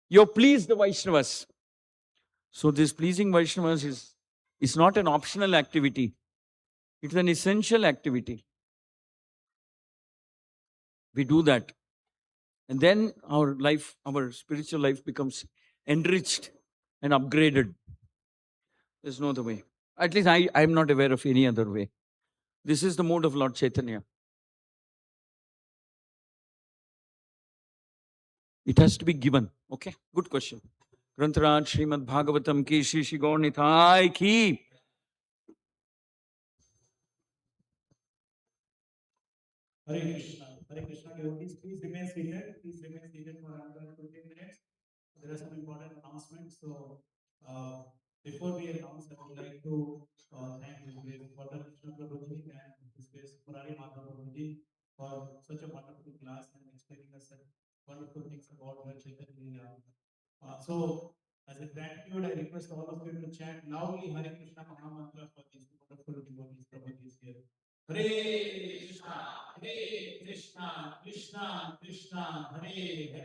You're pleased the Vaishnavas. So this pleasing Vaishnavas is not an optional activity. It's an essential activity. We do that. And then our life, our spiritual life becomes enriched and upgraded. There's no other way. At least I'm not aware of any other way. This is the mode of Lord Chaitanya. It has to be given. Okay, good question. Granth Srimad Bhagavatam ki Sri Sri Gaur ki. Hare Krishna. Hare Krishna devotees, please remain seated. Please remain seated for another 15 minutes. There are some important announcements. So, before we announce, I would like to thank His Grace Vaishnavi Prabhuji and His Grace Murari Madhav Prabhuji So, as a gratitude, I request all of you to chant loudly Hare Krishna Mahamantra for these wonderful devotees, devotees here. Hare Krishna, Krishna Krishna, Hare Hare.